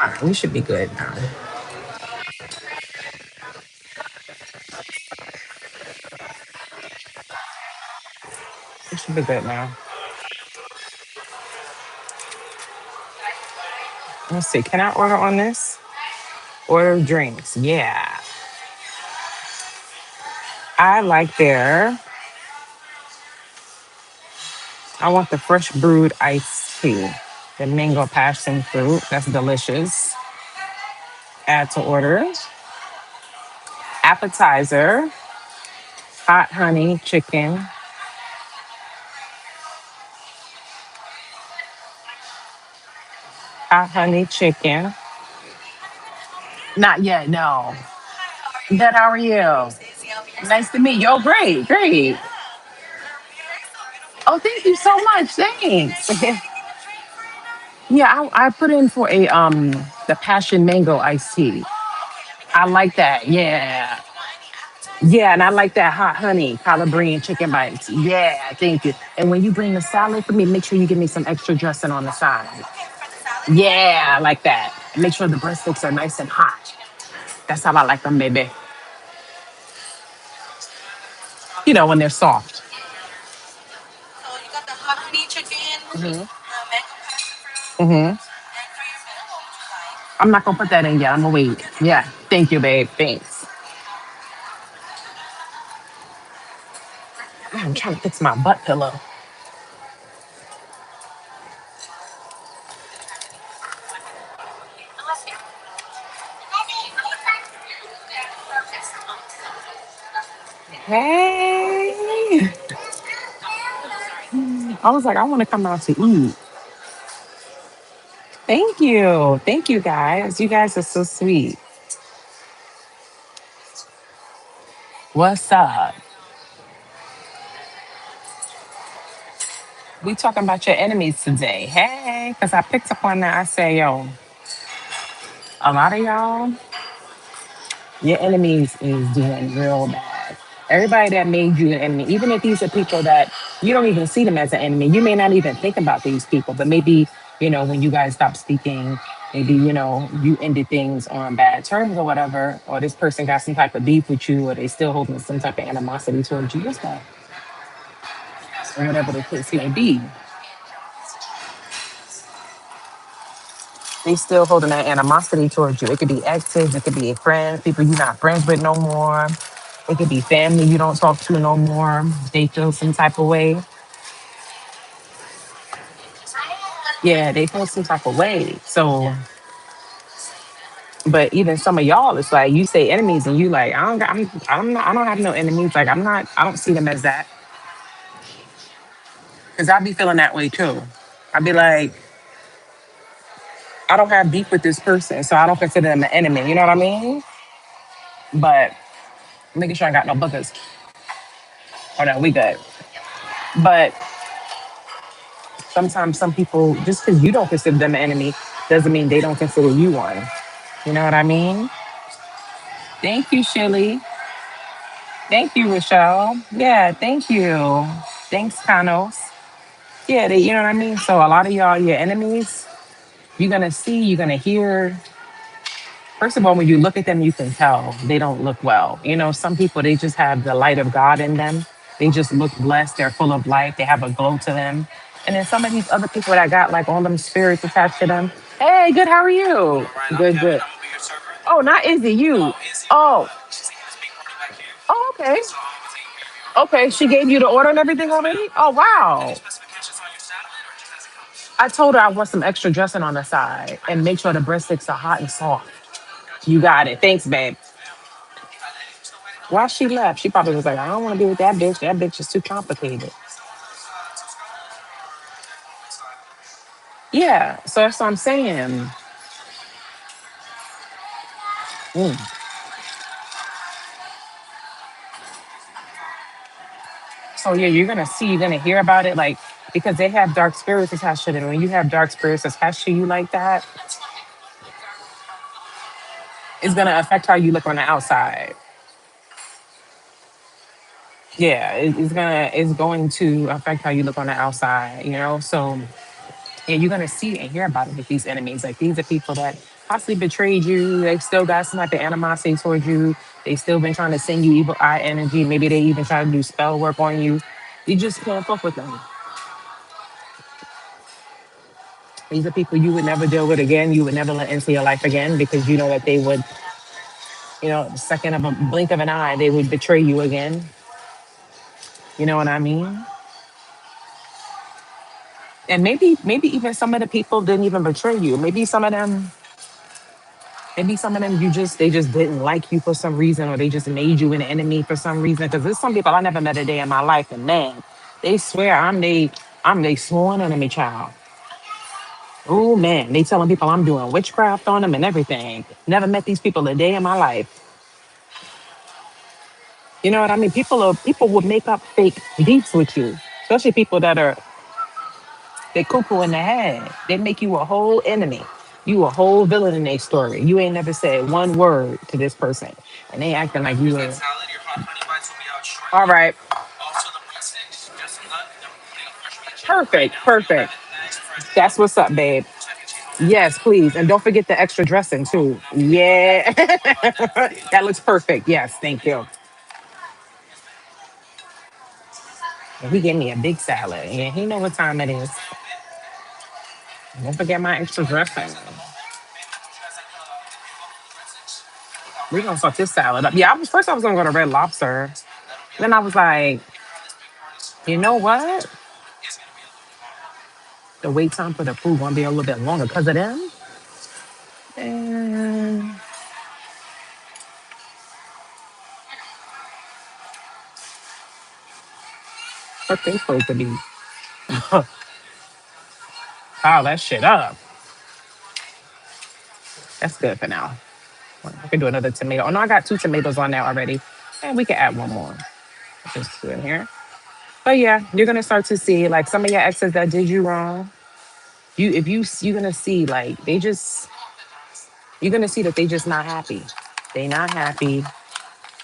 All right, we should be good now. We should be good now. Let's see. Can I order on this? Order drinks. Yeah. I like their, I want the fresh brewed iced tea. The mango passion fruit. That's delicious. Add to order. Appetizer. Hot honey chicken. Hot honey chicken. Not yet, no. Good, how are you? Nice to meet you. Oh, great, great. Oh, thank you so much. Thanks. Yeah, I put in for a the passion mango iced tea. I like that. Yeah. Yeah, and I like that hot honey Calabrian chicken bites. Yeah, thank you. And when you bring the salad for me, make sure you give me some extra dressing on the side. Yeah, I like that. And make sure the breadsticks are nice and hot. That's how I like them, baby. You know, when they're soft. Hmm. Hmm. I'm not gonna put that in yet. I'm gonna wait. Yeah. Thank you, babe. Thanks. I'm trying to fix my butt pillow. Hey. I was like, I want to come out to eat. Thank you. Thank you guys. You guys are so sweet. What's up? We talking about your enemies today. Hey, because I picked up on that. I say, yo, a lot of y'all, your enemies is doing real bad. Everybody that made you an enemy, even if these are people that you don't even see them as an enemy, you may not even think about these people, but maybe, when you guys stopped speaking, maybe, you ended things on bad terms or whatever, or this person got some type of beef with you, or they still holding some type of animosity towards you, just that, or whatever the case may be. They still holding that animosity towards you. It could be exes, it could be friends, people you're not friends with no more. It could be family you don't talk to no more. They feel some type of way. Yeah, they feel some type of way. So, but even some of y'all, it's like you say enemies, and you like, I don't have no enemies. Like I don't see them as that. Cause I be feeling that way too. I be like, I don't have beef with this person, so I don't consider them an enemy. You know what I mean? But making sure I got no boogers. Oh no, we good. But sometimes some people, just because you don't consider them an enemy, doesn't mean they don't consider you one. You know what I mean? Thank you, Shelly. Thank you, Rochelle. Yeah, thank you. Thanks, Kanos. Yeah, you know what I mean? So a lot of y'all, your enemies, you're gonna see, you're gonna hear. First of all, when you look at them, you can tell they don't look well. Some people they just have the light of God in them. They just look blessed. They're full of life. They have a glow to them. And then some of these other people that got like all them spirits attached to them. Hey, good. How are you? Good, good. Oh, not Izzy. You. Oh. Oh, okay. Okay. She gave you the order and everything already. Oh, wow. I told her I want some extra dressing on the side and make sure the breadsticks are hot and soft. You got it. Thanks, babe. Why she left? She probably was like, I don't want to be with that bitch. That bitch is too complicated. Yeah. So that's what I'm saying. Mm. So yeah, you're gonna see, you're gonna hear about it, like because they have dark spirits attached to them. When you have dark spirits attached to you like that, it's gonna affect how you look on the outside. Yeah, it's going to affect how you look on the outside. So And you're gonna see and hear about it with these enemies. Like these are people that possibly betrayed you. They still got some type of animosity towards you. They still been trying to send you evil eye energy. Maybe they even try to do spell work on you. You just can't fuck with them. These are people you would never deal with again. You would never let into your life again because you know that they would, the second of a blink of an eye, they would betray you again. You know what I mean? And maybe even some of the people didn't even betray you. Maybe some of them they just didn't like you for some reason, or they just made you an enemy for some reason. Because there's some people I never met a day in my life, and man, they swear I'm they sworn enemy child. Oh man, they telling people I'm doing witchcraft on them and everything. Never met these people a day in my life. You know what I mean? People will make up fake beefs with you, especially people that are they cuckoo in the head. They make you a whole enemy. You a whole villain in their story. You ain't never said one word to this person, and they acting like you are. All right, perfect, perfect. That's what's up, babe. Yes, please, and don't forget the extra dressing too. Yeah, that looks perfect. Yes, thank you. And he gave me a big salad, and he know what time it is. Don't forget my extra dressing. We're gonna fuck this salad up. Yeah, I was gonna go to Red Lobster. Then I was like, you know what? The wait time for the food gonna be a little bit longer because of them. And what they supposed to be? Pile that shit up. That's good for now. I can do another tomato. Oh no, I got two tomatoes on there already. And we can add one more. Just two in here. But yeah, you're gonna start to see like some of your exes that did you wrong. You're gonna see like you're gonna see that they just not happy. They not happy.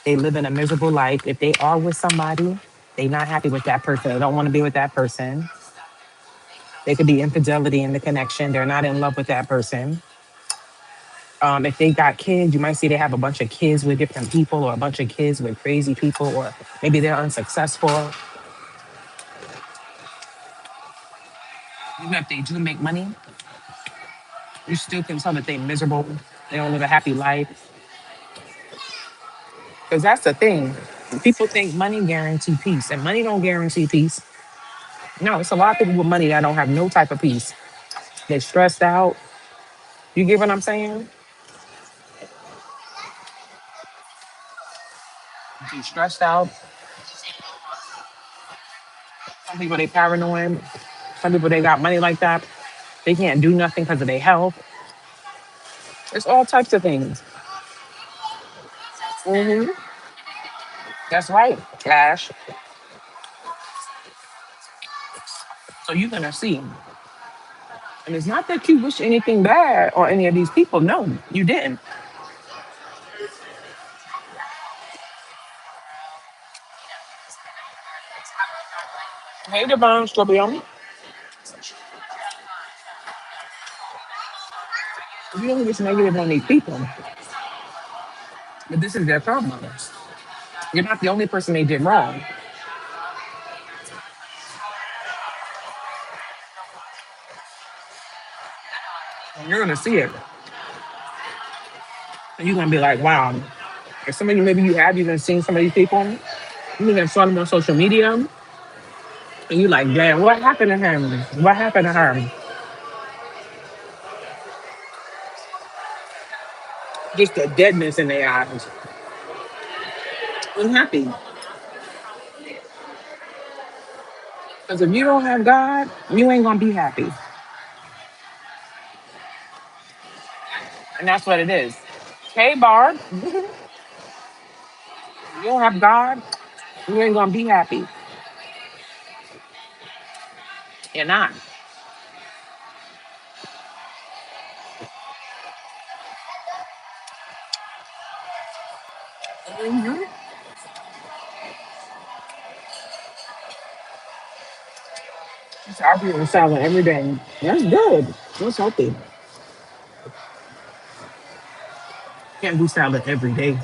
They live in a miserable life. If they are with somebody, they not happy with that person. They don't want to be with that person. They could be infidelity in the connection. They're not in love with that person. If they got kids, you might see they have a bunch of kids with different people, or a bunch of kids with crazy people, or maybe they're unsuccessful. Even if they do make money, you still can tell that they're miserable. They don't live a happy life. Because that's the thing. People think money guarantee peace, and money don't guarantee peace. No, it's a lot of people with money that don't have no type of peace. They're stressed out. You get what I'm saying? They're stressed out. Some people they paranoid. Some people they got money like that. They can't do nothing because of their health. It's all types of things. Hmm. That's right, Ash. So you're gonna see. And it's not that you wish anything bad on any of these people. No, you didn't. Hey, Devon, Scorpio. You don't wish negative on these people. But this is their karma. You're not the only person they did wrong. And you're gonna see it. And you're gonna be like, wow. If somebody maybe you have even seen some of these people, you even saw them on social media, and you like, damn, what happened to him? What happened to her? Just the deadness in their eyes. Unhappy. Because if you don't have God, you ain't gonna be happy. And that's what it is. Hey, Barb, you don't have God, you ain't gonna be happy. You're not. Mhm. I be eating salad every day. That's good. That's healthy. Can't do salad every day.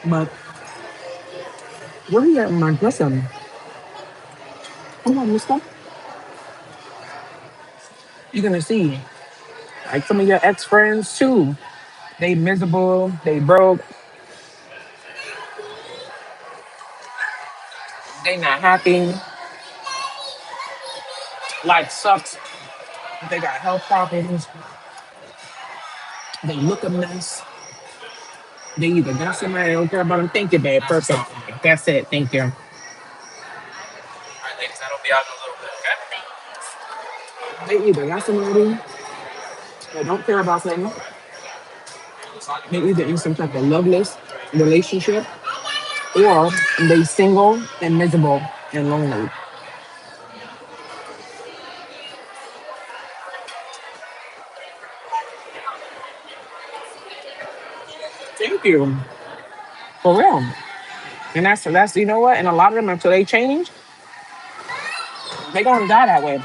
But what are you at my listen? Come on, mister. You're gonna see. Like some of your ex friends too. They miserable, they broke, they not happy, life sucks, they got health problems, they look a mess. They either got somebody that don't care about them. Thank you, babe. Perfect. That's it. Thank you. They either got somebody that don't care about them. They either in some type of loveless relationship or they single and miserable and lonely. Thank you. For real. And that's you know what? And a lot of them until they change, they gonna die that way.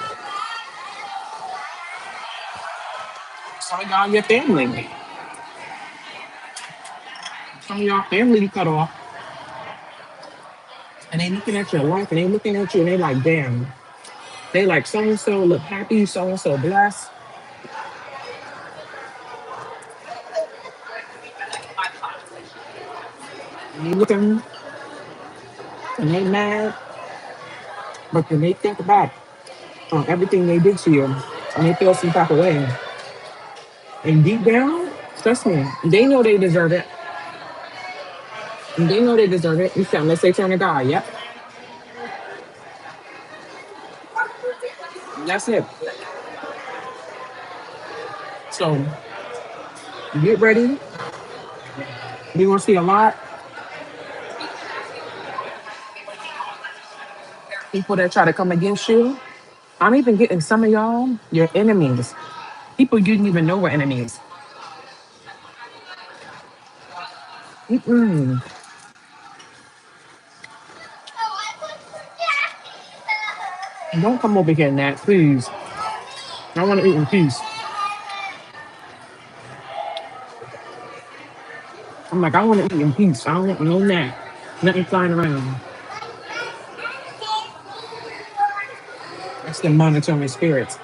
Some of y'all your family. Some of y'all family you cut off. And they looking at your life and they looking at you and they like, damn. They like so and so look happy, so and so blessed. And you look at them and they mad, but then they think back on everything they did to you and they feel some type of way. And deep down, trust me, they know they deserve it. And they know they deserve it. You said, unless they turn to God. Yep. That's it. So get ready. You're gonna see a lot of people that try to come against you. I'm even getting some of y'all, your enemies. People you didn't even know were enemies. Mm-mm. Don't come over here, Nat, please. I want to eat in peace. I'm like, I want to eat in peace. I don't want no Nat. Nothing flying around. That's the monitoring spirits.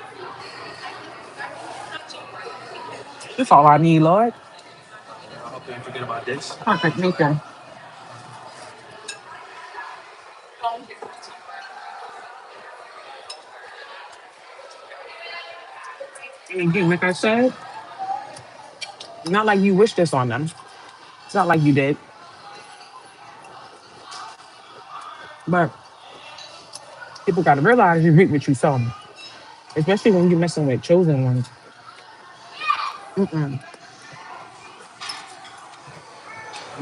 That's all I need, Lord. Perfect, thank you. And again, like I said, not like you wish this on them. It's not like you did. But people got to realize you reap what you sow. Especially when you're messing with chosen ones. Mm-mm.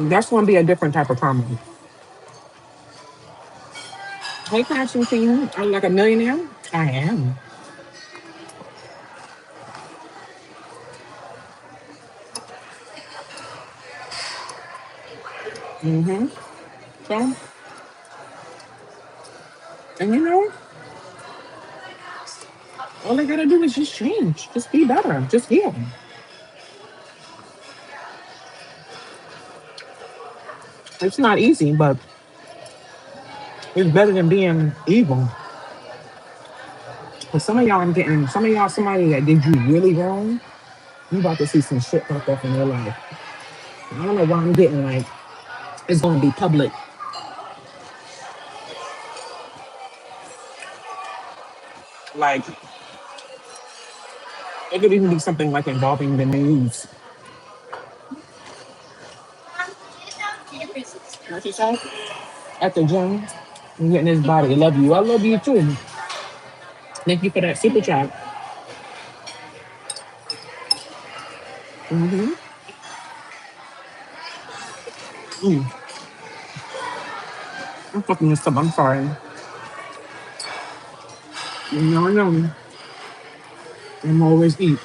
That's going to be a different type of karma. Hey, Constantine, are you like a millionaire? I am. Mm-hmm. So, and you know, all they got to do is just change. Just be better. Just heal. It's not easy, but it's better than being evil. But some of y'all, somebody that did you really wrong, you about to see some shit pop up in your life. I don't know why I'm getting like, it's going to be public. Like, it could even be something like involving the news. What you say? At the gym, I'm getting his body. I love you. I love you too. Thank you for that super chat. Mm-hmm. Mm. I'm fucking this up. I'm sorry. You know, I know. I'm always eat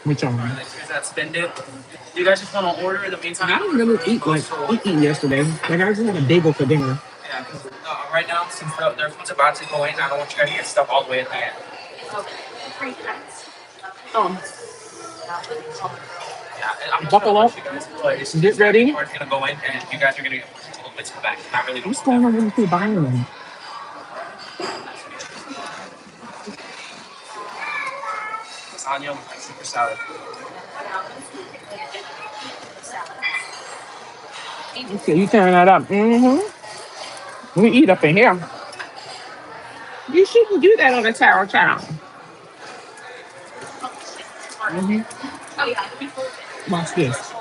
with y'all. I didn't really eat like eating yesterday. Like I just had a bagel for dinner. Right now, since their food's about to go in, I don't want you guys to get stuff all the way at the end. Oh, yeah, I'm just buckle up. You guys, but get ready. It's gonna go in, and you guys are gonna get a little bits back. Not really. What's going on with you buying them? Lasagna with like super salad. Okay, you tearing that up. We eat up in here. You shouldn't do that on a tarot channel. Watch this.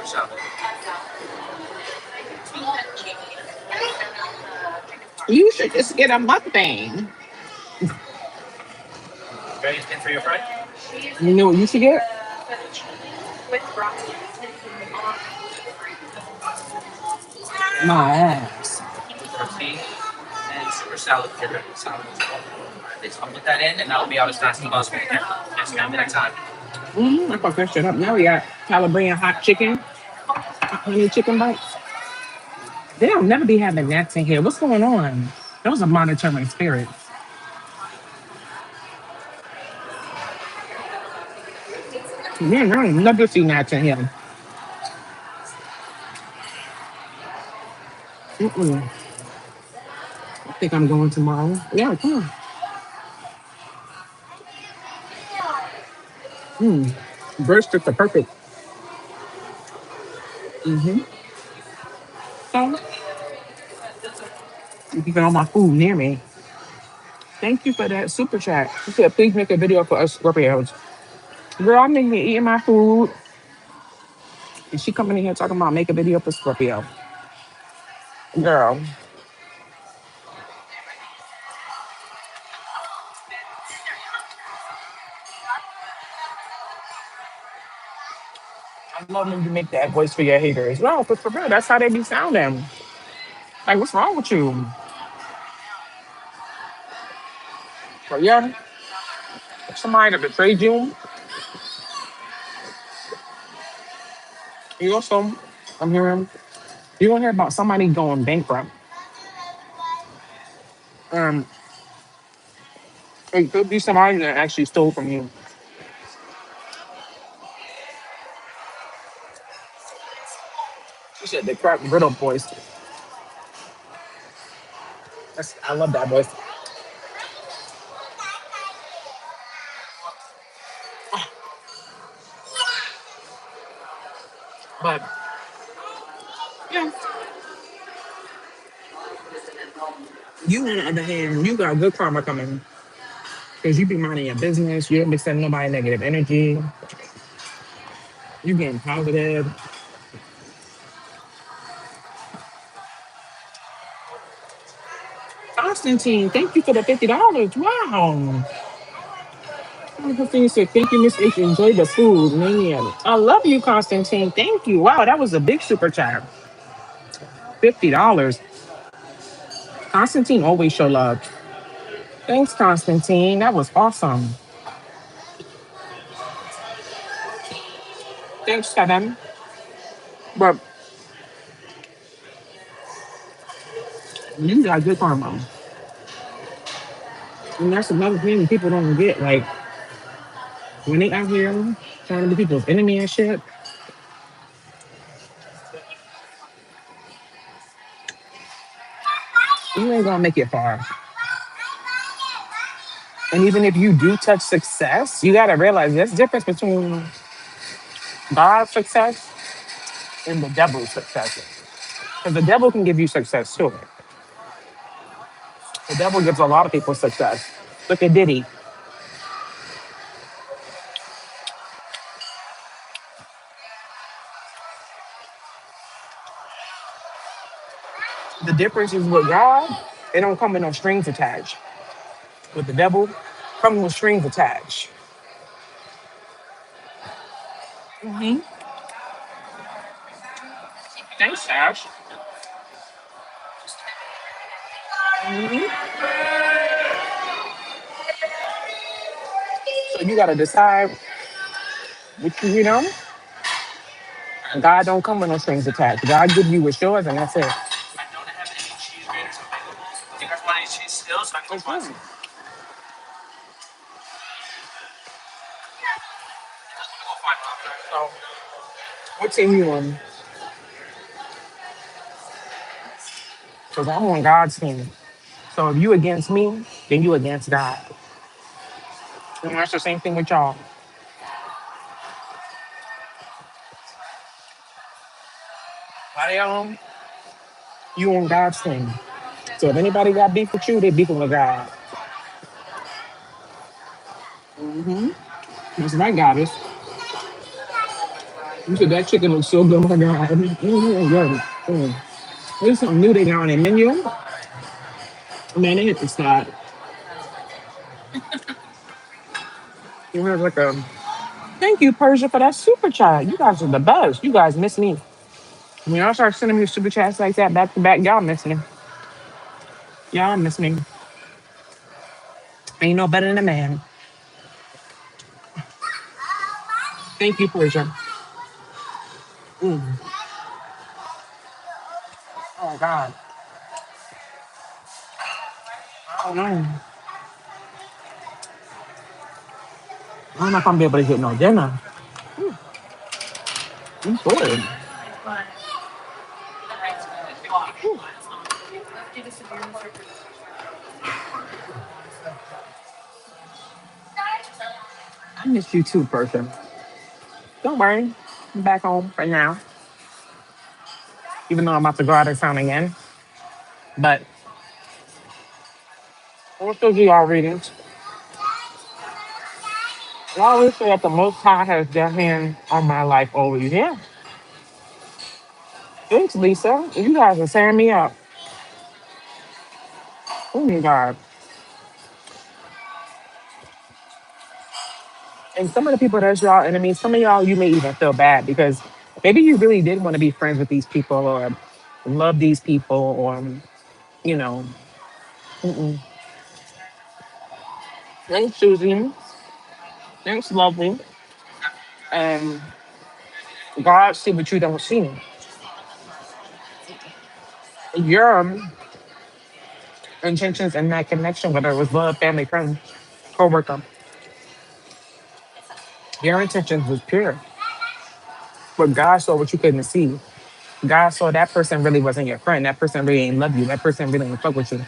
You should just get a mukbang. Ready to for your friend? You know what you should get? My ass. Protein and super salad for your salad as well. I'll put that in, and that'll be out as fast as possible. Yes, ma'am. Anytime. I fucked that shit up. Now we got Calabrian hot chicken, honey chicken bites. They'll never be having gnats in here. What's going on? Those are monitoring spirits. Yeah, I ain't never see gnats in here. Mm-mm. I think I'm going tomorrow. Yeah, come on. Breadsticks are perfect. So, you keeping all my food near me. Thank you for that super chat. She said, please make a video for us Scorpios. Girl, I'm in here eating my food. And she coming in here talking about make a video for Scorpio. Girl, I love when you make that voice for your haters. No, for real, that's how they be sounding. Like, what's wrong with you? But yeah, if somebody that betrayed you, you also, I'm hearing, you don't hear about somebody going bankrupt. Um, it could be somebody that actually stole from you. She said the crack riddle voice. I love that voice. But yeah, you on the other hand, you got good karma coming because you be minding your business. You don't be sending nobody negative energy. You getting positive. Constantine, thank you for the $50. Wow. Constantine said, thank you, Miss H. Enjoy the food. Man, I love you, Constantine. Thank you. Wow, that was a big super chat. $50. Constantine always show love. Thanks, Constantine. That was awesome. Thanks, Kevin. But you got good karma. And that's another thing people don't get. Like, when they out here trying to be people's enemy and shit, you ain't gonna make it far. And even if you do touch success, you gotta realize there's a difference between God's success and the devil's success. Because the devil can give you success too. The devil gives a lot of people success. Look at Diddy. The difference is with God, it don't come with no strings attached. With the devil, come with strings attached. Thanks, Ash. So you gotta decide what you know. God don't come with no strings attached. God give you what's yours, and that's it. Okay. So, what team you on? Because I'm on God's team. So if you against me, then you against God. And that's the same thing with y'all. Why they on? You on God's team. So if anybody got beef with you, they beefing with God. Mm-hmm. That's my goddess. You said that chicken looks so good. Oh my God. Mm. There's something new they got on their menu. Man, they hit the spot. You have like a thank you, Persia, for that super chat. You guys are the best. You guys miss me. When y'all start sending me super chats like that back to back, y'all miss me. Y'all miss me. Ain't no better than a man. Thank you, Persia. Mm. Oh God. I don't know. I don't know if I'm be able to get no dinner. I'm sorry. I miss you too, Persia. Don't worry. I'm back home right now. Even though I'm about to go out of town again. But we'll still do our readings. I always say that the Most High has their hand on my life always. Yeah. Thanks, Lisa. You guys are tearing me up. Oh my God. And some of the people that's y'all enemies, some of y'all you may even feel bad because maybe you really did want to be friends with these people or love these people or you know. Mm-mm. Thanks, Susie. Thanks, lovely. And God see what you don't see. Your intentions and that connection, whether it was love, family, friend, co-worker, your intentions was pure. But God saw what you couldn't see. God saw that person really wasn't your friend. That person really ain't love you. That person really ain't fuck with you.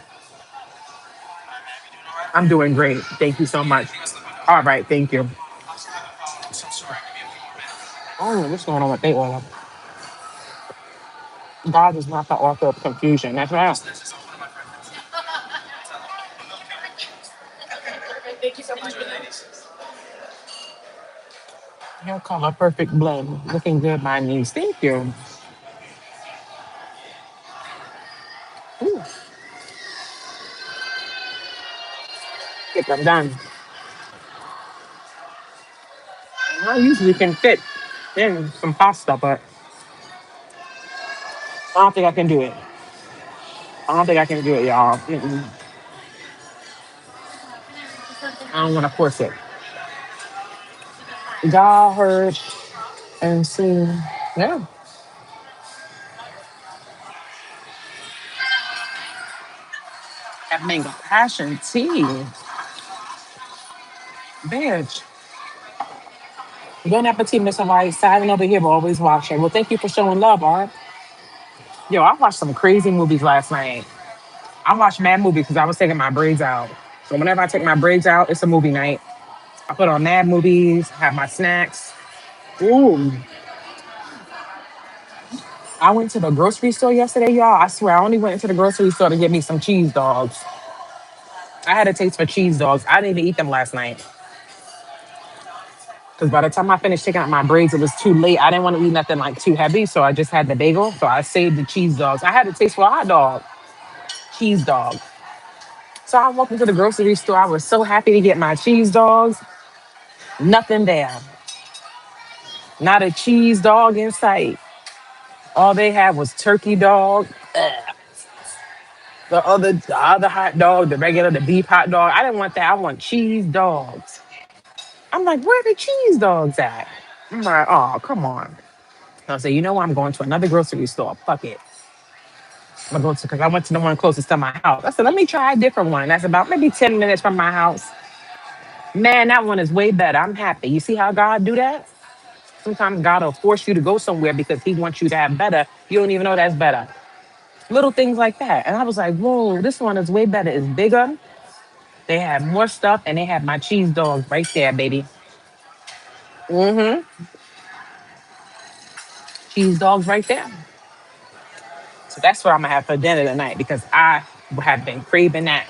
I'm doing great. Thank you so much. All right, thank you. I don't know what's going on with they oil. God is not the author of confusion. That's right. Hair color, perfect blend. Looking good, my niece. Thank you. Ooh, think I'm done. I usually can fit in some pasta, but I don't think I can do it. I don't think I can do it, y'all. Mm-mm. I don't want to force it. God heard and seen. Yeah, that mango passion tea, bitch. Bon appetit, Miss Hawaii. Silent over here, but always watching. Well, thank you for showing love, Art. Yo, I watched some crazy movies last night. I watched mad movies because I was taking my braids out. So whenever I take my braids out, it's a movie night. I put on mad movies, have my snacks. Ooh, I went to the grocery store yesterday, y'all. I swear, I only went into the grocery store to get me some cheese dogs. I had a taste for cheese dogs. I didn't even eat them last night because by the time I finished taking out my braids, it was too late. I didn't want to eat nothing like too heavy, so I just had the bagel. So I saved the cheese dogs. I had a taste for a hot dog, cheese dog. So I walked into the grocery store. I was so happy to get my cheese dogs. Nothing there. Not a cheese dog in sight. All they had was turkey dog, the other hot dog, the regular, the beef hot dog. I didn't want that. I want cheese dogs. I'm like, where the cheese dogs at? I'm like, oh, come on. I say, you know what? I'm going to another grocery store. Fuck it. I'm gonna go to because I went to the one closest to my house. I said, let me try a different one. That's about maybe 10 minutes from my house. Man, that one is way better. I'm happy. You see how God do that? Sometimes God will force you to go somewhere because He wants you to have better. You don't even know that's better. Little things like that. And I was like, whoa, this one is way better. It's bigger. They have more stuff, and they have my cheese dogs right there, baby. Mm-hmm. Cheese dogs right there. So that's what I'm gonna have for dinner tonight because I have been craving that.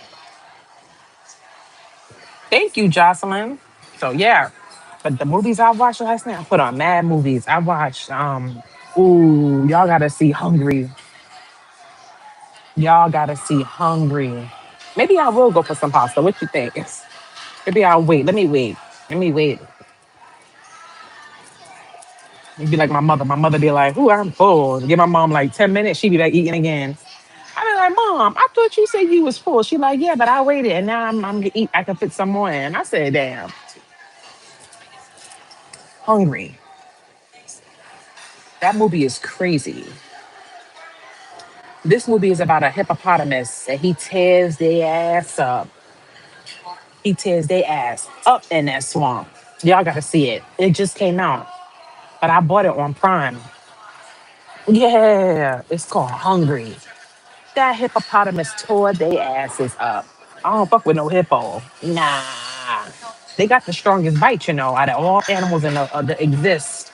Thank you, Jocelyn. So yeah, but the movies I watched last night, I put on mad movies. I watched ooh, y'all gotta see Hungry. Y'all gotta see Hungry. Maybe I will go for some pasta. What you think? Maybe I'll wait. Let me wait. Let me wait. You'd be like my mother. My mother be like, ooh, I'm full. Give my mom like 10 minutes. She be like eating again. I be like, Mom, I thought you said you was full. She like, yeah, but I waited and now I'm gonna eat. I can fit some more in. I said, damn, Hungry. That movie is crazy. This movie is about a hippopotamus and he tears their ass up. He tears their ass up in that swamp. Y'all gotta see it. It just came out, but I bought it on Prime. Yeah, it's called Hungry. That hippopotamus tore their asses up. I don't fuck with no hippo. Nah. They got the strongest bite, out of all animals that exist.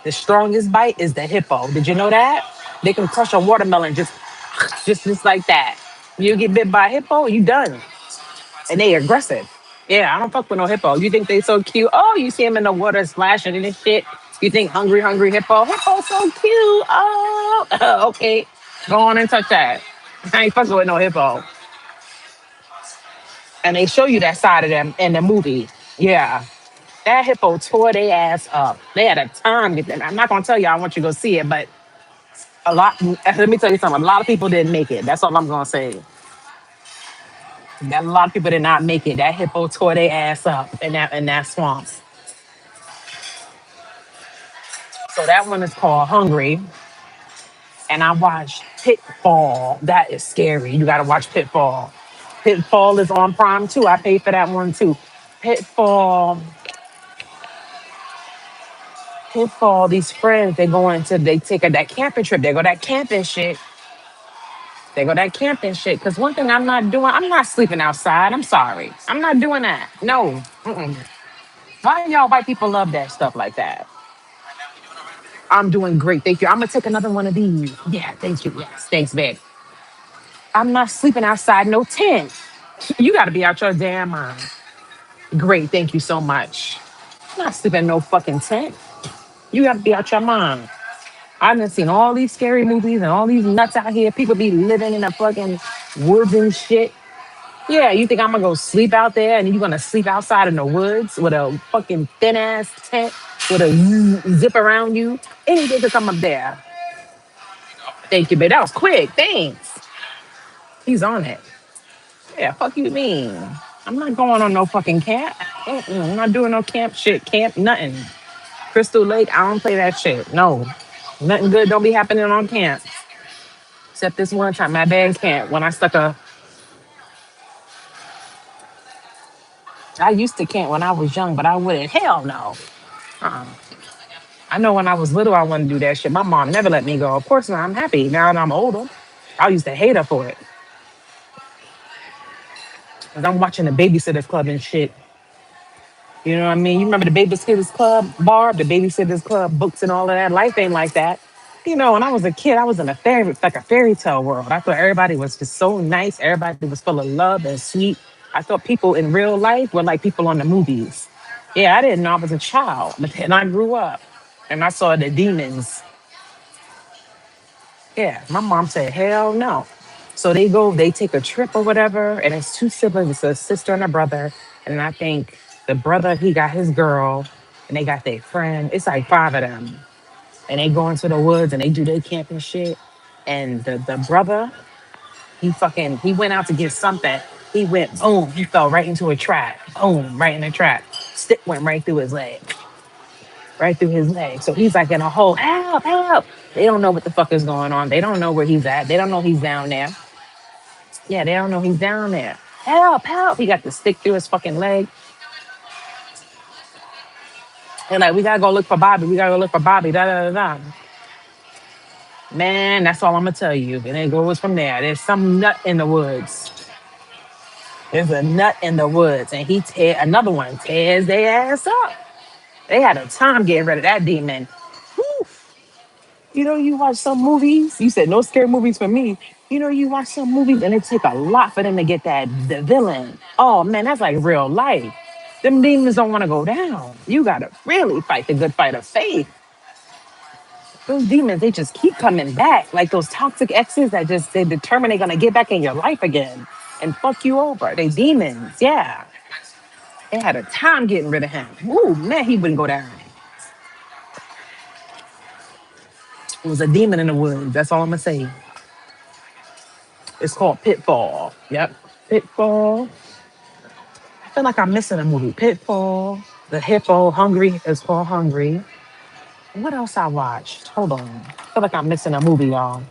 The strongest bite is the hippo. Did you know that? They can crush a watermelon just like that. You get bit by a hippo, you done. And they aggressive. Yeah, I don't fuck with no hippo. You think they so cute? Oh, you see them in the water splashing and this shit. You think hungry, hungry hippo? Hippo so cute. Oh, okay. Go on and touch that. I ain't fucking with no hippo. And they show you that side of them in the movie. Yeah. That hippo tore their ass up. They had a time. I'm not gonna tell you. I want you to go see it, but a lot. Let me tell you something. A lot of people didn't make it. That's all I'm gonna say. That a lot of people did not make it. That hippo tore their ass up in that swamp. So that one is called Hungry. And I watched Pitfall. That is scary. You gotta watch Pitfall. Pitfall is on Prime too. I paid for that one too. Pitfall. Pitfall. These friends they take that camping trip. They go that camping shit. They go that camping shit. Cause one thing I'm not doing, I'm not sleeping outside. I'm sorry. I'm not doing that. No. Mm-mm. Why y'all white people love that stuff like that? I'm doing great. Thank you. I'm gonna take another one of these. Yeah, thank you. Yes, thanks, babe. I'm not sleeping outside no tent. You gotta be out your damn mind. Great, thank you so much. I'm not sleeping in no fucking tent. You gotta be out your mind. I've been seen all these scary movies and all these nuts out here. People be living in the fucking woods and shit. Yeah, you think I'm gonna go sleep out there and you gonna sleep outside in the woods with a fucking thin ass tent with a zip around you? Anything could come up there. Thank you, babe. That was quick. Thanks. He's on it. Yeah, fuck you mean. I'm not going on no fucking camp. Mm-mm, I'm not doing no camp shit. Camp nothing. Crystal Lake, I don't play that shit. No. Nothing good don't be happening on camp. Except this one time, my band's camp, when I used to camp when I was young, but I wouldn't. Hell no. Uh-uh. I know when I was little, I wanted to do that shit. My mom never let me go. Of course not. I'm happy now that I'm older. I used to hate her for it. 'Cause I'm watching the Babysitters Club and shit. You know what I mean? You remember the Babysitters Club, Barb, the Babysitters Club books and all of that? Life ain't like that. When I was a kid, I was in like a fairy tale world. I thought everybody was just so nice. Everybody was full of love and sweet. I thought people in real life were like people on the movies. Yeah, I didn't know I was a child, but then I grew up and I saw the demons. Yeah, my mom said, hell no. So they take a trip or whatever, and it's two siblings, it's a sister and a brother. And I think the brother, he got his girl, and they got their friend. It's like five of them. And they go into the woods and they do their camping shit. And the brother, he went out to get something. He went, boom, he fell right into a trap. Boom, right in the trap. Stick went right through his leg. Right through his leg. So he's like in a hole, help, help. They don't know what the fuck is going on. They don't know where he's at. They don't know he's down there. Yeah, they don't know he's down there. Help, help. He got the stick through his fucking leg. And like, we gotta go look for Bobby. We gotta go look for Bobby. Da da da da. Man, that's all I'm gonna tell you. And it goes from there. There's some nut in the woods. There's a nut in the woods, and he tear another one tears their ass up. They had a time getting rid of that demon. Whew. You know, you watch some movies. You said no scary movies for me. You know, you watch some movies, and it take a lot for them to get that the villain. Oh man, that's like real life. Them demons don't want to go down. You gotta really fight the good fight of faith. Those demons, they just keep coming back. Like those toxic exes that just they determine they're gonna get back in your life again and fuck you over. They demons, yeah. They had a time getting rid of him. Ooh, man, he wouldn't go down. It was a demon in the woods. That's all I'm gonna say. It's called Pitfall. Yep. Pitfall. I feel like I'm missing a movie. Pitfall. The hippo, Hungry is called Hungry. What else I watched? Hold on. I feel like I'm missing a movie, y'all.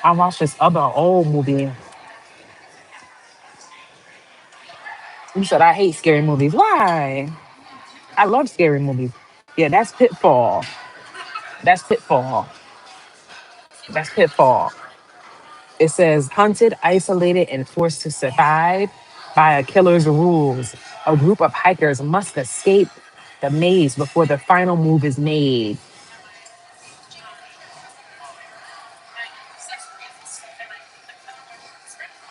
I watched this other old movie. You said I hate scary movies. Why? I love scary movies. Yeah, that's Pitfall. That's Pitfall. That's Pitfall. It says hunted, isolated, and forced to survive by a killer's rules. A group of hikers must escape the maze before the final move is made.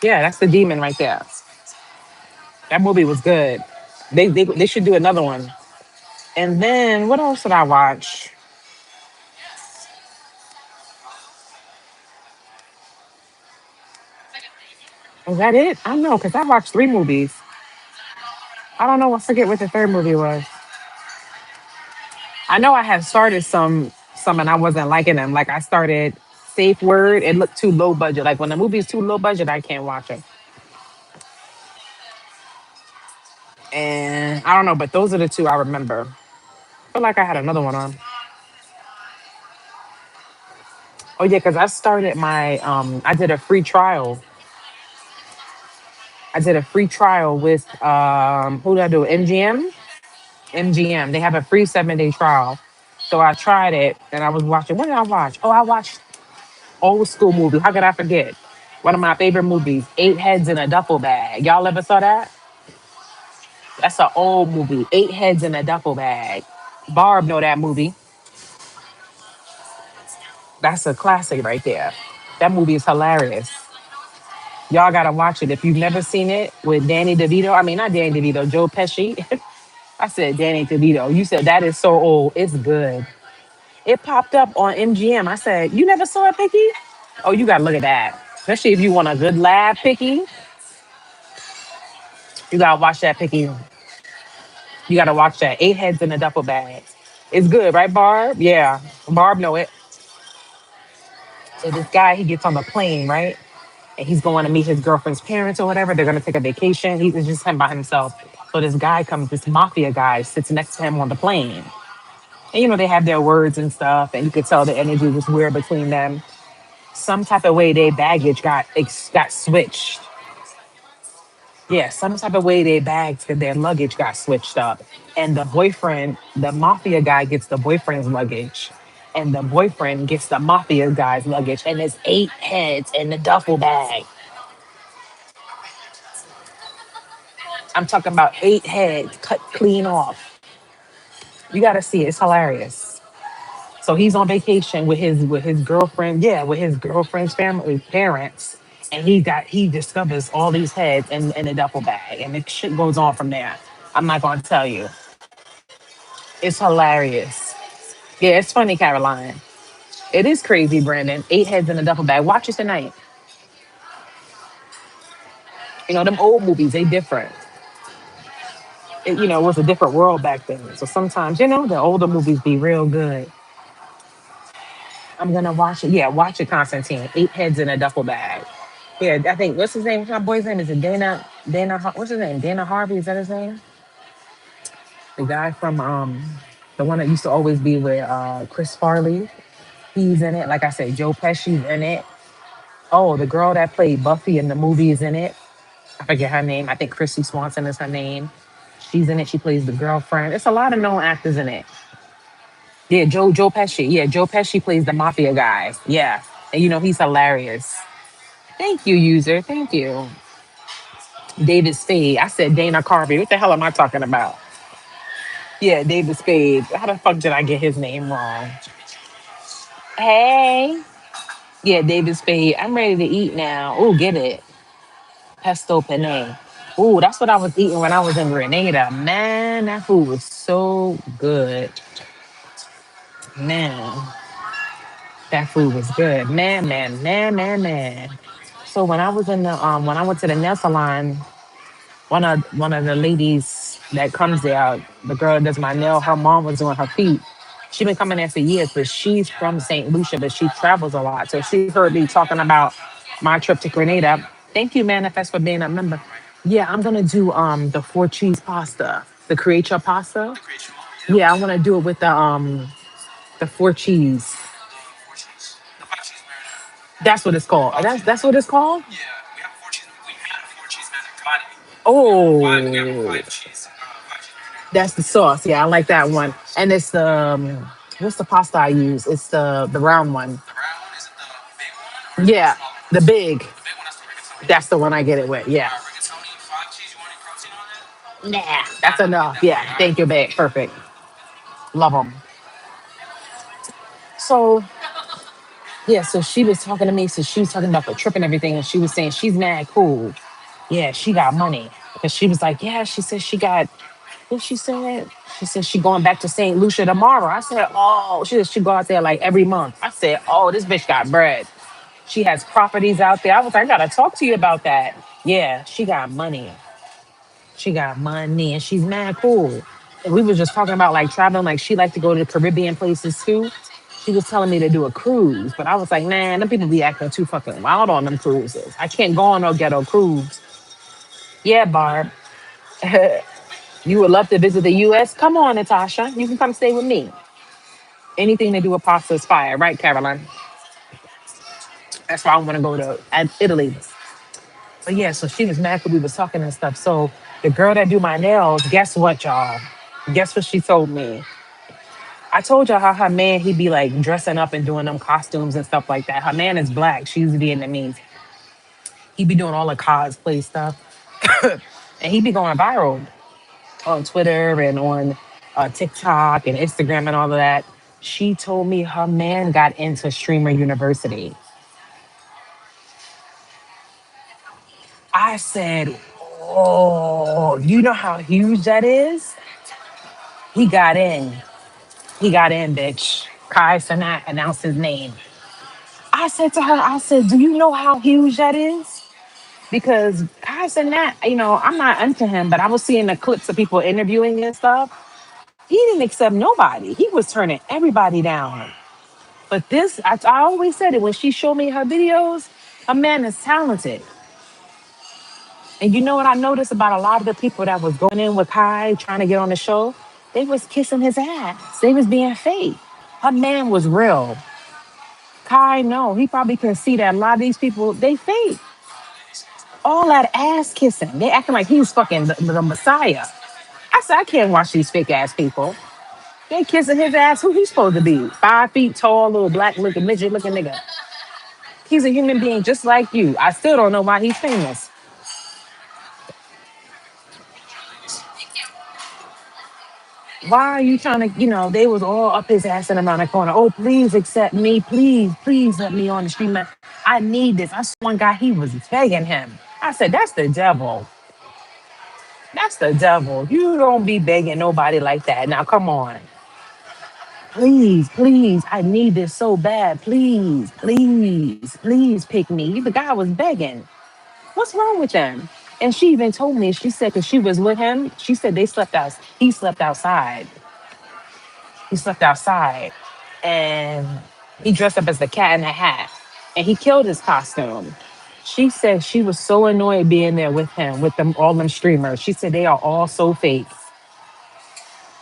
Yeah, that's the demon right there. That movie was good. They should do another one. And then what else did I watch? Was that it? I don't know, because I watched three movies. I don't know. I forget what the third movie was. I know I had started some and I wasn't liking them. Like I started Safe Word. It looked too low budget. Like when the movie's too low budget, I can't watch it. And I don't know, but those are the two I remember. I feel like I had another one on. Oh yeah, because I started my I did a free trial. I did a free trial with who did I do? MGM? MGM. They have a free 7-day trial. So I tried it and I was watching. What did I watch? Oh, I watched old school movie. How could I forget? One of my favorite movies, Eight Heads in a Duffel Bag. Y'all ever saw that? That's an old movie. Eight Heads in a Duffel Bag. Barb know that movie. That's a classic right there. That movie is hilarious. Y'all gotta watch it if you've never seen it with Danny DeVito. I mean, not Danny DeVito, Joe Pesci. I said Danny DeVito. You said that is so old. It's good. It popped up on MGM. I said, you never saw it, Picky? Oh, you gotta look at that. Especially if you want a good laugh, Picky. You gotta watch that, Picky. You gotta watch that. Eight Heads in a Duffel Bag. It's good, right, Barb? Yeah. Barb know it. So this guy, he gets on the plane, right? And he's going to meet his girlfriend's parents or whatever. They're gonna take a vacation. He's just him by himself. So this guy comes, this mafia guy sits next to him on the plane. And you know, they have their words and stuff, and you could tell the energy was weird between them. Some type of way their baggage got switched. Yeah, some type of way their bags and their luggage got switched up. And the boyfriend, the mafia guy gets the boyfriend's luggage. And the boyfriend gets the mafia guy's luggage. And there's eight heads in the duffel bag. I'm talking about eight heads cut clean off. You gotta see it. It's hilarious. So he's on vacation with his girlfriend, yeah, with his girlfriend's family parents. And he discovers all these heads in a duffel bag. And the shit goes on from there. I'm not gonna tell you. It's hilarious. Yeah, it's funny, Caroline. It is crazy, Brandon. Eight heads in a duffel bag. Watch it tonight. You know, them old movies, they different. It was a different world back then. So sometimes, the older movies be real good. I'm gonna watch it. Yeah, watch it, Constantine. Eight heads in a duffel bag. Yeah, I think what's his name? What's my boy's name? Is it What's his name? Dana Harvey, is that his name? The guy from the one that used to always be with Chris Farley. He's in it. Like I said, Joe Pesci's in it. Oh, the girl that played Buffy in the movie is in it. I forget her name. I think Christy Swanson is her name. She's in it. She plays the girlfriend. It's a lot of known actors in it. Yeah, Joe Pesci. Yeah, Joe Pesci plays the mafia guy. Yeah, and he's hilarious. Thank you, user. Thank you, David Spade. I said Dana Carvey. What the hell am I talking about? Yeah, David Spade. How the fuck did I get his name wrong? Hey. Yeah, David Spade. I'm ready to eat now. Oh, get it. Pesto penne. Oh, that's what I was eating when I was in Grenada. Man, that food was so good. Man, that food was good. Man. So when I went to the nail salon, one of the ladies that comes there, the girl that does my nail, her mom was doing her feet. She been coming there for years, but she's from St. Lucia, but she travels a lot. So she heard me talking about my trip to Grenada. Thank you, Manifest, for being a member. Yeah, I'm gonna do the four cheese pasta, the create your pasta. Yeah, I want to do it with the four cheese. That's what it's called. That's what it's called. Oh, that's the sauce. Yeah, I like that one. And it's the what's the pasta I use? It's the round one. Yeah, the big. That's the one I get it with. Yeah. Nah, that's enough. Yeah. Thank you, babe. Perfect. Love them. So yeah, so she was talking to me. So she was talking about the trip and everything, and she was saying she's mad cool. Yeah, she got money because she was like, yeah. She said she got. What she said? She said she going back to St. Lucia tomorrow. I said, oh, she said she go out there like every month. I said, oh, this bitch got bread. She has properties out there. I was like, I gotta talk to you about that. Yeah, she got money. She got money, and she's mad cool. And we was just talking about like traveling. Like she liked to go to the Caribbean places too. She was telling me to do a cruise, but I was like, man, them people be acting too fucking wild on them cruises. I can't go on no ghetto cruise. Yeah, Barb. You would love to visit the U.S. Come on, Natasha. You can come stay with me. Anything to do with pasta is fire, right, Caroline? That's why I want to go to Italy. But yeah, so she was mad because we was talking and stuff. So the girl that do my nails, guess what, y'all? Guess what she told me? I told y'all how her man, he be like dressing up and doing them costumes and stuff like that. Her man is black. She's Vietnamese. He be doing all the cosplay stuff. And he be going viral on Twitter and on TikTok and Instagram and all of that. She told me her man got into Streamer University. I said, oh, you know how huge that is? He got in. He got in, bitch. Kai Sanat announced his name. I said to her, I said, do you know how huge that is? Because Kai Sanat, I'm not into him, but I was seeing the clips of people interviewing and stuff. He didn't accept nobody. He was turning everybody down. But this, I always said it when she showed me her videos, a man is talented. And you know what I noticed about a lot of the people that was going in with Kai trying to get on the show? They was kissing his ass. They was being fake. Her man was real. Kai, no, he probably can see that a lot of these people, they fake. All that ass kissing. They acting like he's fucking the Messiah. I said, I can't watch these fake ass people. They kissing his ass. Who he supposed to be? 5 feet tall, little black looking, midget looking nigga. He's a human being just like you. I still don't know why he's famous. Why are you trying to, they was all up his ass and around the corner. Oh, please accept me. Please let me on the stream. I need this. I saw one guy, he was begging him. I said, that's the devil. That's the devil. You don't be begging nobody like that. Now, come on. Please, I need this so bad. Please pick me. The guy was begging. What's wrong with them? And she even told me, she said, because she was with him, she said they slept out. He slept outside. He slept outside. And he dressed up as the cat in the hat. And he killed his costume. She said she was so annoyed being there with him, with them all them streamers. She said they are all so fake.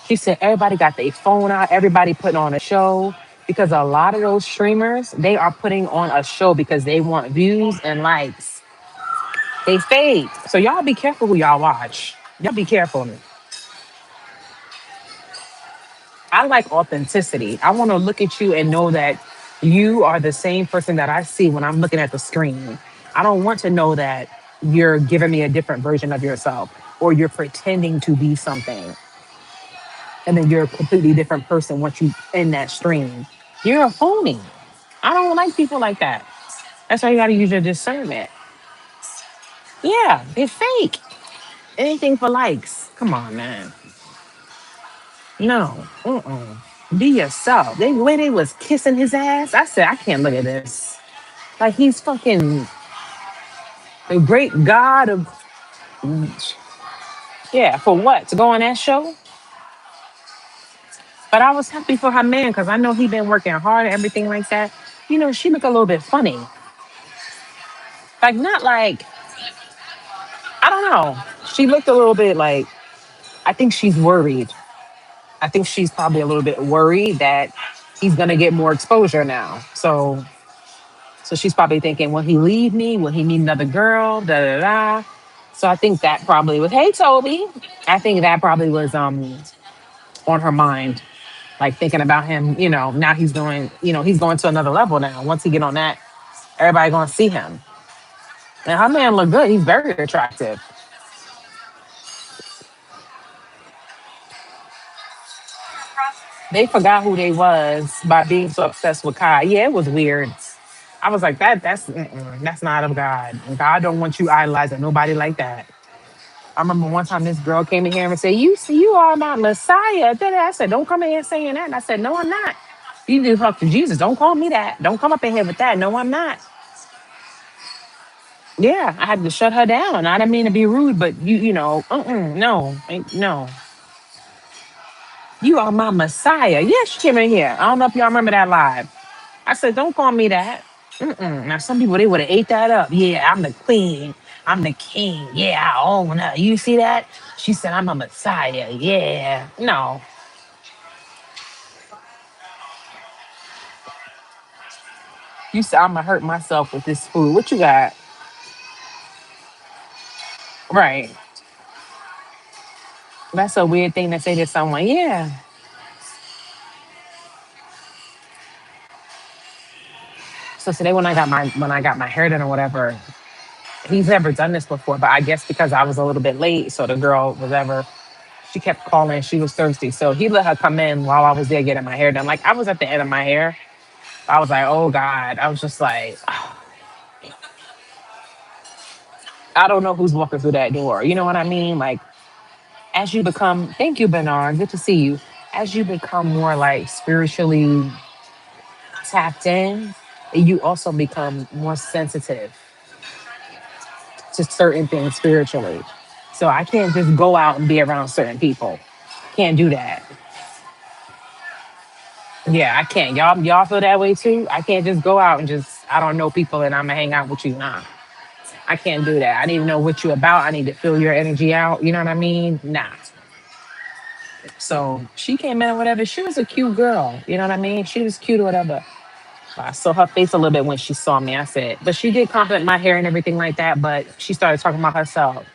She said everybody got their phone out, everybody putting on a show. because a lot of those streamers, they are putting on a show because they want views and likes. They fake. So y'all be careful who y'all watch. Y'all be careful. I like authenticity. I want to look at you and know that you are the same person that I see when I'm looking at the screen. I don't want to know that you're giving me a different version of yourself or you're pretending to be something and then you're a completely different person once you in that stream. You're a phony. I don't like people like that. That's why you got to use your discernment. Yeah, it's fake. Anything for likes. Come on, man. No. Mm-mm. Be yourself. They when they was kissing his ass, I said, I can't look at this. Like he's fucking the great god of yeah. For what? To go on that show? But I was happy for her man because I know he been working hard and everything like that. You know, she looked a little bit funny. Like not like I don't know. She looked a little bit like I think she's worried. I think she's probably a little bit worried that he's gonna get more exposure now. So she's probably thinking, will he leave me? Will he meet another girl? Da da da. So I think that probably was, hey Toby. I think that probably was on her mind, like thinking about him, now he's going, he's going to another level now. Once he get on that, everybody gonna see him. And her man look good. He's very attractive. They forgot who they was by being so obsessed with Kai. Yeah, it was weird. I was like, that's not of God. God don't want you idolizing nobody like that. I remember one time this girl came in here and said, "You see, you are my Messiah." I said, "Don't come in here saying that." And I said, "No, I'm not. You need to talk to Jesus. Don't call me that. Don't come up in here with that. No, I'm not." Yeah, I had to shut her down. I didn't mean to be rude, but no, no. You are my Messiah. Yeah, she came in here. I don't know if y'all remember that live. I said, "Don't call me that." Now, some people, they would have ate that up. Yeah, I'm the queen. I'm the king. Yeah, I own her. You see that? She said, "I'm a Messiah." Yeah. No. You said, "I'm going to hurt myself with this food." What you got? Right. That's a weird thing to say to someone. Yeah. So today when I got my hair done or whatever, he's never done this before, but I guess because I was a little bit late, so the girl was ever she kept calling. She was thirsty. So he let her come in while I was there getting my hair done. Like I was at the end of my hair. I was like, oh God. I was just like, I don't know who's walking through that door. You know what I mean? Like as you become, thank you, Bernard. Good to see you. As you become more like spiritually tapped in, you also become more sensitive to certain things spiritually. So I can't just go out and be around certain people. Can't do that. Yeah, I can't. Y'all feel that way too? I can't just go out and just I don't know people and I'm gonna hang out with you. Nah. I can't do that. I need to know what you about. I need to feel your energy out. You know what I mean? Nah. So she came in or whatever. She was a cute girl. You know what I mean? She was cute or whatever. I saw her face a little bit when she saw me. I said, but she did compliment my hair and everything like that. But she started talking about herself.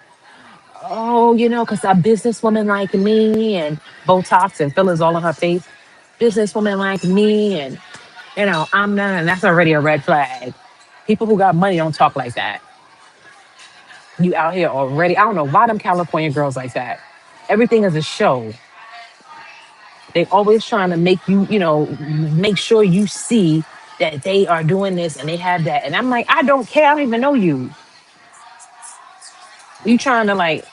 Oh, because a businesswoman like me and Botox and fillers all on her face. Businesswoman like me and I'm not. And that's already a red flag. People who got money don't talk like that. You out here already. I don't know why them California girls like that. Everything is a show. They always trying to make you, make sure you see that they are doing this and they have that. And I'm like, I don't care. I don't even know you. You trying to like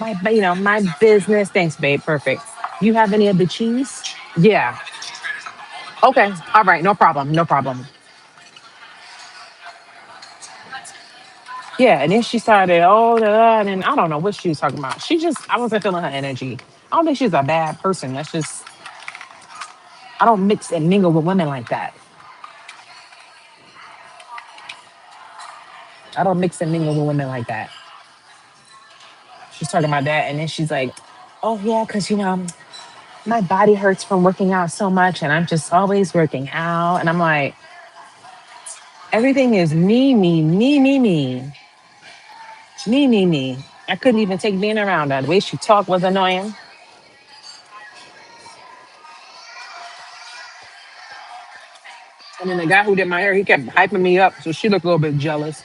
my business. Thanks, babe. Perfect. You have any of the cheese? Yeah. Okay. All right. No problem. No problem. Yeah. And then she started, and then I don't know what she was talking about. I wasn't feeling her energy. I don't think she's a bad person. That's just, I don't mix and mingle with women like that. I don't mix and mingle with women like that. She's talking about that. And then she's like, oh, yeah, because, my body hurts from working out so much and I'm just always working out. And I'm like, everything is me, me, me, me, me, me, me, me. I couldn't even take being around her. The way she talked was annoying. And then the guy who did my hair, he kept hyping me up. So she looked a little bit jealous.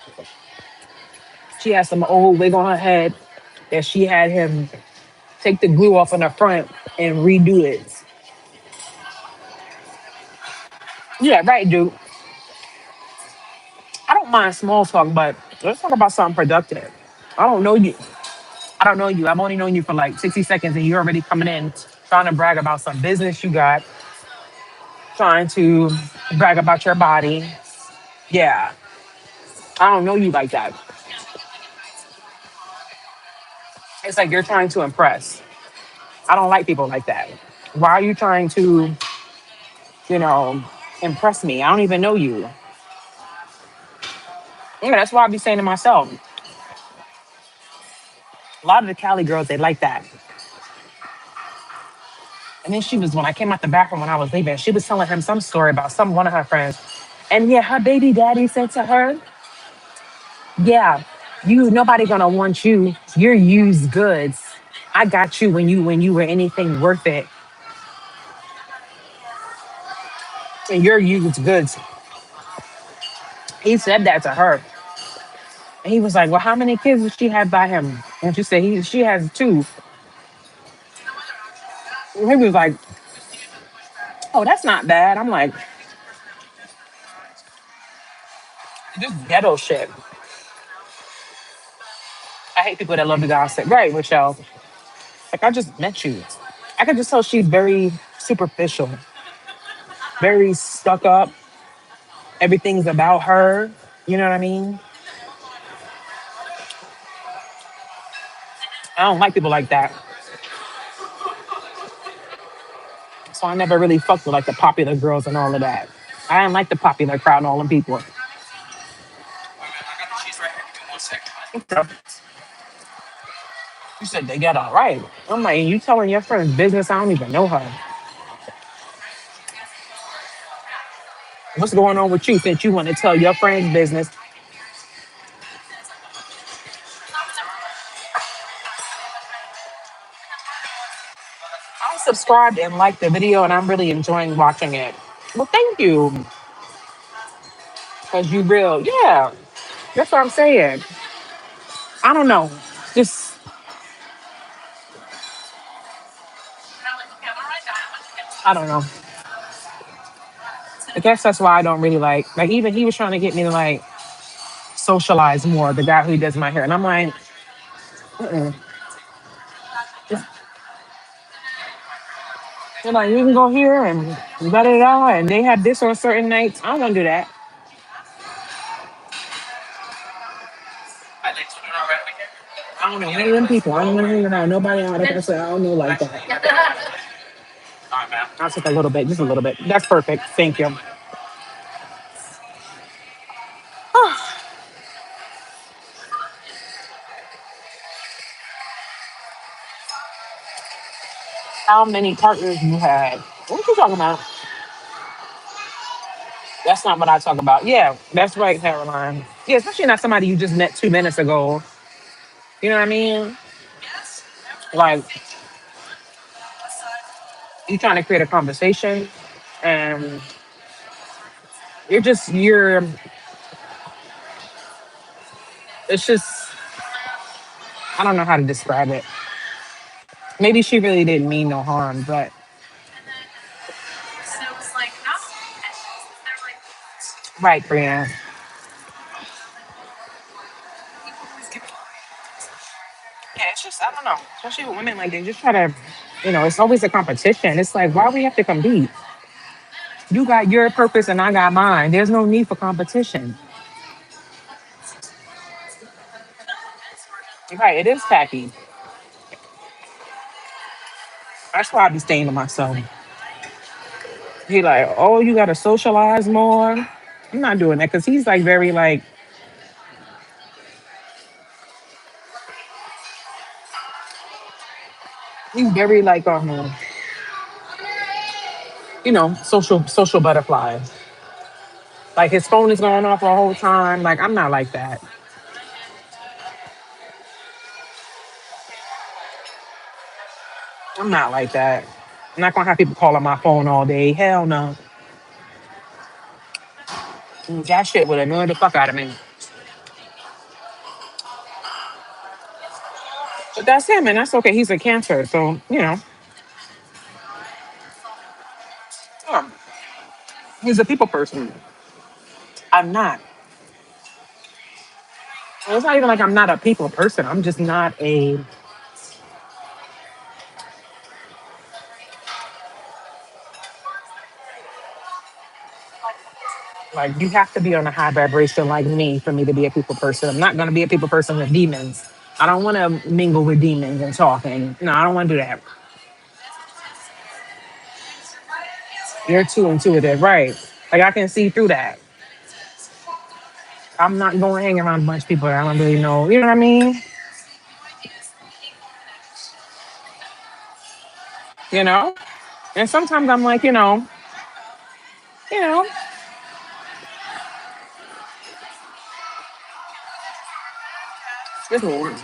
She had some old wig on her head that she had him take the glue off in the front and redo it. Yeah, right, dude. I don't mind small talk, but let's talk about something productive. I don't know you. I don't know you. I've only known you for like 60 seconds and you're already coming in trying to brag about some business you got, trying to brag about your body. Yeah, I don't know you like that. It's like you're trying to impress. I don't like people like that. Why are you trying to, you know, impress me? I don't even know you. Yeah, that's why I be saying to myself, a lot of the Cali girls, they like that. And then she was, when I came out the bathroom when I was leaving, she was telling him some story about some one of her friends. And yeah, her baby daddy said to her, yeah, you nobody gonna want you. You're used goods. I got you when you were anything worth it. And you're used goods. He said that to her. And he was like, well, how many kids does she have by him? And she said she has two. And he was like, oh, that's not bad. I'm like, this ghetto shit. I hate people that love to gossip. Right, Michelle. Like I just met you. I can just tell she's very superficial, very stuck up. Everything's about her. You know what I mean? I don't like people like that. So I never really fucked with like the popular girls and all of that. I didn't like the popular crowd and all them people. So, you said they get all right. I'm like, you telling your friend's business? I don't even know her. What's going on with you since you want to tell your friend's business? I subscribed and liked the video and I'm really enjoying watching it. Well, thank you. Because you real. Yeah, that's what I'm saying. I don't know. Just, I don't know. I guess that's why I don't really like even he was trying to get me to like socialize more, the guy who does my hair. And I'm like, mm-mm. They're like, you can go here and da da da, and they have this on certain nights. I don't want to do that. I don't know any of them people. I don't want to hang around nobody out. Like I said, I don't know like that. I'll take a little bit, just a little bit. That's perfect. Thank you. How many partners you had? What you talking about? That's not what I talk about. Yeah, that's right, Caroline. Yeah, especially not somebody you just met 2 minutes ago. You know what I mean? Like you trying to create a conversation, and you're. It's just I don't know how to describe it. Maybe she really didn't mean no harm, but right, Brianna. Yeah, it's just I don't know. Especially with women, like they just try to, it's always a competition. It's like why we have to compete? You got your purpose and I got mine. There's no need for competition. Right, it is tacky. That's why I be staying to myself. He like, oh, you gotta socialize more. I'm not doing that because he's like very like he's very like social butterfly. Like his phone is going off the whole time. Like I'm not like that. I'm not like that. I'm not gonna have people calling my phone all day. Hell no. That shit would annoy the fuck out of me. But that's him, and that's okay. He's a cancer, so yeah, he's a people person. I'm not. It's not even like I'm not a people person. I'm just not a like. You have to be on a high vibration like me for me to be a people person. I'm not gonna be a people person with demons. I don't want to mingle with demons and talking. No, I don't want to do that. You're too intuitive, right? Like I can see through that. I'm not going to hang around a bunch of people that I don't really know. You know what I mean? You know. And sometimes I'm like, you know, it's-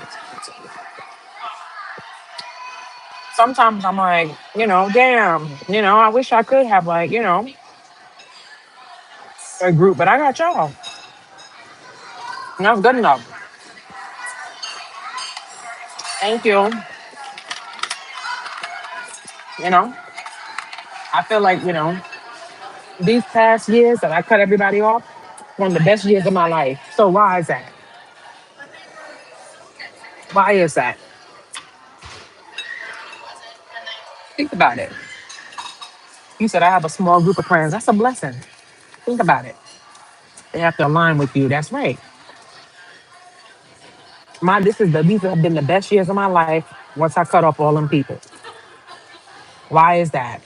sometimes I'm like, damn, I wish I could have like, a group, but I got y'all. And that's good enough. Thank you. You know, I feel like, these past years that I cut everybody off, one of the best years of my life. So why is that? Why is that? Think about it. You said I have a small group of friends. That's a blessing. Think about it. They have to align with you. That's right. These have been the best years of my life once I cut off all them people. Why is that?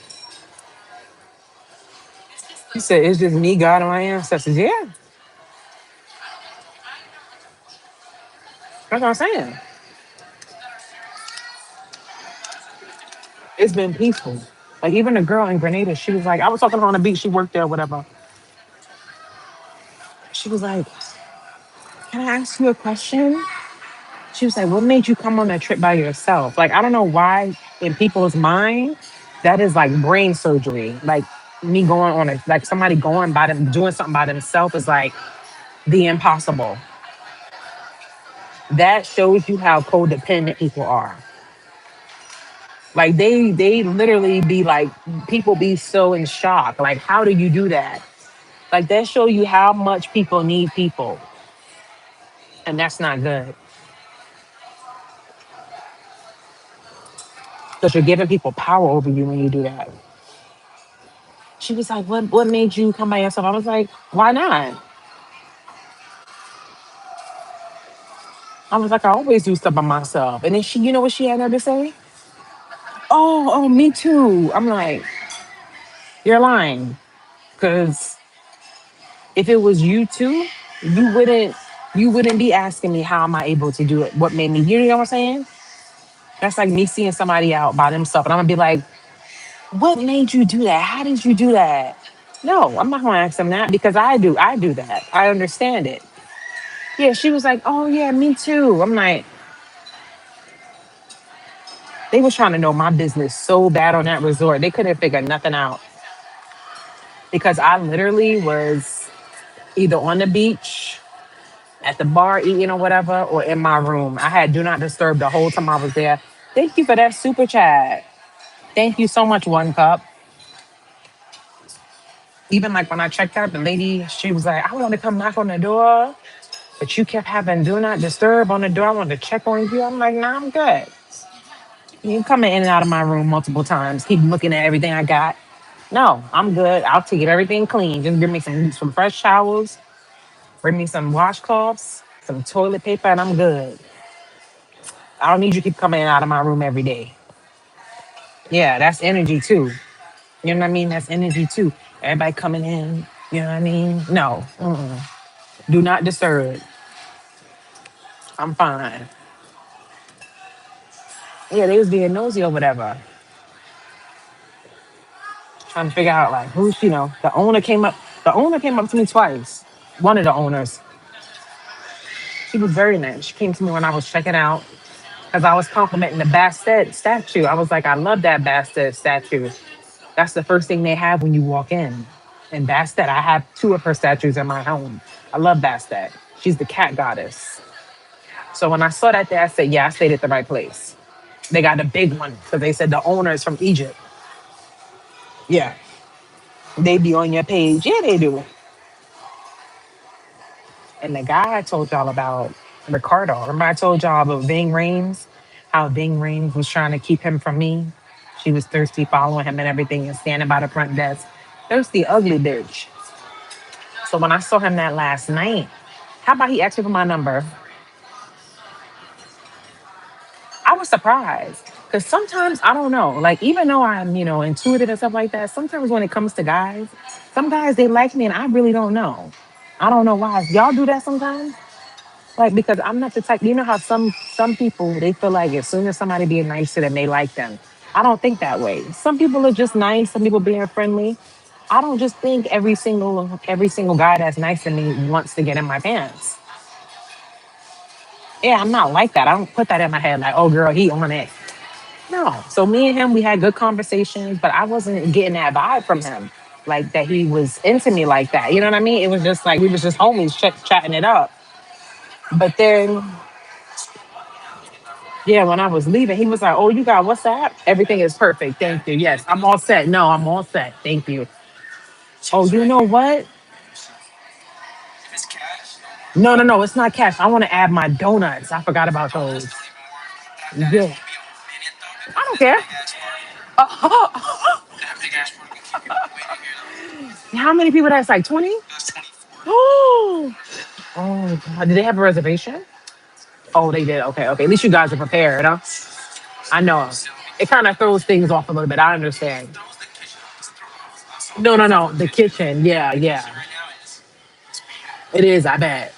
You said it's just me, God, and my ancestors. Yeah, that's what I'm saying. It's been peaceful. Like even the girl in Grenada, she was like, I was talking to her on the beach, she worked there, whatever. She was like, can I ask you a question? She was like, what made you come on that trip by yourself? Like, I don't know why in people's mind, that is like brain surgery. Like me going on a like somebody going by them doing something by themselves is like the impossible. That shows you how codependent people are. Like they literally be like people be so in shock. Like, how do you do that? Like that show you how much people need people. And that's not good. Because you're giving people power over you when you do that. She was like, what made you come by yourself? I was like, why not? I was like, I always do stuff by myself. And then she, you know what she had her to say? Oh, me too. I'm like, you're lying. Because if it was you too, you wouldn't you wouldn't be asking me how am I able to do it? What made me, you know what I'm saying? That's like me seeing somebody out by themselves. And I'm gonna be like, what made you do that? How did you do that? No, I'm not gonna ask them that because I do that. I understand it. Yeah, she was like, oh yeah, me too. I'm like, they was trying to know my business so bad on that resort. They couldn't figure nothing out because I literally was either on the beach, at the bar eating or whatever, or in my room. I had do not disturb the whole time I was there. Thank you for that super chat. Thank you so much, One Cup. Even like when I checked out, the lady, she was like, I want to come knock on the door, but you kept having do not disturb on the door. I wanted to check on you. I'm like, nah, I'm good. You coming in and out of my room multiple times, keep looking at everything I got. No, I'm good. I'll keep everything clean. Just give me some fresh towels, bring me some washcloths, some toilet paper, and I'm good. I don't need you to keep coming in and out of my room every day. Yeah, that's energy too. You know what I mean? That's energy too. Everybody coming in. You know what I mean? No. Mm-mm. Do not disturb. I'm fine. Yeah, they was being nosy or whatever. trying to figure out like who's, the owner came up. The owner came up to me twice. One of the owners, she was very nice. She came to me when I was checking out because I was complimenting the Bastet statue. I was like, I love that Bastet statue. That's the first thing they have when you walk in. And Bastet, I have two of her statues in my home. I love Bastet. She's the cat goddess. So when I saw that there, I said, yeah, I stayed at the right place. They got a big one because they said the owner is from Egypt. Yeah, they be on your page. Yeah, they do. And the guy I told y'all about, Ricardo, remember I told y'all about Ving Rhames? How Ving Rhames was trying to keep him from me? She was thirsty, following him and everything, and standing by the front desk. Thirsty, ugly bitch. So when I saw him that last night, how about he asked me for my number? I was surprised. Because sometimes, I don't know, like even though I'm, intuitive and stuff like that, sometimes when it comes to guys, some guys, they like me and I really don't know. I don't know why. Y'all do that sometimes? Like because I'm not the type. You know how some people they feel like as soon as somebody being nice to them, they like them. I don't think that way. Some people are just nice. Some people being friendly. I don't just think every single guy that's nice to me wants to get in my pants. Yeah, I'm not like that. I don't put that in my head like, oh girl, he on it. No. So me and him, we had good conversations, but I wasn't getting that vibe from him, like that he was into me like that. You know what I mean? It was just like we was just homies chatting it up. But then yeah, when I was leaving, he was like, "Oh, you got WhatsApp? Everything is perfect. Thank you. Yes, I'm all set. No, I'm all set. Thank you. Oh, you know what? No, no, no. It's not cash. I want to add my donuts. I forgot about those. Yeah, I don't care. How many people? That's like 20. Oh, oh God. Did they have a reservation? Oh, they did. Okay, okay. At least you guys are prepared, huh? I know. It kind of throws things off a little bit. I understand. No, no, no. The kitchen. Yeah, yeah. It is. I bet.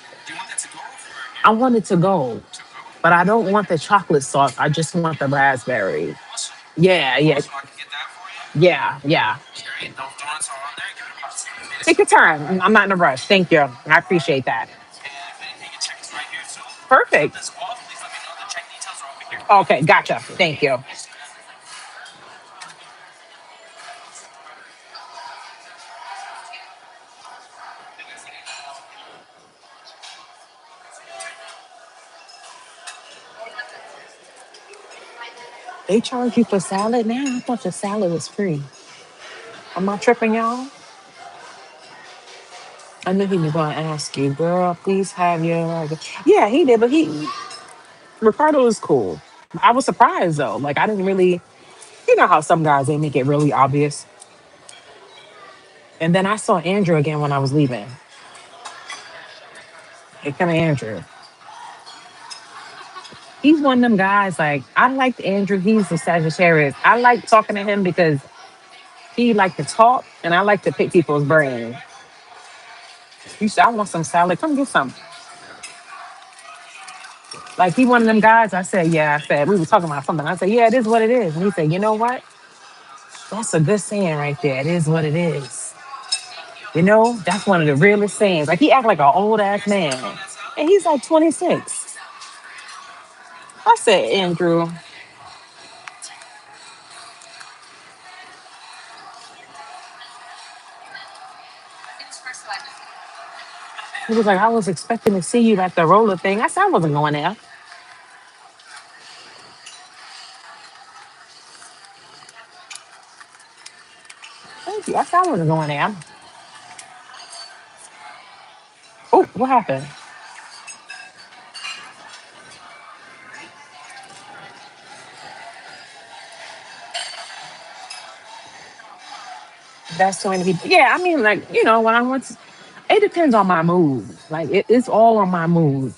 I want it to go, but I don't want the chocolate sauce. I just want the raspberry. Yeah, yeah, yeah, yeah. Take your time. I'm not in a rush. Thank you. I appreciate that. Perfect. Okay, gotcha. Thank you. They charge you for salad now? I thought the salad was free. Am I tripping, y'all? I knew he was going to ask you, girl, please have your. Yeah, he did, but Ricardo is cool. I was surprised though. Like, I didn't really, how some guys, they make it really obvious. And then I saw Andrew again when I was leaving. Hey, kind of Andrew. He's one of them guys. Like I liked Andrew. He's a Sagittarius. I like talking to him because he like to talk, and I like to pick people's brain. You said I want some salad. Come get some. Like he one of them guys. I said, yeah. I said we were talking about something. I said, yeah, it is what it is. And he said, you know what? That's a good saying right there. It is what it is. That's one of the realest sayings. Like he act like an old ass man, and he's like 26. I said, Andrew. He was like, I was expecting to see you at the roller thing. I said, I wasn't going there. Thank you. I said, I wasn't going there. Oh, what happened? That's so many people. Yeah, I mean, like, when I want to, it depends on my mood. Like, it's all on my mood.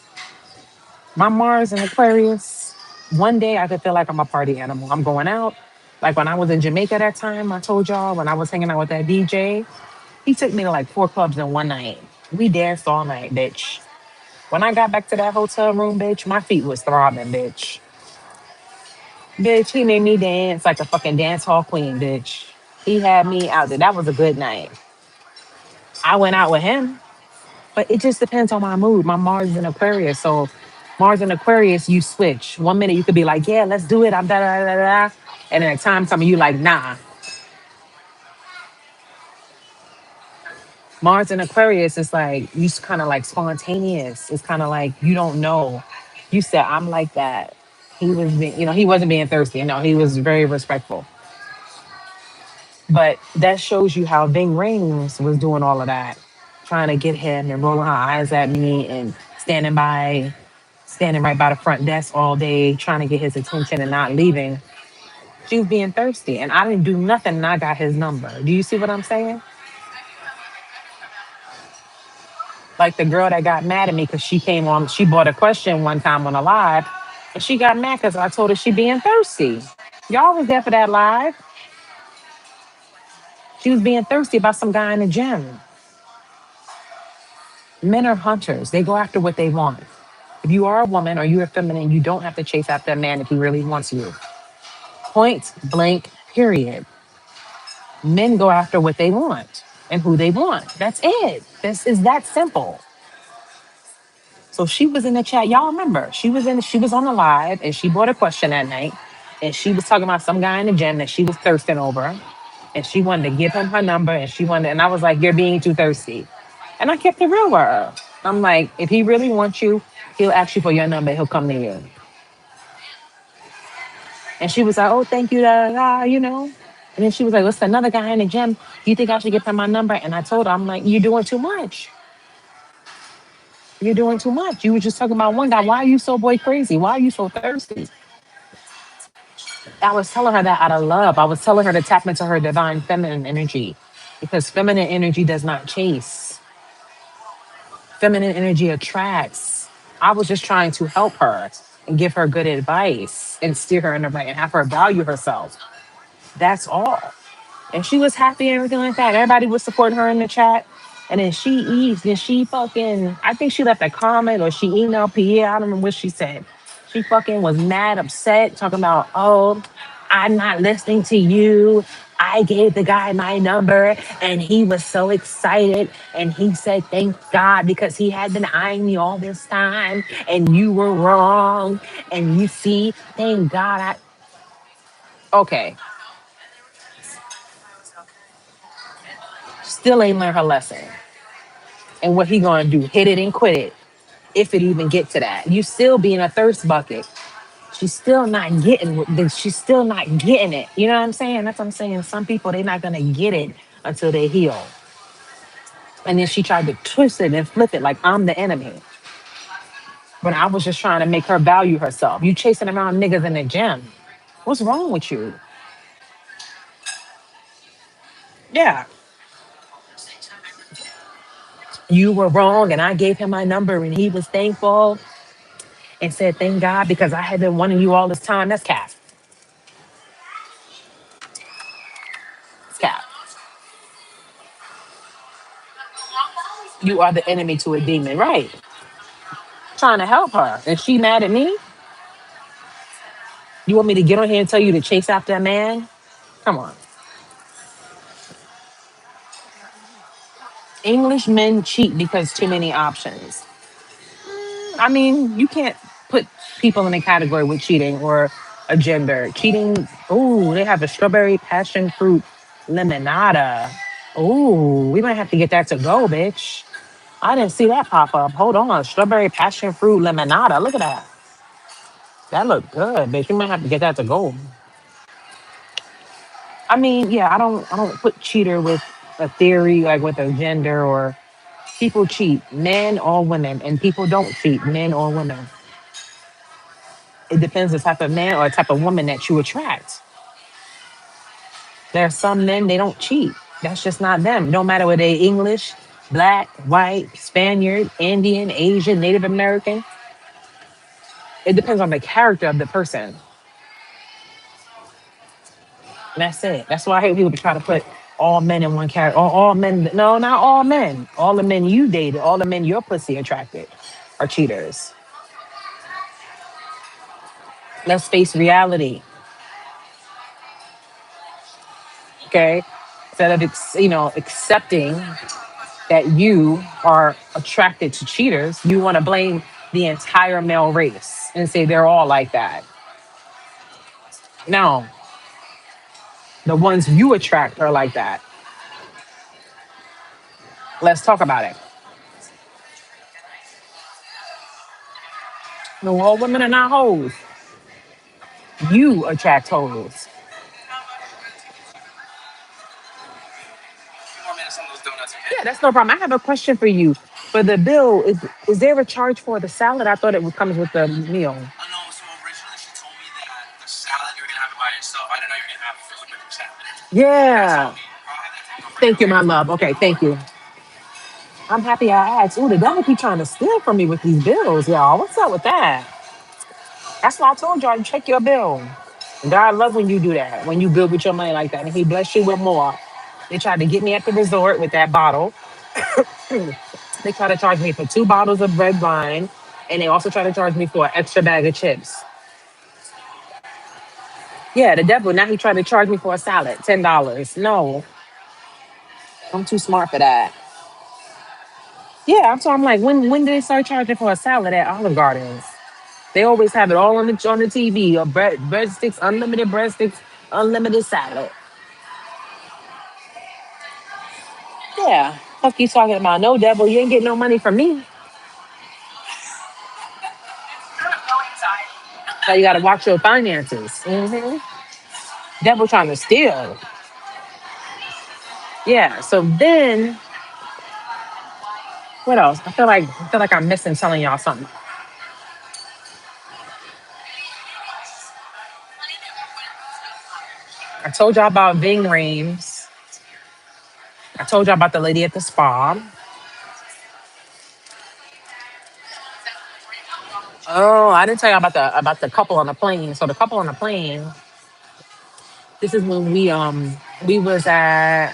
My Mars and Aquarius, one day I could feel like I'm a party animal. I'm going out. Like when I was in Jamaica that time, I told y'all, when I was hanging out with that DJ, he took me to like 4 clubs in one night. We danced all night, bitch. When I got back to that hotel room, bitch, my feet was throbbing, bitch. Bitch, he made me dance like a fucking dance hall queen, bitch. He had me out there. That was a good night. I went out with him, but it just depends on my mood. My Mars is in Aquarius. So Mars in Aquarius, you switch. One minute you could be like, yeah, let's do it. I'm da da da da. Da. And then at time coming, you like, nah. Mars in Aquarius is like you kind of like spontaneous. It's kind of like you don't know. You said I'm like that. He was being, he wasn't being thirsty. No, he was very respectful. But that shows you how Ving Rhames was doing all of that, trying to get him and rolling her eyes at me and standing right by the front desk all day, trying to get his attention and not leaving. She was being thirsty, and I didn't do nothing, and I got his number. Do you see what I'm saying? Like the girl that got mad at me because she bought a question one time on a live, and she got mad because I told her she being thirsty. Y'all was there for that live. She was being thirsty about some guy in the gym. Men are hunters. They go after what they want. If you are a woman or you're feminine, you don't have to chase after a man if he really wants you. Point blank, period. Men go after what they want and who they want. That's it. This is that simple. So she was in the chat. Y'all remember? She was on the live and she bought a question that night. And she was talking about some guy in the gym that she was thirsting over. And she wanted to give him her number and and I was like, you're being too thirsty. And I kept it real with her. I'm like, if he really wants you, he'll ask you for your number, he'll come to you. And she was like, oh, thank you, da. And then she was like, listen, another guy in the gym, you think I should give him my number? And I told her, I'm like, you're doing too much. You're doing too much. You were just talking about one guy. Why are you so boy crazy? Why are you so thirsty? I was telling her that out of love. I was telling her to tap into her divine feminine energy because feminine energy does not chase, feminine energy attracts. I was just trying to help her and give her good advice and steer her in the right and have her value herself. That's all. And she was happy and everything like that. Everybody was supporting her in the chat. And then she eats, and she fucking, I think she left a comment or she emailed Pierre. I don't remember what she said. She fucking was mad, upset, talking about, oh, I'm not listening to you. I gave the guy my number and he was so excited. And he said, thank God, because he had been eyeing me all this time and you were wrong. And you see, thank God. Okay, still ain't learned her lesson. And what he gonna do? Hit it and quit it. If it even get to that, you still being a thirst bucket. She's still not getting it. You know what I'm saying? That's what I'm saying. Some people they're not gonna get it until they heal. And then she tried to twist it and flip it like I'm the enemy. But I was just trying to make her value herself. You chasing around niggas in the gym. What's wrong with you? Yeah. You were wrong and I gave him my number and he was thankful and said, thank God because I had been wanting you all this time. That's cap. It's cap. You are the enemy to a demon, right? Trying to help her. And she mad at me? You want me to get on here and tell you to chase after a man? Come on. English men cheat because too many options. I mean, you can't put people in a category with cheating or a gender. Cheating, ooh, they have a strawberry passion fruit limonada. Ooh, we might have to get that to go, bitch. I didn't see that pop up. Hold on. Strawberry passion fruit limonada. Look at that. That look good, bitch. We might have to get that to go. I mean, yeah, I don't put cheater with a theory, like with a gender or people cheat, men or women, and people don't cheat, men or women. It depends the type of man or type of woman that you attract. There are some men they don't cheat. That's just not them. No matter whether they English, black, white, Spaniard, Indian, Asian, Native American. It depends on the character of the person. And that's it. That's why I hate people to try to put all men in one category. All men. No, not all men. All the men you dated, all the men your pussy attracted are cheaters. Let's face reality. Okay, instead of accepting that you are attracted to cheaters, you want to blame the entire male race and say they're all like that. No, the ones you attract are like that. Let's talk about it. No, all women are not hoes. You attract hoes. Yeah, that's no problem. I have a question for you. For the bill, is there a charge for the salad? I thought it was comes with the meal. Yeah. Thank you, my love. Okay, thank you. I'm happy I asked. Ooh, the devil keep trying to steal from me with these bills, y'all. What's up with that? That's why I told y'all to check your bill. God love when you do that, when you good with your money like that, and He bless you with more. They tried to get me at the resort with that bottle. They tried to charge me for 2 bottles of red wine, and they also tried to charge me for an extra bag of chips. Yeah, the devil. Now he tried to charge me for a salad, $10. No, I'm too smart for that. Yeah, so I'm like, when did they start charging for a salad at Olive Gardens? They always have it all on the TV. Or breadsticks, unlimited breadsticks, unlimited salad. Yeah, fuck you talking about? No, devil, you ain't getting no money from me. So you got to watch your finances. Devil trying to steal. Yeah. So then, what else? I feel like I'm missing telling y'all something. I told y'all about Ving Rhames. I told y'all about the lady at the spa. Oh, I didn't tell you about the couple on the plane. So the couple on the plane. This is when we was at.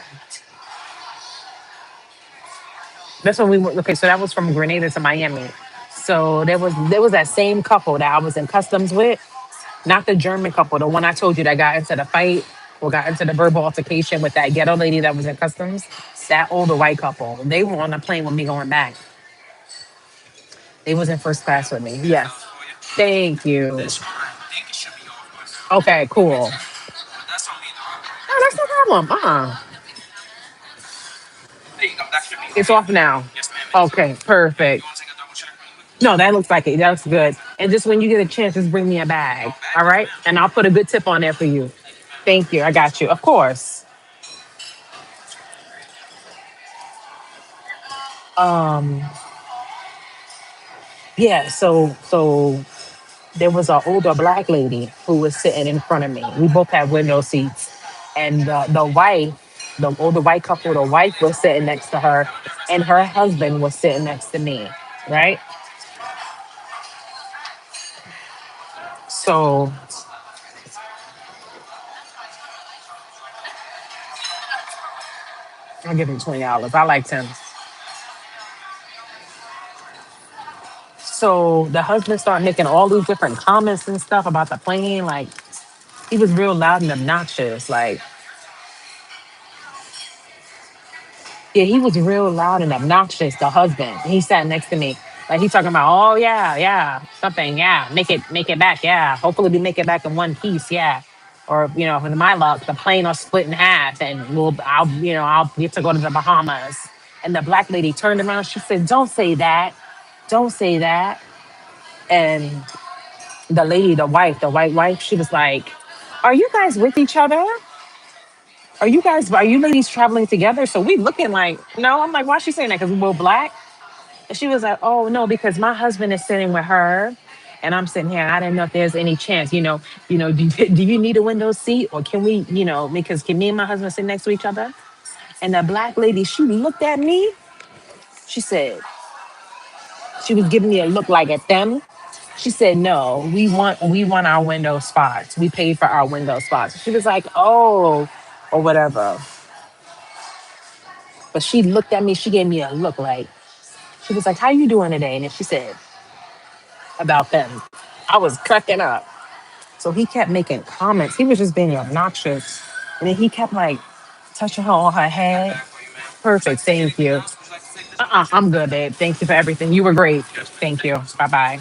That's when we were. Okay, so that was from Grenada to Miami. So there was that same couple that I was in customs with, not the German couple, the one I told you that got into the fight or got into the verbal altercation with that ghetto lady that was in customs. That older white couple. They were on the plane with me going back. They was in first class with me. Yes. Thank you. Okay, cool. Oh, that's no problem. It's off now. Okay, perfect. No, that looks like it. That looks good. And just when you get a chance, just bring me a bag. All right. And I'll put a good tip on there for you. Thank you. I got you. Of course. Um, yeah, so there was an older black lady who was sitting in front of me. We both had window seats. And the wife, the older white couple, the wife was sitting next to her, and her husband was sitting next to me. Right. So I'll give him $20. I liked him. So the husband started making all these different comments and stuff about the plane. Like he was real loud and obnoxious. Like, yeah, he was real loud and obnoxious, the husband. He sat next to me. Like he talking about, oh yeah, yeah, something, yeah, make it back, yeah. Hopefully we make it back in one piece, yeah. Or, with my luck, the plane will split in half and I'll get to go to the Bahamas. And the black lady turned around, she said, don't say that. Don't say that. And the lady, the white wife, she was like, are you guys with each other? Are you ladies traveling together? So we looking like, no. I'm like, why is she saying that? Because we both black? And she was like, oh no, because my husband is sitting with her and I'm sitting here. I didn't know if there's any chance, do you need a window seat or can we, because can me and my husband sit next to each other? And the black lady, she looked at me. She said, she was giving me a look like at them. She said, no, we want our window spots. We paid for our window spots. She was like, oh, or whatever. But she looked at me, she gave me a look like, she was like, how you doing today? And then she said, about them. I was cracking up. So he kept making comments. He was just being obnoxious. And then he kept like touching her on her head. Perfect. Thank you. I'm good, babe. Thank you for everything. You were great. Thank you. Bye bye.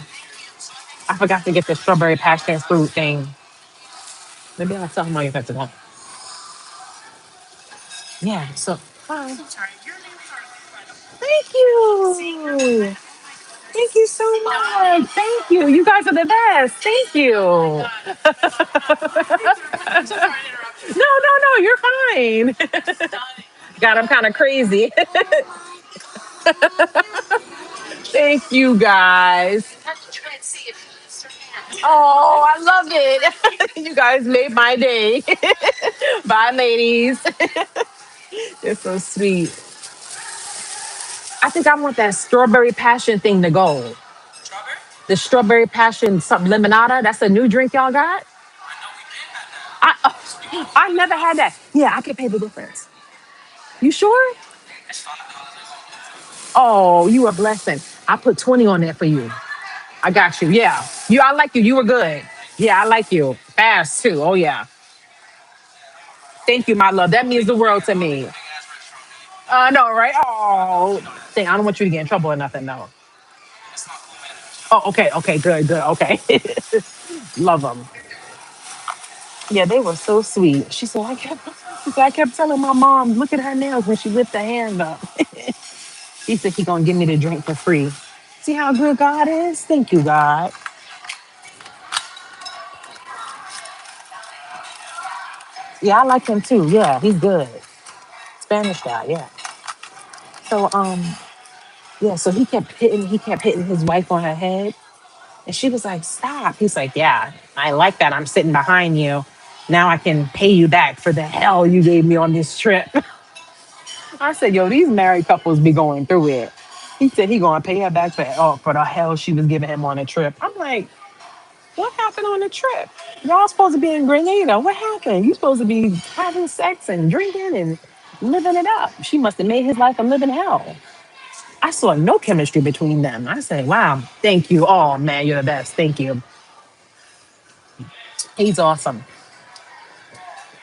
I forgot to get the strawberry passion fruit thing. Maybe I'll tell him all you have to go. Yeah. So, hi. Thank you. Thank you so much. Thank you. You guys are the best. Thank you. No, you're fine. God, I'm kind of crazy. Thank you guys. Oh, I love it. You guys made my day. Bye, ladies. It's so sweet. I think I want that strawberry passion thing to go. The strawberry passion something limonada. That's a new drink y'all got. I never had that. Yeah, I can pay the difference. You sure? Oh, you a blessing. I put 20 on there for you. I got you. Yeah. I like you. You were good. Yeah, I like you. Fast too. Oh yeah. Thank you, my love. That means the world to me. No, right? Oh, thing. I don't want you to get in trouble or nothing, no. Oh, okay, okay, good, okay. Love them. Yeah, they were so sweet. I kept telling my mom, look at her nails when she lifted her hand up. He said he gonna give me the drink for free. See how good God is? Thank you, God. Yeah, I like him too. Yeah, he's good. Spanish guy, yeah. So yeah, so he kept hitting his wife on her head. And she was like, stop. He's like, yeah, I like that. I'm sitting behind you. Now I can pay you back for the hell you gave me on this trip. I said, yo, these married couples be going through it. He said he gonna pay her back for the hell she was giving him on a trip. I'm like, what happened on the trip? Y'all supposed to be in Grenada. What happened? You supposed to be having sex and drinking and living it up. She must have made his life a living hell. I saw no chemistry between them. I said, wow, thank you. Oh man, you're the best. Thank you. He's awesome.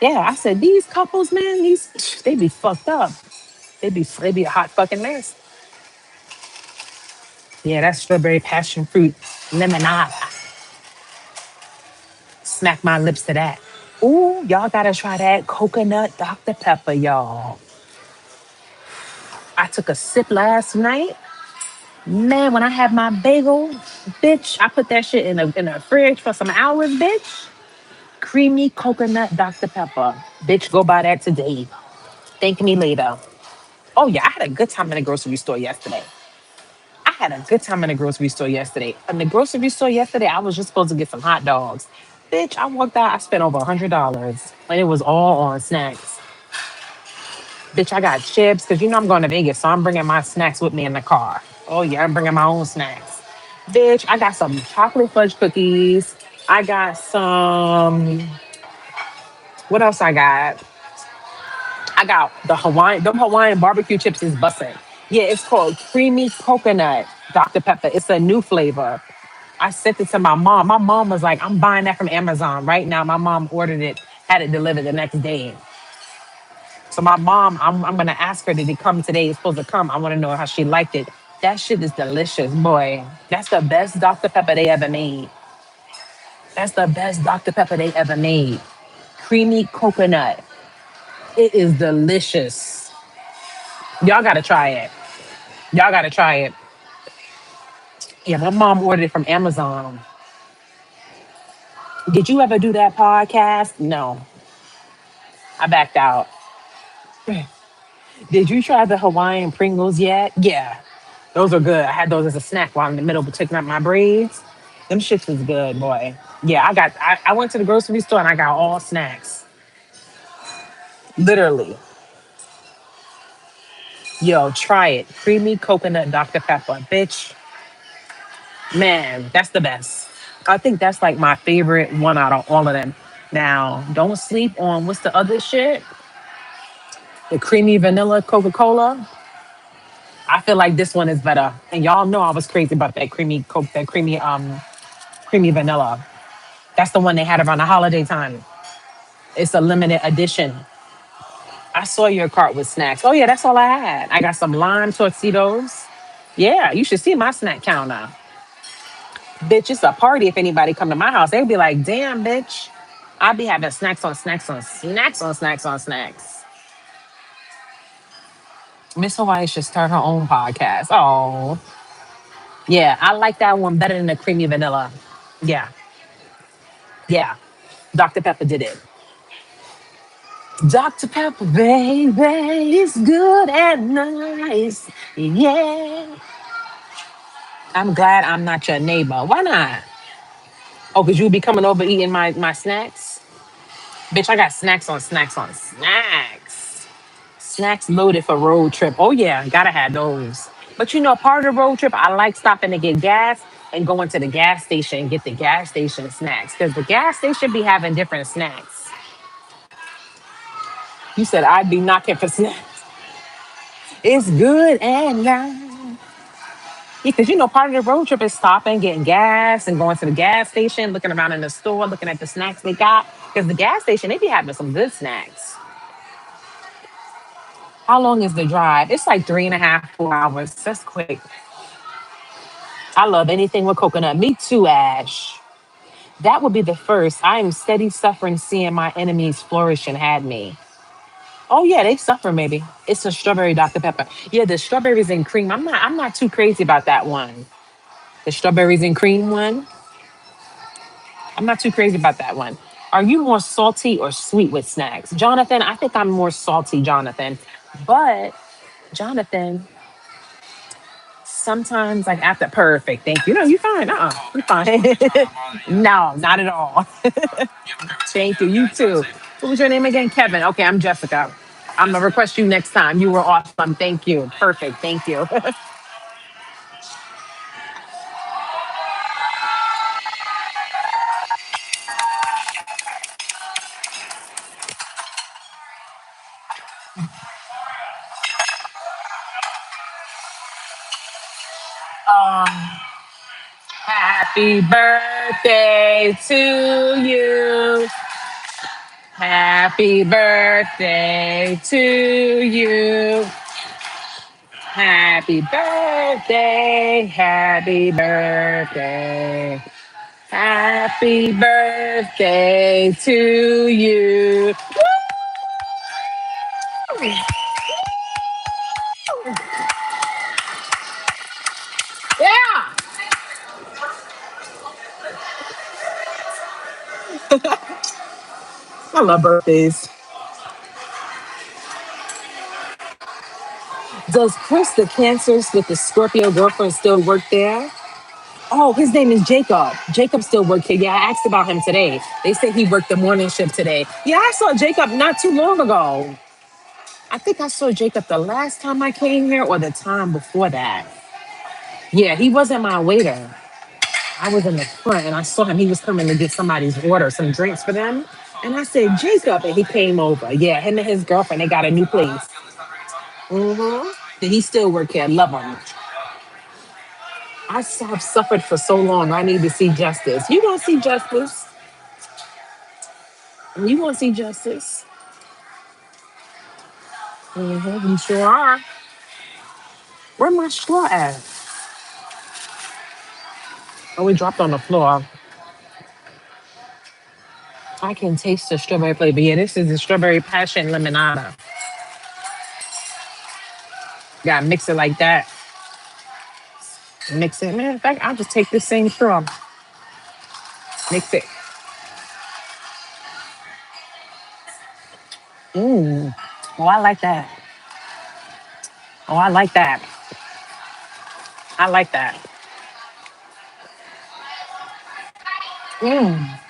Yeah, I said these couples, man, they be fucked up. They be a hot fucking mess. Yeah, that's strawberry passion fruit lemonade. Smack my lips to that. Ooh, y'all gotta try that coconut Dr. Pepper, y'all. I took a sip last night. Man, when I had my bagel, bitch, I put that shit in a fridge for some hours, bitch. Creamy coconut Dr. Pepper. Bitch, go buy that today. Thank me later. Oh yeah, I had a good time in the grocery store yesterday. I had a good time in the grocery store yesterday. In the grocery store yesterday, I was just supposed to get some hot dogs. Bitch, I walked out, I spent over $100. And it was all on snacks. Bitch, I got chips, because you know I'm going to Vegas, so I'm bringing my snacks with me in the car. Oh yeah, I'm bringing my own snacks. Bitch, I got some chocolate fudge cookies. I got some, what else I got? I got them Hawaiian barbecue chips is bussin'. Yeah, it's called creamy coconut Dr. Pepper. It's a new flavor. I sent it to my mom. My mom was like, I'm buying that from Amazon right now. My mom ordered it, had it delivered the next day. So my mom, I'm gonna ask her, did it come today? It's supposed to come. I want to know how she liked it. That shit is delicious, boy. That's the best Dr. Pepper they ever made. That's the best Dr. Pepper they ever made. Creamy coconut. It is delicious. Y'all gotta try it. Y'all gotta try it. Yeah, my mom ordered it from Amazon. Did you ever do that podcast? No, I backed out. Did you try the Hawaiian Pringles yet? Yeah, those are good. I had those as a snack while I'm in the middle of taking out my braids. Them shits was good, boy. Yeah, I went to the grocery store and I got all snacks. Literally. Yo, try it. Creamy coconut Dr. Pepper. Bitch, man, that's the best. I think that's like my favorite one out of all of them. Now, don't sleep on what's the other shit? The creamy vanilla Coca-Cola. I feel like this one is better. And y'all know I was crazy about that creamy Coke, that creamy vanilla. That's the one they had around the holiday time. It's a limited edition. I saw your cart with snacks. Oh yeah, that's all I had. I got some lime tortitos. Yeah, you should see my snack counter. Bitch, it's a party if anybody come to my house. They'd be like, damn, bitch. I'll be having snacks on snacks on snacks on snacks on snacks. Miss Hawaii should start her own podcast. Oh, yeah. I like that one better than the creamy vanilla. Yeah, yeah. Dr. Pepper did it. Dr. Pepper, baby, is good and nice. Yeah. I'm glad I'm not your neighbor. Why not? Oh, because you'll be coming over eating my snacks? Bitch, I got snacks on snacks on snacks. Snacks loaded for road trip. Oh, yeah, gotta have those. But you know, part of the road trip, I like stopping to get gas and going to the gas station and get the gas station snacks. Because the gas station be having different snacks. You said I'd be knocking for snacks. It's good and nice. Because you know, part of the road trip is stopping, getting gas, and going to the gas station, looking around in the store, looking at the snacks they got. Because the gas station, they be having some good snacks. How long is the drive? It's like 3.5, 4 hours. That's quick. I love anything with coconut. Me too, Ash. That would be the first. I am steady suffering seeing my enemies flourish and had me. Oh yeah, they suffer maybe. It's a strawberry Dr. Pepper. Yeah, the strawberries and cream. I'm not too crazy about that one. The strawberries and cream one. I'm not too crazy about that one. Are you more salty or sweet with snacks? Jonathan, I think I'm more salty, Jonathan. But Jonathan, sometimes like after perfect, thank you. No, you fine. You fine. No, not at all. Thank you. You too. What was your name again? Kevin. Okay, I'm Jessica. I'm gonna request you next time. You were awesome. Thank you. Perfect. Thank you. um, Happy birthday to you. Happy birthday to you. Happy birthday. Happy birthday. Happy birthday to you. Yeah. I love birthdays. Does Chris the Cancers with the Scorpio girlfriend still work there? Oh, his name is Jacob. Jacob still works here. Yeah, I asked about him today. They say he worked the morning shift today. Yeah, I saw Jacob not too long ago. I think I saw Jacob the last time I came here or the time before that. Yeah, he wasn't my waiter. I was in the front and I saw him. He was coming to get somebody's order, some drinks for them. And I said, Jacob. And he came over. Yeah, him and his girlfriend, they got a new place. Mm-hmm. He still work here. Love him. Have suffered for so long. I need to see justice. You gonna see justice. You gonna see justice. You sure are. Where my straw at? Oh, we dropped on the floor. I can taste the strawberry flavor. Yeah, this is the strawberry passion limonada. Gotta mix it like that. Mix it. Man, in fact, I'll just take this same straw. Mix it. Mmm. Oh, I like that. Oh, I like that. I like that. Mmm.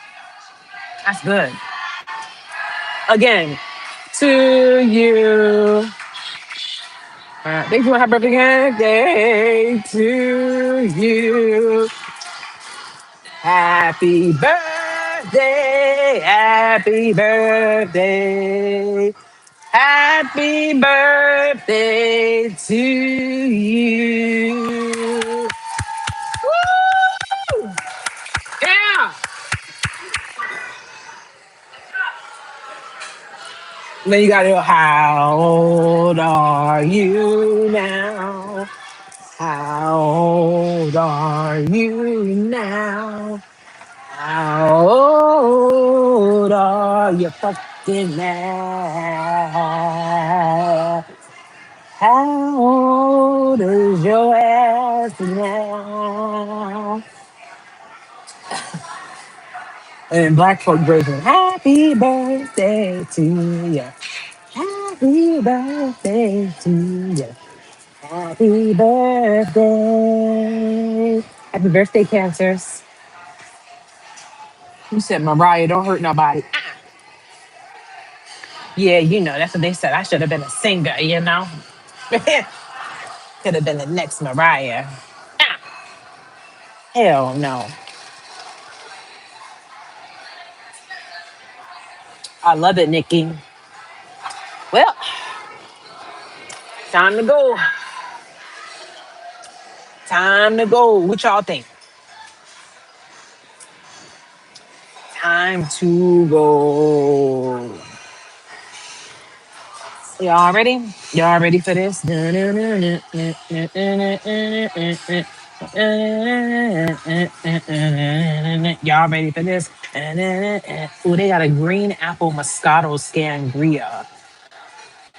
That's good. Again, to you. Thank you. Happy birthday to you. Happy birthday. Happy birthday. Happy birthday to you. Woo! Yeah. Then you gotta go, how old are you now? How old are you now? How old are you fucking now? How old is your ass now? And black folk version, happy birthday to you. Happy birthday to you. Happy birthday. Happy birthday, cancers. You said Mariah, don't hurt nobody. Yeah, you know, that's what they said. I should have been a singer, you know? Could have been the next Mariah. Ah, hell no. I love it, Nikki. Well, time to go. Time to go. What y'all think? Time to go. Y'all ready? Y'all ready for this? Y'all ready for this? Oh, they got a green apple Moscato Sangria.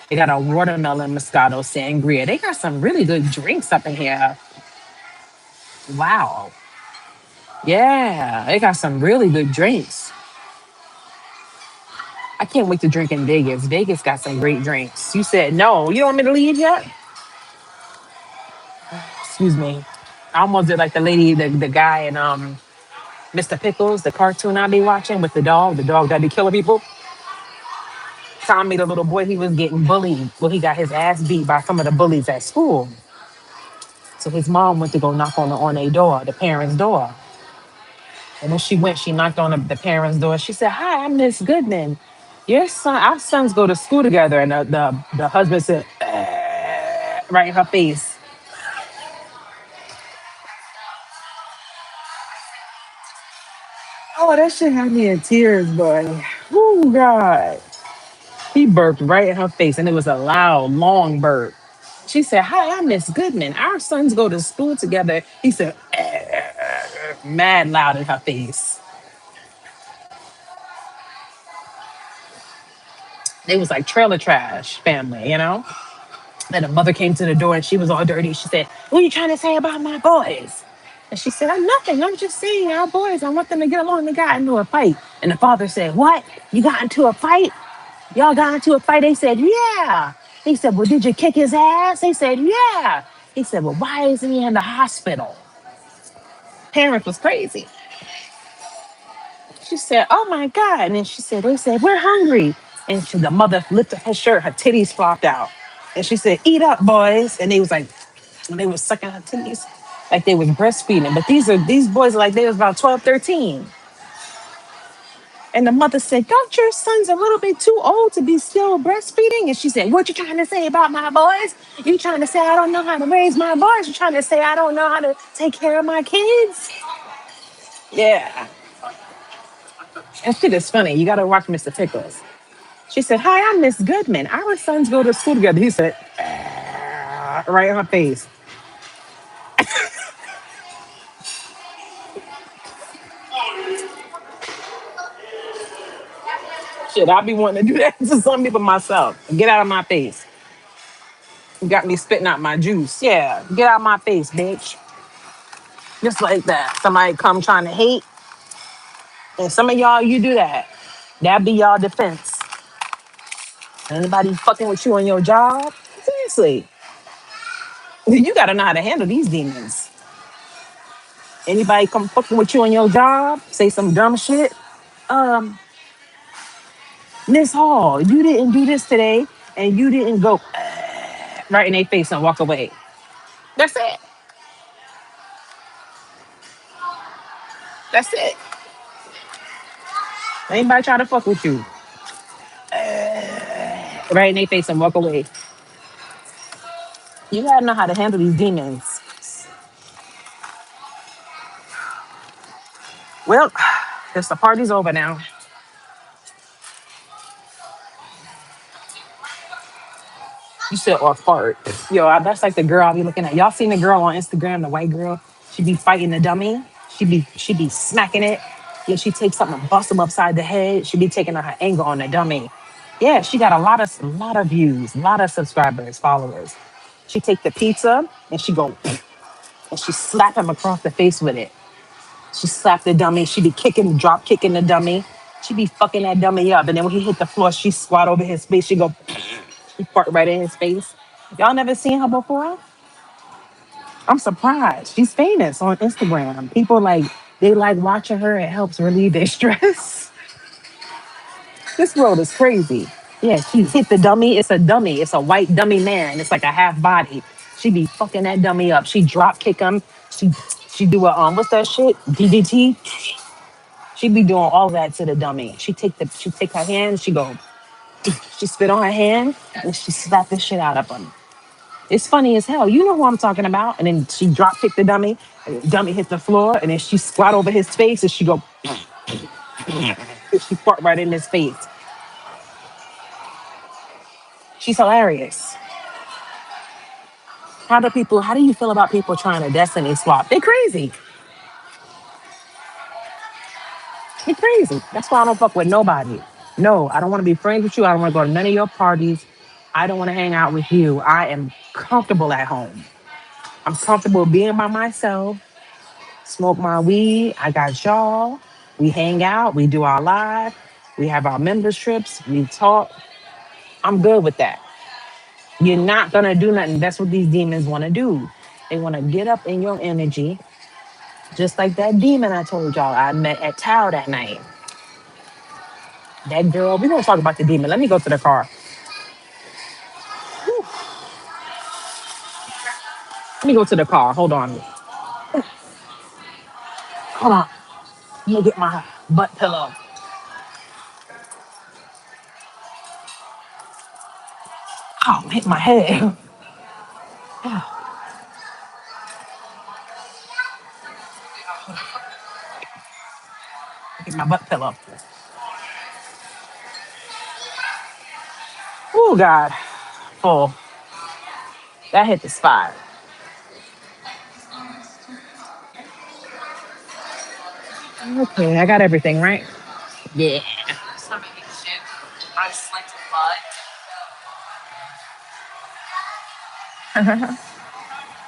They got a watermelon Moscato Sangria. They got some really good drinks up in here. Wow. Yeah, they got some really good drinks. I can't wait to drink in Vegas. Vegas got some great drinks. You said no. You don't want me to leave yet? Excuse me. I almost did like the lady, the guy in Mr. Pickles, the cartoon I be watching with the dog that be killing people. Tommy, the little boy, he was getting bullied. Well, he got his ass beat by some of the bullies at school. So his mom went to go knock on a door, the parents' door. And when she went, she knocked on the parents' door. She said, "Hi, I'm Miss Goodman. Your son, our sons go to school together." And the husband said, right in her face. Oh, that shit had me in tears, boy. Oh, God. He burped right in her face, and it was a loud, long burp. She said, "Hi, I'm Miss Goodman. Our sons go to school together." He said, mad loud in her face. They was like trailer trash family, you know? And the mother came to the door and she was all dirty. She said, "What are you trying to say about my boys?" And she said, "I'm nothing. I'm just saying our boys. I want them to get along." They got into a fight. And the father said, "What? You got into a fight? Y'all got into a fight?" They said, "Yeah." He said, "Well, did you kick his ass?" They said, "Yeah." He said, "Well, why isn't he in the hospital?" Parents was crazy. She said, "Oh my God." And then she said, they said, "We're hungry." And the mother lifted her shirt, her titties flopped out. And she said, "Eat up, boys." And they was like, and they was sucking her titties like they was breastfeeding. But these boys are like they was about 12, 13. And the mother said, "Don't your sons a little bit too old to be still breastfeeding?" And she said, "What you trying to say about my boys? You trying to say I don't know how to raise my boys? You trying to say I don't know how to take care of my kids?" Yeah. And shit is funny. You gotta watch Mr. Pickles. She said, "Hi, I'm Miss Goodman. Our sons go to school together." He said, right in her face. Shit, I be wanting to do that to some people myself. Get out of my face. You got me spitting out my juice. Yeah, get out of my face, bitch. Just like that. Somebody come trying to hate, and some of y'all, you do that. That be y'all defense. Anybody fucking with you on your job? Seriously, you gotta know how to handle these demons. Anybody come fucking with you on your job, say some dumb shit. Um, Miss Hall, you didn't do this today, and you didn't go right in their face and walk away. That's it. That's it. Anybody try to fuck with you, right in their face and walk away. You gotta know how to handle these demons. Well, guess the party's over now. You said or fart. Yo, that's like the girl I be looking at. Y'all seen the girl on Instagram, the white girl? She be fighting the dummy. She be smacking it. Yeah, she takes something and bust him upside the head. She be taking her anger on the dummy. Yeah, she got a lot of views, a lot of subscribers, followers. She take the pizza and she go and she slap him across the face with it. She slapped the dummy. She be kicking, drop kicking the dummy. She be fucking that dummy up. And then when he hit the floor, she squat over his face. She go, she fart right in his face. Y'all never seen her before? I'm surprised. She's famous on Instagram. People like they like watching her. It helps relieve their stress. This world is crazy. Yeah, she hit the dummy. It's a dummy. It's a white dummy man. It's like a half body. She be fucking that dummy up. She drop kick him. She do a what's that shit? DDT. She be doing all that to the dummy. She take her hand. She spit on her hand and she slap the shit out of him. It's funny as hell. You know who I'm talking about. And then she drop kicked the dummy. And the dummy hit the floor. And then she squat over his face and she go. She fart right in his face. She's hilarious. How do you feel about people trying to destiny swap? They're crazy. They're crazy. That's why I don't fuck with nobody. No, I don't want to be friends with you. I don't want to go to none of your parties. I don't want to hang out with you. I am comfortable at home. I'm comfortable being by myself, smoke my weed. I got y'all. We hang out. We do our live. We have our members trips. We talk. I'm good with that. You're not gonna do nothing. That's what these demons want to do. They want to get up in your energy, just like that demon I told y'all I met at Tao that night. That girl. We gonna talk about the demon. Let me go to the car. Let me go to the car. Hold on. Hold on. Let me get my butt pillow. Oh, hit my head. Get my butt pillow. Oh God. Full. That hit the spot. Okay, I got everything right. Yeah.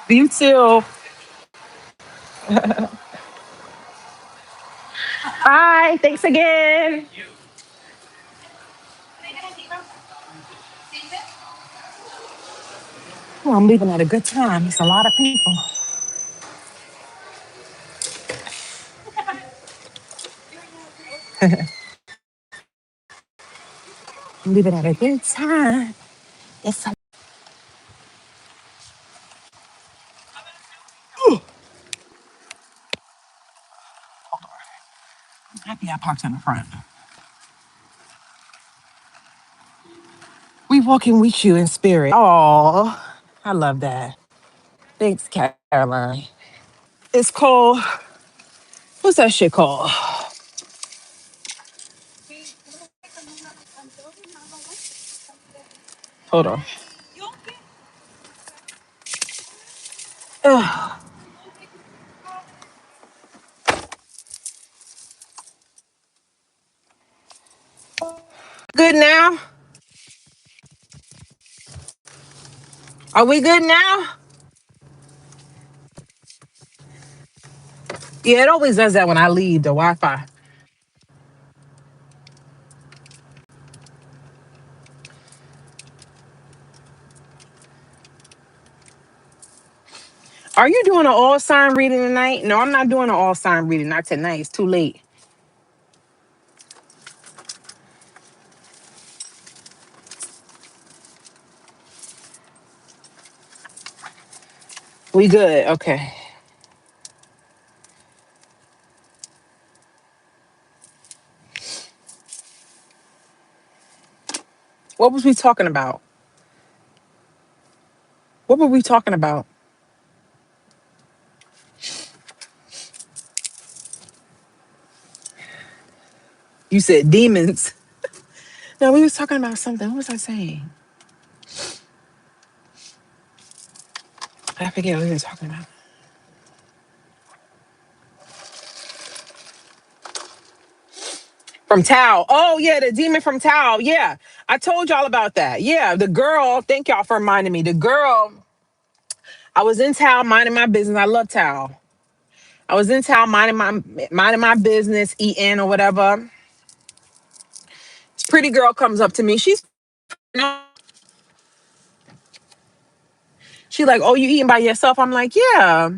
You too. Bye. Thanks again. Oh, I'm leaving at a good time. It's a lot of people. I'm leaving at a good time. It's so happy I parked in the front. We walking with you in spirit. Oh, I love that. Thanks, Caroline. It's called, what's that shit called? Hold on. Ugh. Good now? Are we good now? Yeah, it always does that when I leave the Wi-Fi. Are you doing an all sign reading tonight? No, I'm not doing an all sign reading. Not tonight. It's too late. We good. Okay. What was we talking about? What were we talking about? You said demons. No, we was talking about something. What was I saying? I forget what we were talking about. From Tao. Oh yeah, the demon from Tao. Yeah. I told y'all about that. Yeah, the girl, thank y'all for reminding me. The girl, I was in Tao minding my business. I love Tao. I was in Tao minding my business, eating or whatever. This pretty girl comes up to me. She like, oh, you eating by yourself? I'm like, yeah.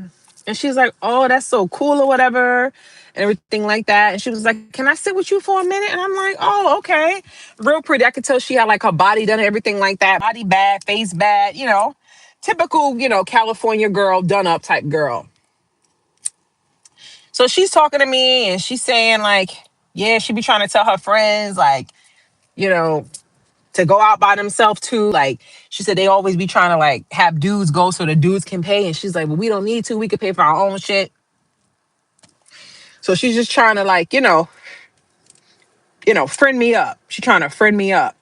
And she's like, oh, that's so cool or whatever, and everything like that. And she was like, can I sit with you for a minute? And I'm like, oh, okay. Real pretty. I could tell she had like her body done, everything like that. Body bad, face bad, typical, California girl, done up type girl. So she's talking to me and she's saying like, yeah, she be trying to tell her friends like, you know, to go out by themselves too. Like she said, they always be trying to like have dudes go so the dudes can pay. And she's like, well, we don't need to. We could pay for our own shit. So she's just trying to like, friend me up. She's trying to friend me up.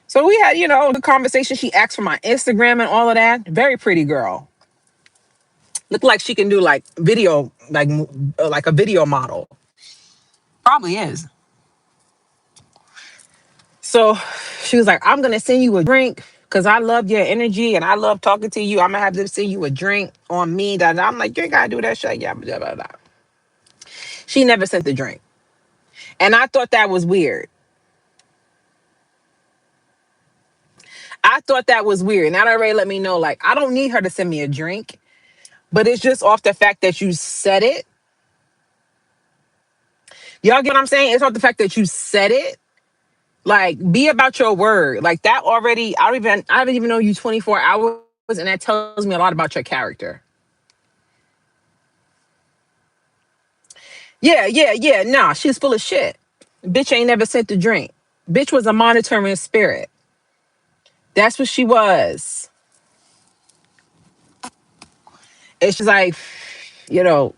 So we had, the conversation. She asked for my Instagram and all of that. Very pretty girl. Looked like she can do like video, like a video model. Probably is. So she was like, I'm gonna send you a drink because I love your energy and I love talking to you. I'm gonna have them send you a drink on me. That I'm like, you ain't gotta do that shit. Yeah, blah, blah, blah. She never sent the drink. And I thought that was weird. I thought that was weird. And that already let me know, like, I don't need her to send me a drink, but it's just off the fact that you said it. Y'all get what I'm saying? It's off the fact that you said it. Like, be about your word. Like that already, I don't even know you 24 hours, and that tells me a lot about your character. Yeah, yeah, yeah. Nah, she's full of shit. Bitch ain't never sent the drink. Bitch was a monitoring spirit. That's what she was. And she's like, you know,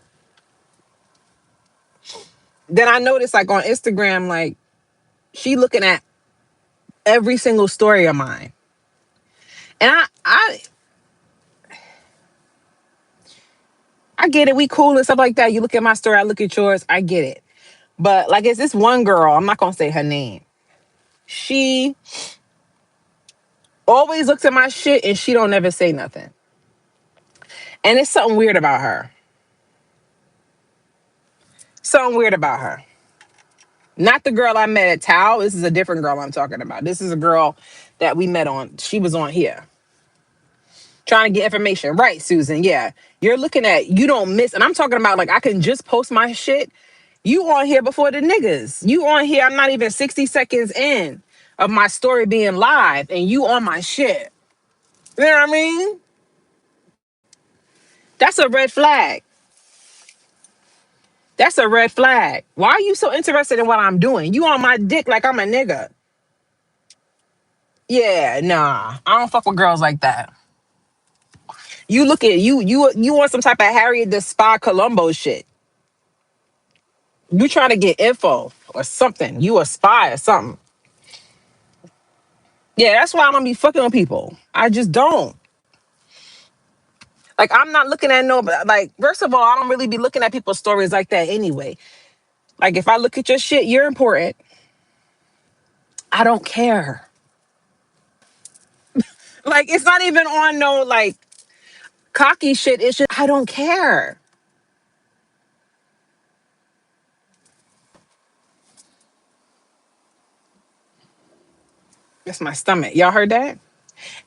then I noticed like on Instagram, like she looking at every single story of mine. And I get it. We cool and stuff like that. You look at my story, I look at yours. I get it. But like it's this one girl, I'm not gonna say her name. She always looks at my shit and she don't never say nothing. And it's something weird about her. Something weird about her. Not the girl I met at Tao. This is a different girl I'm talking about. This is a girl that we met on. She was on here trying to get information. Right, Susan. Yeah. You're looking at, you don't miss. And I'm talking about like, I can just post my shit. You on here before the niggas. You on here. I'm not even 60 seconds in of my story being live and you on my shit. You know what I mean? That's a red flag. That's a red flag. Why are you so interested in what I'm doing? You on my dick like I'm a nigga. Yeah, nah. I don't fuck with girls like that. You look at you want some type of Harriet the Spy Columbo shit. You trying to get info or something. You a spy or something. Yeah, that's why I don't be fucking with people. I just don't. Like I'm not looking at like first of all, I don't really be looking at people's stories like that anyway. Like if I look at your shit, you're important. I don't care. Like it's not even on no like cocky shit. It's just I don't care. That's my stomach. Y'all heard that?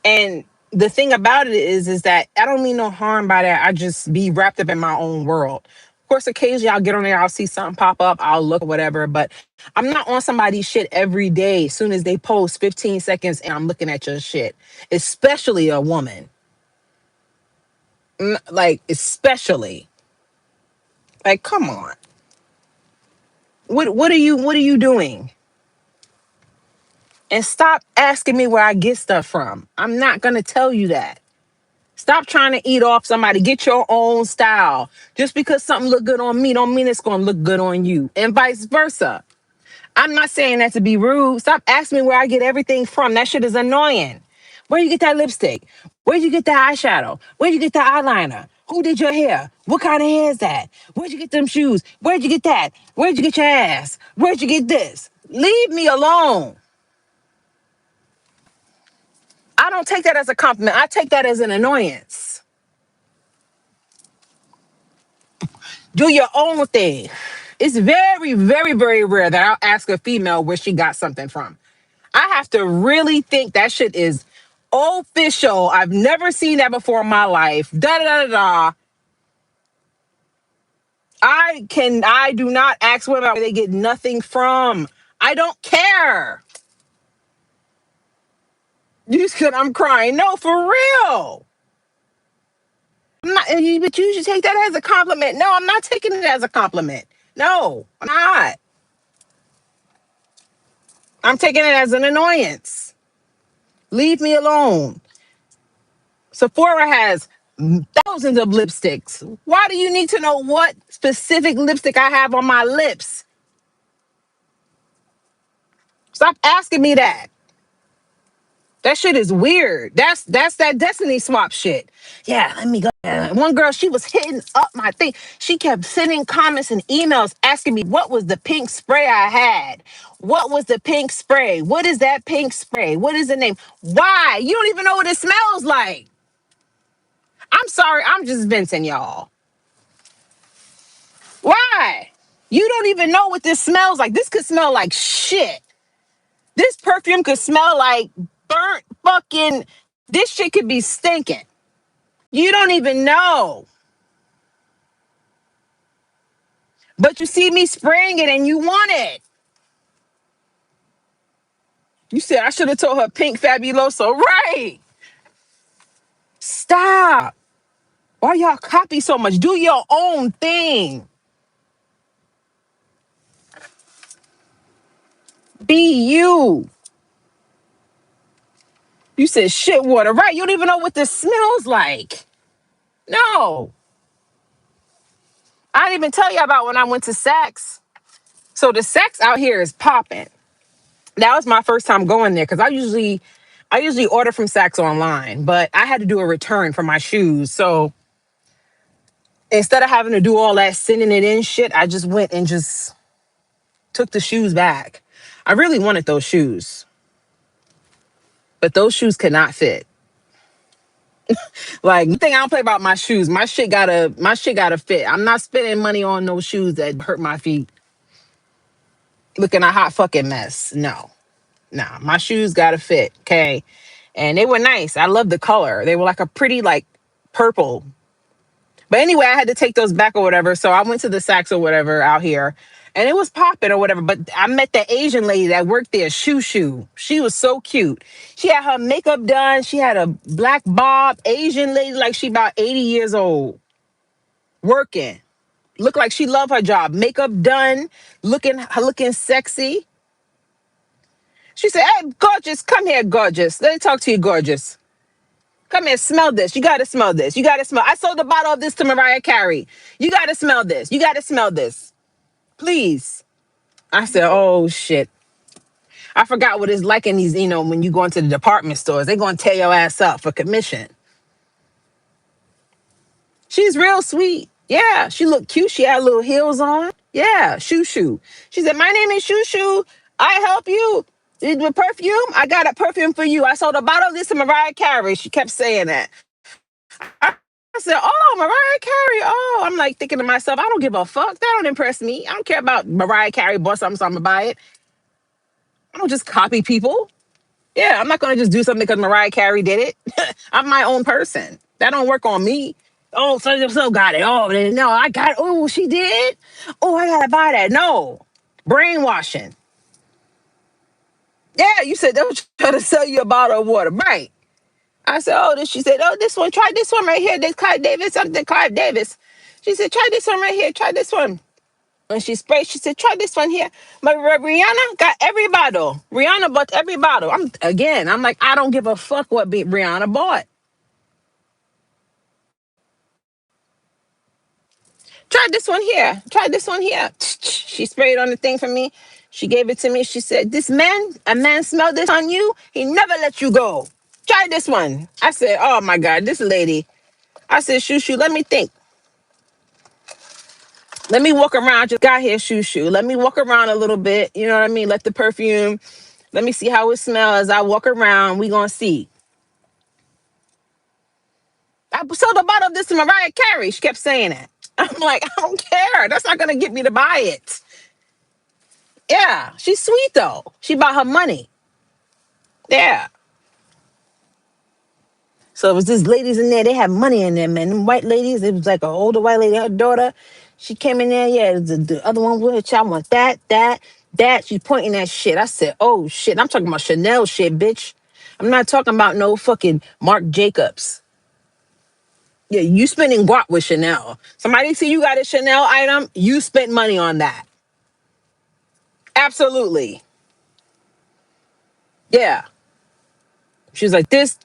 And the thing about it is that I don't mean no harm by that. I just be wrapped up in my own world. Of course, occasionally I'll get on there, I'll see something pop up, I'll look or whatever, but I'm not on somebody's shit every day. As soon as they post 15 seconds and I'm looking at your shit, especially a woman. Like, especially. Like, come on. What are you doing? And stop asking me where I get stuff from. I'm not gonna tell you that. Stop trying to eat off somebody. Get your own style. Just because something look good on me don't mean it's going to look good on you. And vice versa. I'm not saying that to be rude. Stop asking me where I get everything from. That shit is annoying. Where you get that lipstick? Where'd you get that eyeshadow? Where'd you get that eyeliner? Who did your hair? What kind of hair is that? Where'd you get them shoes? Where'd you get that? Where'd you get your ass? Where'd you get this? Leave me alone. I don't take that as a compliment. I take that as an annoyance. Do your own thing. It's very, very, very rare that I'll ask a female where she got something from. I have to really think that shit is official. I've never seen that before in my life. Da da da da. I do not ask women where they get nothing from. I don't care. You said I'm crying. No, for real. I'm not, but you should take that as a compliment. No, I'm not taking it as a compliment. No, I'm not. I'm taking it as an annoyance. Leave me alone. Sephora has thousands of lipsticks. Why do you need to know what specific lipstick I have on my lips? Stop asking me that. That shit is weird. That's that destiny swap shit. Yeah, let me go. One girl, she was hitting up my thing. She kept sending comments and emails asking me what was the pink spray I had. What was the pink spray? What is that pink spray? What is the name? Why? You don't even know what it smells like. I'm sorry, I'm just venting, y'all. Why? You don't even know what this smells like. This could smell like shit. This perfume could smell like burnt fucking. This shit could be stinking. You don't even know. But you see me spraying it and you want it. You said I should have told her pink fabuloso. Right. Stop. Why y'all copy so much? Do your own thing. Be you. You said shit water. Right. You don't even know what this smells like. No. I didn't even tell you about when I went to Saks. So the Saks out here is popping. That was my first time going there because I usually order from Saks online, but I had to do a return for my shoes. So instead of having to do all that sending it in shit, I just went and just took the shoes back. I really wanted those shoes, but those shoes could not fit. Like, you think I don't play about my shoes? My shit gotta fit. I'm not spending money on those shoes that hurt my feet. Looking a hot fucking mess. No. Nah, my shoes gotta fit. Okay. And they were nice. I love the color. They were like a pretty like purple. But anyway, I had to take those back or whatever. So I went to the Saks or whatever out here. And it was popping or whatever. But I met the Asian lady that worked there, Shoo Shoo. She was so cute. She had her makeup done. She had a black bob, Asian lady, like she about 80 years old, working. Looked like she loved her job. Makeup done, looking sexy. She said, "Hey, gorgeous, come here, gorgeous. Let me talk to you, gorgeous. Come here, smell this. You gotta smell this. You gotta smell. I sold a bottle of this to Mariah Carey. You gotta smell this. You gotta smell this. Please." I said, "Oh shit." I forgot what it's like in these, when you go into the department stores. They're gonna tear your ass up for commission. She's real sweet. Yeah, she looked cute. She had little heels on. Yeah, Shoo Shoo. She said, "My name is Shoo Shoo. I help you. With perfume, I got a perfume for you. I sold a bottle of this to Mariah Carey." She kept saying that. I said, "Oh, Mariah Carey. Oh," I'm like thinking to myself, I don't give a fuck. That don't impress me. I don't care about Mariah Carey bought something, so I'm gonna buy it. I don't just copy people. Yeah, I'm not gonna just do something because Mariah Carey did it. I'm my own person. That don't work on me. Oh, so got it. Oh, no, I got it. Oh, she did. Oh, I gotta buy that. No, brainwashing. Yeah, you said they were trying to sell you a bottle of water, right? I said, "Oh, this." She said, "Oh, this one. Try this one right here. This Clive Davis, something Clive Davis." She said, "Try this one right here. Try this one." And she sprayed. She said, "Try this one here." But Rihanna got every bottle. Rihanna bought every bottle. I'm like, I don't give a fuck what Rihanna bought. Try this one here. Try this one here. She sprayed on the thing for me. She gave it to me. She said, a man smelled this on you. He never let you go. Try this one. I said, oh my God, this lady. I said, shoo shoo, let me think. Let me walk around. I just got here, shoo shoo. Let me walk around a little bit. You know what I mean? Let the perfume, let me see how it smells as I walk around. We gonna see. I sold a bottle of this to Mariah Carey. She kept saying it. I'm like, I don't care. That's not gonna get me to buy it. Yeah, she's sweet though. She bought her money. Yeah. So it was these ladies in there. They had money in there, man. Them white ladies. It was like an older white lady, her daughter. She came in there. Yeah, the other one with her child want that. She's pointing that shit. I said, oh shit. I'm talking about Chanel shit, bitch. I'm not talking about no fucking Marc Jacobs. Yeah, you spending guap with Chanel. Somebody see you got a Chanel item, you spent money on that. Absolutely. Yeah. She was like, this.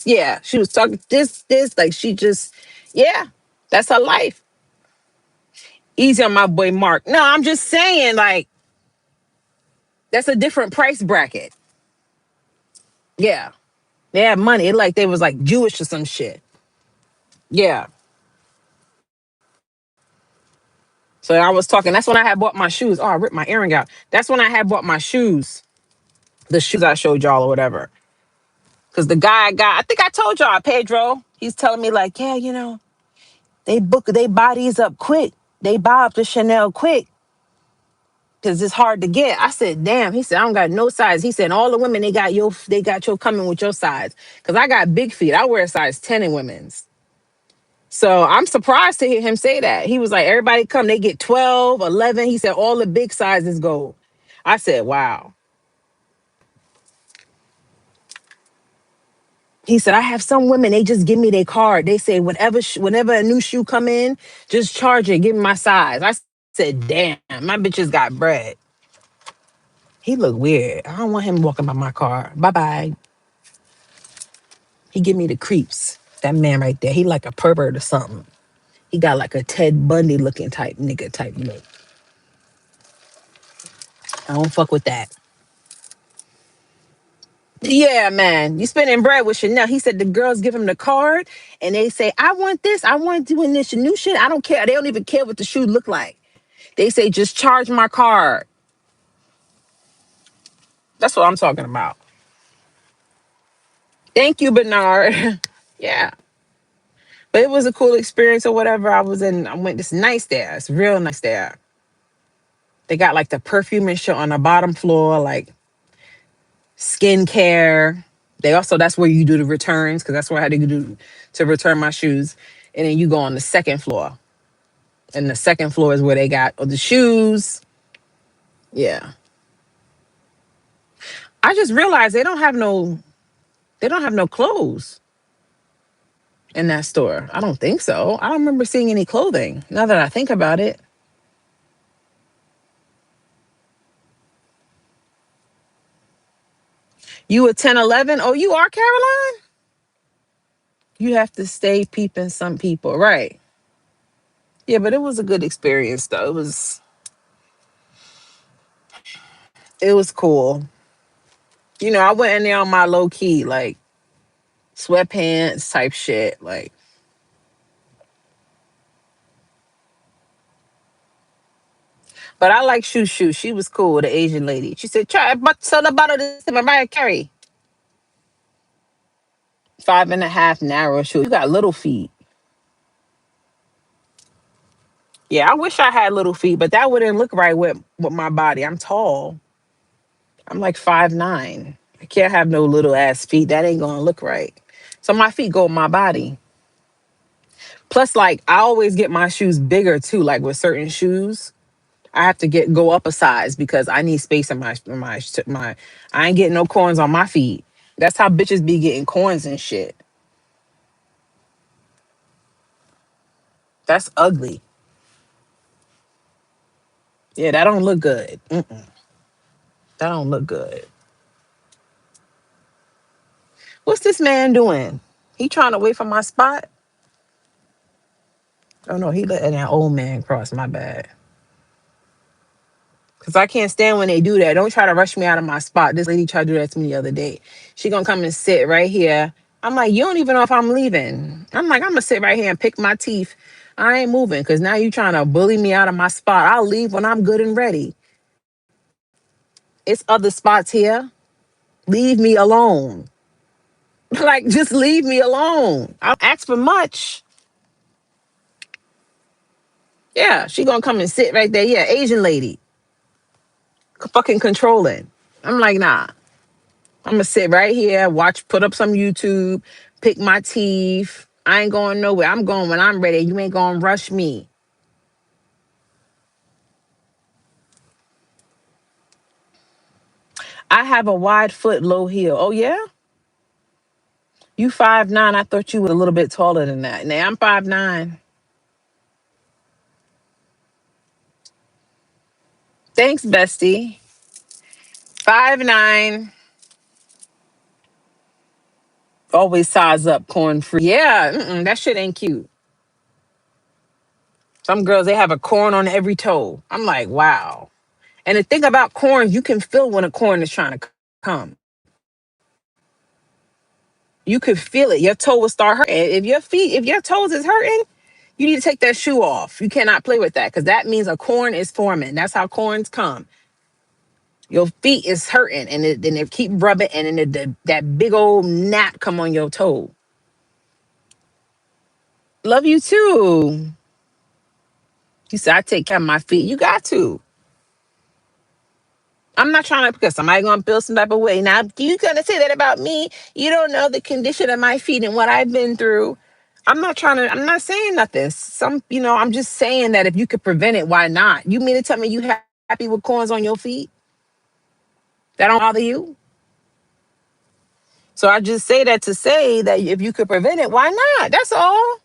Yeah. She was talking this. Like she just, yeah, that's her life. Easy on my boy Mark. No, I'm just saying, like, that's a different price bracket. Yeah. They had money. It like they was like Jewish or some shit. Yeah. So I was talking. That's when I had bought my shoes. Oh, I ripped my earring out. That's when I had bought my shoes. The shoes I showed y'all or whatever. Because the guy I got, I think I told y'all, Pedro, he's telling me, like, yeah, they buy these up quick. They buy up the Chanel quick because it's hard to get. I said, damn. He said, I don't got no size. He said, all the women, they got your coming with your size. Because I got big feet. I wear a size 10 in women's. So I'm surprised to hear him say that. He was like, everybody come, they get 12, 11. He said, all the big sizes go. I said, wow. He said, I have some women, they just give me their card. They say, whenever a new shoe come in, just charge it, give me my size. I said, damn, my bitches got bread. He looked weird. I don't want him walking by my car. Bye-bye. He give me the creeps. That man right there, he like a pervert or something. He got like a Ted Bundy looking type nigga type look. I don't fuck with that. Yeah, man. You spending bread with Chanel. He said the girls give him the card and they say, I want this. I want doing this new shit. I don't care. They don't even care what the shoe look like. They say, just charge my card. That's what I'm talking about. Thank you, Bernard. Yeah. But it was a cool experience or whatever. I went this nice there. It's real nice there. They got like the perfume and shit on the bottom floor, like skincare. They also, that's where you do the returns, because that's what I had to do to return my shoes. And then you go on the second floor. And the second floor is where they got the shoes. Yeah. I just realized they don't have no clothes in that store. I don't think so. I don't remember seeing any clothing now that I think about it. You a 10, 11? Oh, you are Caroline? You have to stay peeping some people. Right. Yeah, but it was a good experience though. It was cool. I went in there on my low key, like sweatpants type shit. Like, but I like Shoo Shoo. She was cool, the Asian lady. She said, try but soda bottle this to Mariah Carey. 5.5 narrow shoe. You got little feet. Yeah, I wish I had little feet, but that wouldn't look right with my body. I'm tall. I'm like 5'9". I can't have no little ass feet. That ain't gonna look right. So my feet go with my body. Plus, like I always get my shoes bigger too. Like with certain shoes, I have to go up a size because I need space in my. I ain't getting no corns on my feet. That's how bitches be getting corns and shit. That's ugly. Yeah, that don't look good. That don't look good. What's this man doing? He trying to wait for my spot? Oh no, he letting that old man cross. My bad. Cause I can't stand when they do that. Don't try to rush me out of my spot. This lady tried to do that to me the other day. She gonna come and sit right here. I'm like, you don't even know if I'm leaving. I'm like, I'm gonna sit right here and pick my teeth. I ain't moving because now you trying to bully me out of my spot. I'll leave when I'm good and ready. It's other spots here. Leave me alone. Like, just leave me alone. I don't ask for much. Yeah, she gonna come and sit right there. Yeah, Asian lady, fucking controlling. I'm like, nah. I'm gonna sit right here, watch, put up some YouTube, pick my teeth. I ain't going nowhere. I'm going when I'm ready. You ain't gonna rush me. I have a wide foot, low heel. Oh yeah, you 5'9". I thought you were a little bit taller than that. Now I'm 5'9". Thanks, bestie. 5'9". Always size up, corn free. Yeah, that shit ain't cute. Some girls, they have a corn on every toe. I'm like, wow. And the thing about corn, you can feel when a corn is trying to come. You could feel it. Your toe will start hurting. If your toes is hurting, you need to take that shoe off. You cannot play with that because that means a corn is forming. That's how corns come. Your feet is hurting, and then they keep rubbing, and then that big old gnat come on your toe. Love you too. You said I take care of my feet. You got to. I'm not trying to because somebody gonna feel some type of way. Now you gonna say that about me. You don't know the condition of my feet and what I've been through. I'm not saying nothing. I'm just saying that if you could prevent it, why not? You mean to tell me you happy with corns on your feet? That don't bother you? So I just say that to say that if you could prevent it, why not? That's all.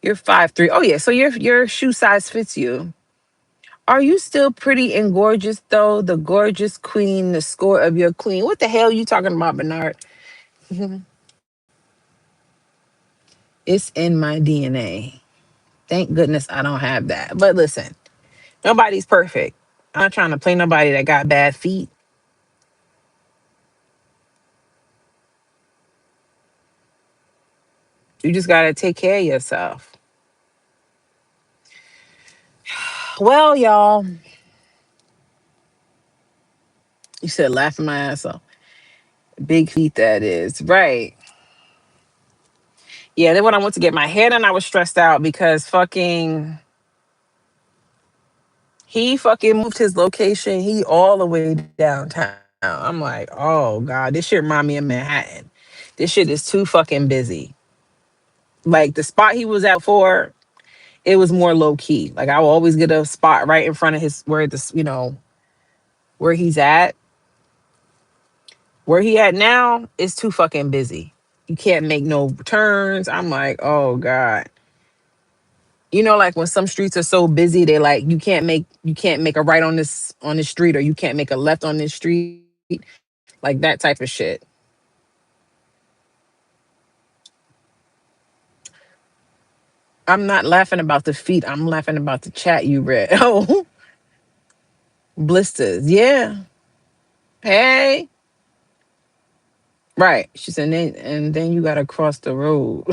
You're 5'3". Oh yeah, so your shoe size fits you. Are you still pretty and gorgeous though? The gorgeous queen, the score of your queen. What the hell are you talking about, Bernard? It's in my DNA. Thank goodness I don't have that. But listen, nobody's perfect. I'm not trying to play nobody that got bad feet. You just gotta take care of yourself. Well, y'all, you said laughing my ass off. Big feet that is. Right. Yeah, then when I went to get my hair done, I was stressed out because fucking he fucking moved his location. He all the way downtown. I'm like, oh God, this shit remind me of Manhattan. This shit is too fucking busy. Like the spot he was at for, it was more low key. Like I will always get a spot right in front of his where he's at. Where he at now is too fucking busy. You can't make no turns. I'm like, oh God. Like when some streets are so busy, they like you can't make a right on this street, or you can't make a left on this street, like that type of shit. I'm not laughing about the feet. I'm laughing about the chat you read. Oh, blisters. Yeah. Hey. Right. She said, and then you gotta cross the road.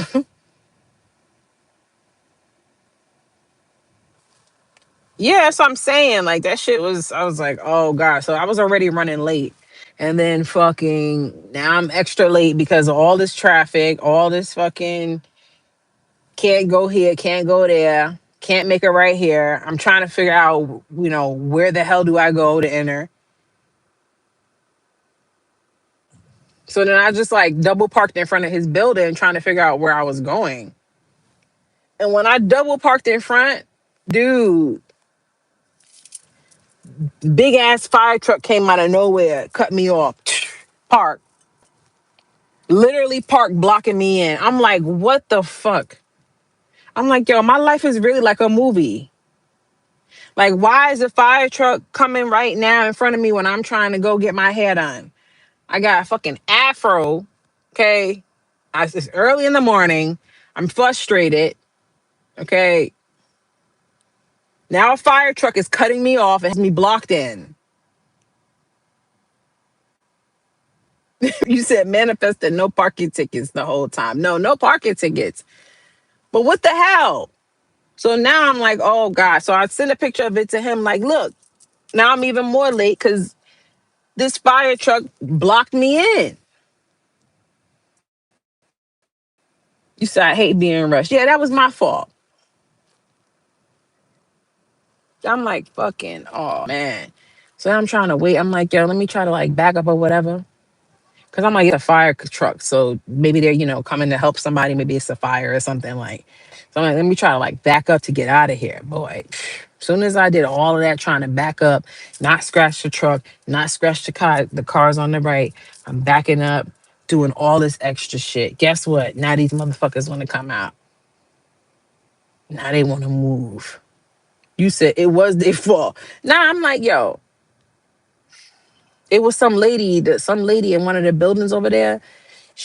Yeah, that's what I'm saying. Like that shit was. I was like, oh God. So I was already running late, and then fucking now I'm extra late because of all this traffic, all this fucking can't go here, can't go there, can't make it right here. I'm trying to figure out, where the hell do I go to enter? So then I just like double parked in front of his building, trying to figure out where I was going. And when I double parked in front, dude, big ass fire truck came out of nowhere, cut me off. Park. Literally parked, blocking me in. I'm like, what the fuck? I'm like, yo, my life is really like a movie. Like, why is a fire truck coming right now in front of me when I'm trying to go get my hair done? I got a fucking afro. Okay. It's early in the morning. I'm frustrated. Okay. Now a fire truck is cutting me off and has me blocked in. You said manifested no parking tickets the whole time. No, no parking tickets. But what the hell? So now I'm like, oh God. So I sent a picture of it to him, like, look, now I'm even more late because this fire truck blocked me in. You said I hate being rushed. Yeah, that was my fault. I'm like, fucking, oh man. So I'm trying to wait. I'm like, yo, let me try to like back up or whatever. Cause I'm like, it's a fire truck. So maybe they're, coming to help somebody. Maybe it's a fire or something like. So I'm like, let me try to like back up to get out of here. Boy, as soon as I did all of that trying to back up, not scratch the truck, not scratch the cars on the right, I'm backing up, doing all this extra shit. Guess what? Now these motherfuckers want to come out. Now they want to move. You said it was their fault. Nah, I'm like, yo, it was some lady in one of the buildings over there.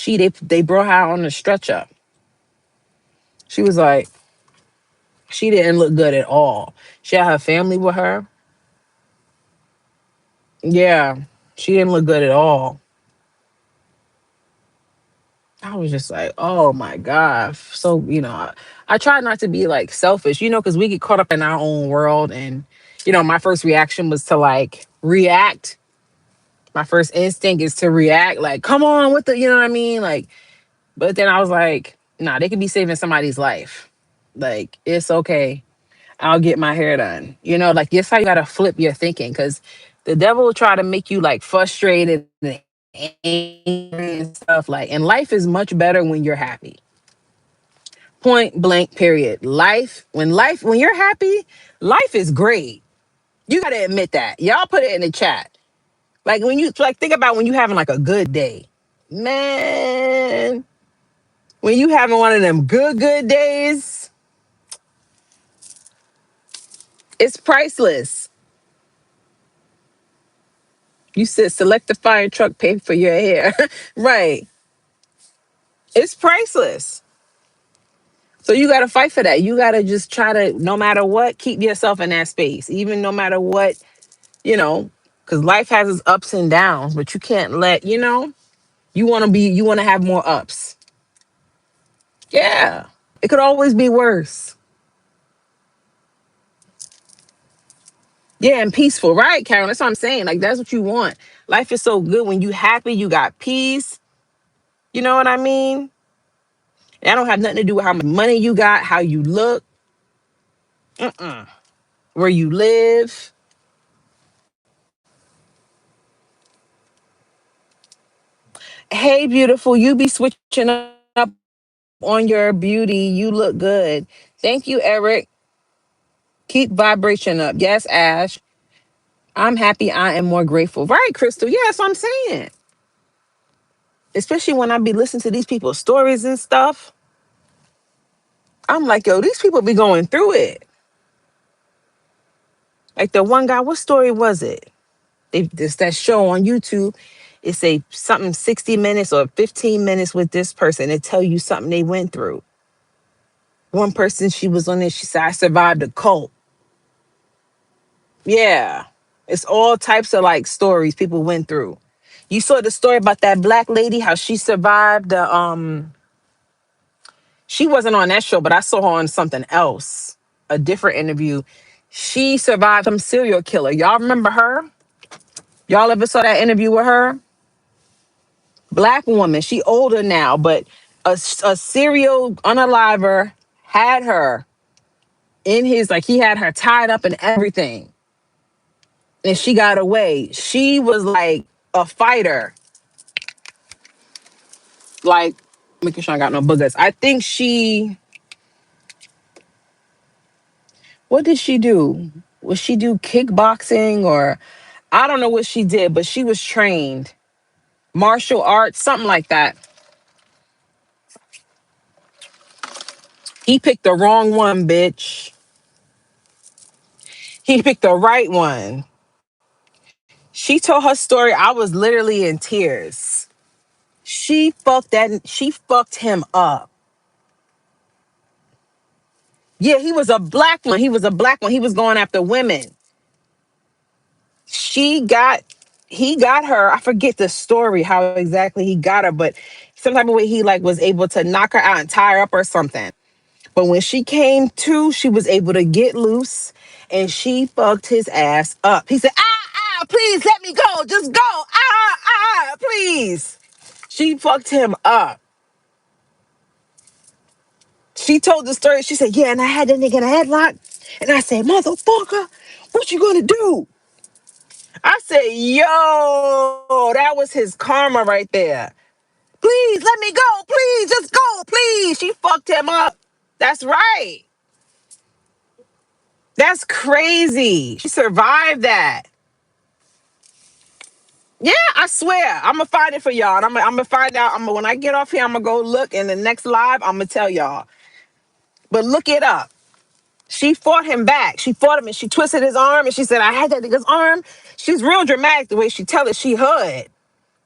They brought her on a stretcher. She was like, she didn't look good at all. She had her family with her. Yeah, she didn't look good at all. I was just like, oh my God. So, I try not to be like selfish, because we get caught up in our own world. And, my first reaction was to like react. My first instinct is to react, like, come on with the, you know what I mean? Like, but then I was like, nah, they could be saving somebody's life. Like, it's okay. I'll get my hair done. Like that's how you gotta flip your thinking, because the devil will try to make you like frustrated and angry and stuff. Like, and life is much better when you're happy. Point blank, period. When you're happy, life is great. You gotta admit that. Y'all put it in the chat. Like when you like think about when you having like a good day. Man, when you having one of them good days, it's priceless. You said select the fire truck, pay for your hair. Right. It's priceless. So you got to fight for that. You got to just try to, no matter what, keep yourself in that space, even no matter what, you know, because life has its ups and downs, but you can't let, you want to have more ups. Yeah. It could always be worse. Yeah. And peaceful, right, Karen? That's what I'm saying. Like, that's what you want. Life is so good when you happy, you got peace. You know what I mean? That don't have nothing to do with how much money you got, how you look, where you live. Hey, beautiful, you be switching up on your beauty. You look good. Thank you, Eric. Keep vibration up. Yes, Ash. I'm happy. I am more grateful. Right, Crystal. Yes, I'm saying. Especially when I be listening to these people's stories and stuff. I'm like, yo, these people be going through it. Like the one guy, what story was it? It's that show on YouTube. It's a something 60 minutes or 15 minutes with this person. It tell you something they went through. One person, she was on there, she said, I survived a cult. Yeah. It's all types of like stories people went through. You saw the story about that black lady, how she survived she wasn't on that show, but I saw her on something else, a different interview. She survived some serial killer. Y'all remember her? Y'all ever saw that interview with her? Black woman. She older now, but a serial unaliver had her in his, like, he had her tied up and everything. And she got away. She was like a fighter, like making sure I got no boogers. I think what did she do? Was she do kickboxing, or I don't know what she did, but she was trained martial arts, something like that. He picked the wrong one, bitch. He picked the right one. She told her story. I was literally in tears. She fucked him up. Yeah, he was a black one. He was a black one. He was going after women. She got he got her. I forget the story how exactly he got her, but some type of way he like was able to knock her out and tie her up or something. But when she came to, she was able to get loose and she fucked his ass up. He said, please let me go. Just go. Please. She fucked him up. She told the story. She said, yeah, and I had that nigga in a headlock. And I said, motherfucker, what you gonna do? I said, yo, that was his karma right there. Please let me go. Please just go. Please. She fucked him up. That's right. That's crazy. She survived that. Yeah, I swear. I'm gonna find it for y'all. And I'm gonna find out. When I get off here, I'm gonna go look in the next live. I'm gonna tell y'all. But look it up. She fought him back. She fought him and she twisted his arm and she said, I had that nigga's arm. She's real dramatic the way she tell it. She hood.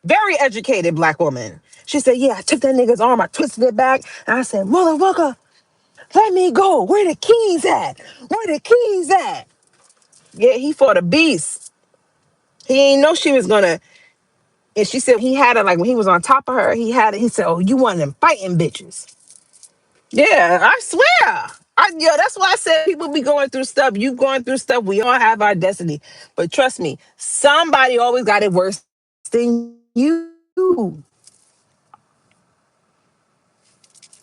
Very educated black woman. She said, yeah, I took that nigga's arm. I twisted it back. And I said, motherfucker, let me go. Where the keys at? Where the keys at? Yeah, he fought a beast. He ain't know she was gonna. And she said he had it like when he was on top of her, he had it. He said, oh, you one of them fighting bitches. Yeah, I swear. That's why I said people be going through stuff. You going through stuff. We all have our destiny. But trust me, somebody always got it worse than you.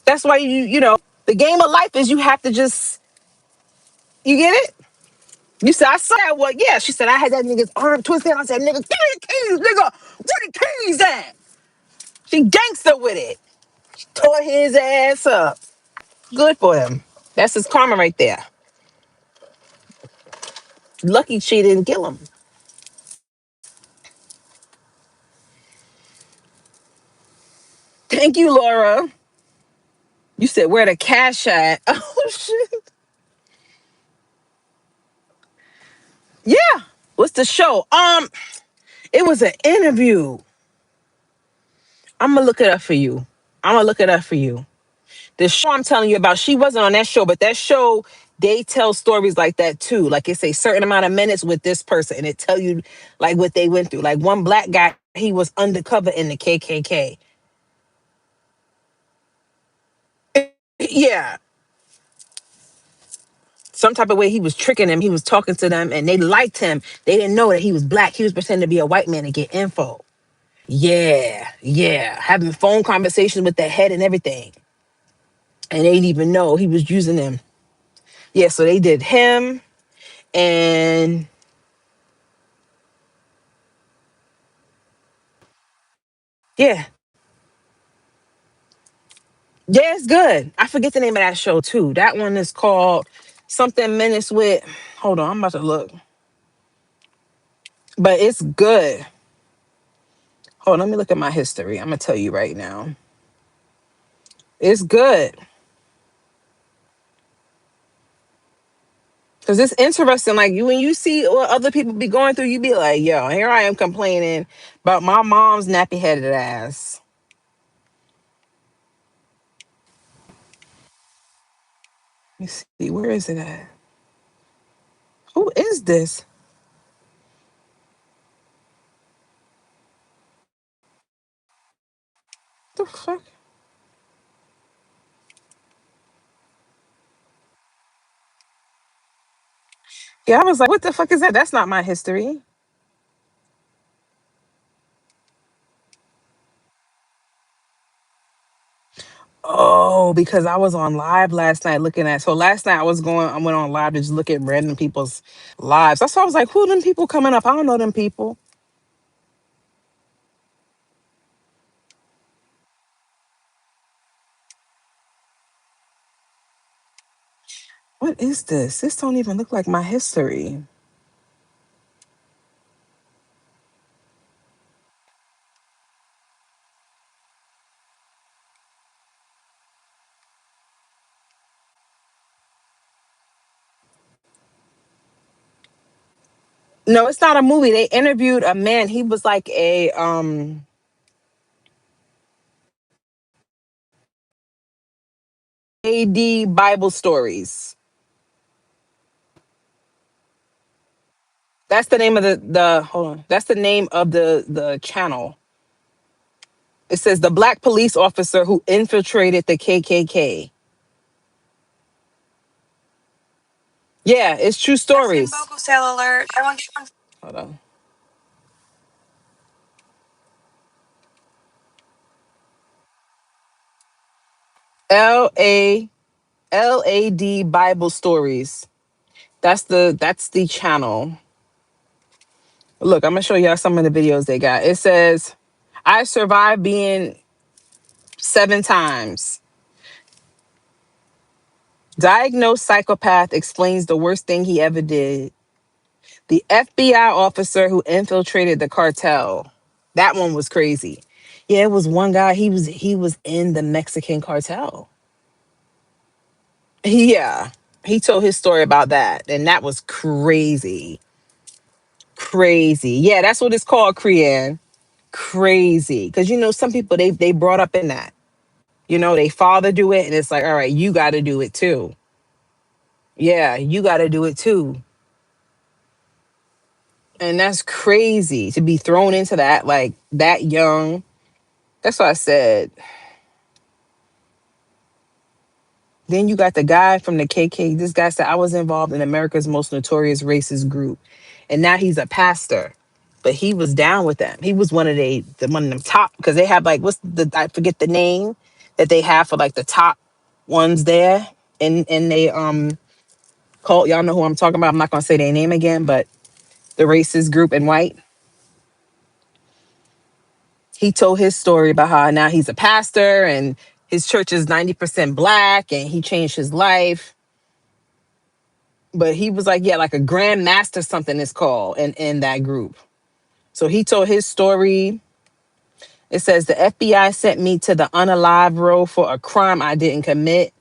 That's why the game of life is you have to just, you get it? You said, I saw that one. Yeah, she said, I had that nigga's arm twisted. I said, nigga, give me the keys, nigga. Where the keys at? She gangster with it. Tore his ass up. Good for him. That's his karma right there. Lucky she didn't kill him. Thank you, Laura. You said where the cash at? Oh shit. Yeah. What's the show? It was an interview. I'm gonna look it up for you. I'm gonna look it up for you. The show I'm telling you about, she wasn't on that show, but that show, they tell stories like that too. Like it's a certain amount of minutes with this person, and it tell you like what they went through. Like one black guy, he was undercover in the KKK. Yeah. Some type of way he was tricking them. He was talking to them and they liked him. They didn't know that he was black. He was pretending to be a white man to get info. Yeah, yeah. Having phone conversations with the head and everything. And they didn't even know he was using them. Yeah, so they did him and yeah. Yeah, it's good. I forget the name of that show too. That one is called something minutes with, hold on, I'm about to look. But it's good. Hold on, let me look at my history. I'm gonna tell you right now. It's good. Cause it's interesting, like you when you see what other people be going through, you be like, "Yo, here I am complaining about my mom's nappy headed ass." Let me see, where is it at? Who is this? The fuck? Yeah, I was like, "What the fuck is that?" That's not my history. Oh, because I was on live last night looking at. So last night I went on live to just look at random people's lives. That's why I was like, "Who them people coming up? I don't know them people." What is this? This don't even look like my history. No, it's not a movie. They interviewed a man. He was like a AD Bible stories. That's the name of the hold on. That's the name of the channel. It says the black police officer who infiltrated the KKK. Yeah, it's true stories. Sale alert. Hold on. LAD Bible Stories. That's the channel. Look, I'm gonna show y'all some of the videos they got. It says, I survived being 7 times. Diagnosed psychopath explains the worst thing he ever did. The FBI officer who infiltrated the cartel. That one was crazy. Yeah, it was one guy. He was in the Mexican cartel. Yeah, he told his story about that, and that was crazy, crazy. Yeah, that's what it's called, Krian. Crazy, because some people they brought up in that. They father do it, and it's like, all right, you got to do it too. Yeah, you got to do it too. And that's crazy to be thrown into that like that young. That's what I said. Then you got the guy from the KK. This guy said, I was involved in America's most notorious racist group. And now he's a pastor. But he was down with them. He was one of the one of them top, because they have like, what's the, I forget the name that they have for like the top ones there. And they call, y'all know who I'm talking about. I'm not gonna say their name again, but the racist group in white. He told his story about how now he's a pastor and his church is 90% black and he changed his life. But he was like, yeah, like a grand master something is called in that group. So he told his story. It says the FBI sent me to the unalive row for a crime I didn't commit.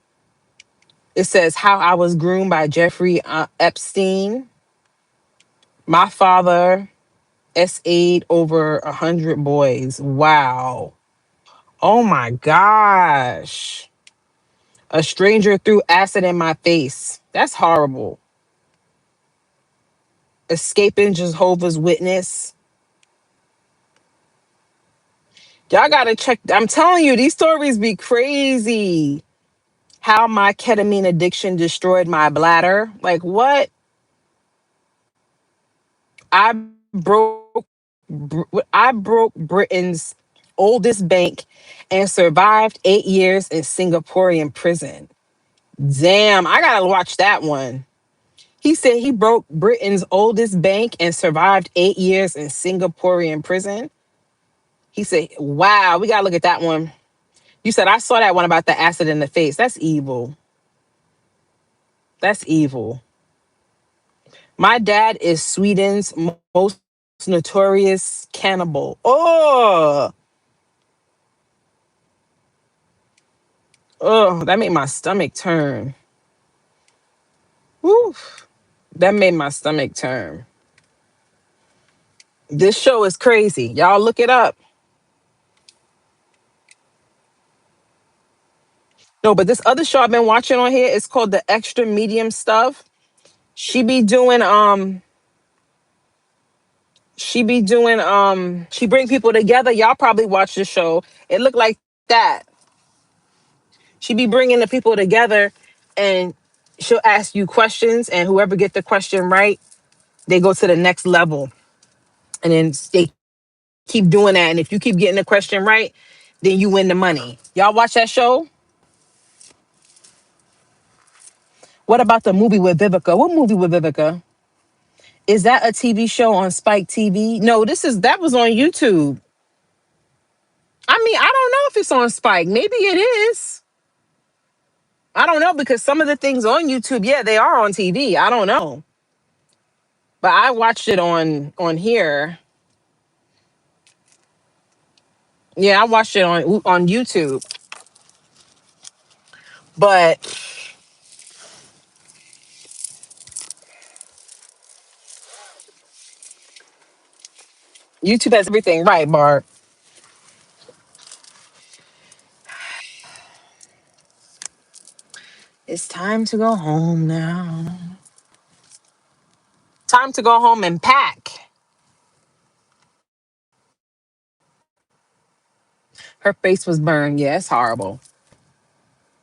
It says how I was groomed by Jeffrey Epstein. My father SA'd over 100 boys. Wow. Oh my gosh. A stranger threw acid in my face. That's horrible. Escaping Jehovah's Witness. Y'all gotta check. I'm telling you, these stories be crazy. How my ketamine addiction destroyed my bladder. Like what? I broke. I broke Britain's oldest bank and survived 8 years in Singaporean prison. Damn, I gotta watch that one. He said he broke Britain's oldest bank and survived 8 years in Singaporean prison. He said, wow, we gotta look at that one. You said I saw that one about the acid in the face. That's evil. That's evil. My dad is Sweden's most notorious cannibal. Oh, that made my stomach turn. Woo. That made my stomach turn. This show is crazy. Y'all look it up. No, but this other show I've been watching on here is called The Extra Medium Stuff. She be doing she bring people together. Y'all probably watch the show. It looked like that. She be bringing the people together and she'll ask you questions, and whoever get the question right, they go to the next level. And then they keep doing that, and if you keep getting the question right, then you win the money. Y'all watch that show? What about the movie with Vivica? What movie with Vivica? Is that a TV show on Spike TV? No, that was on YouTube. I mean, I don't know if it's on Spike. Maybe it is. I don't know, because some of the things on YouTube, yeah, they are on TV. I don't know. But I watched it on here. Yeah, I watched it on YouTube. But YouTube has everything right, Bart. It's time to go home now. Time to go home and pack. Her face was burned. Yeah, it's horrible.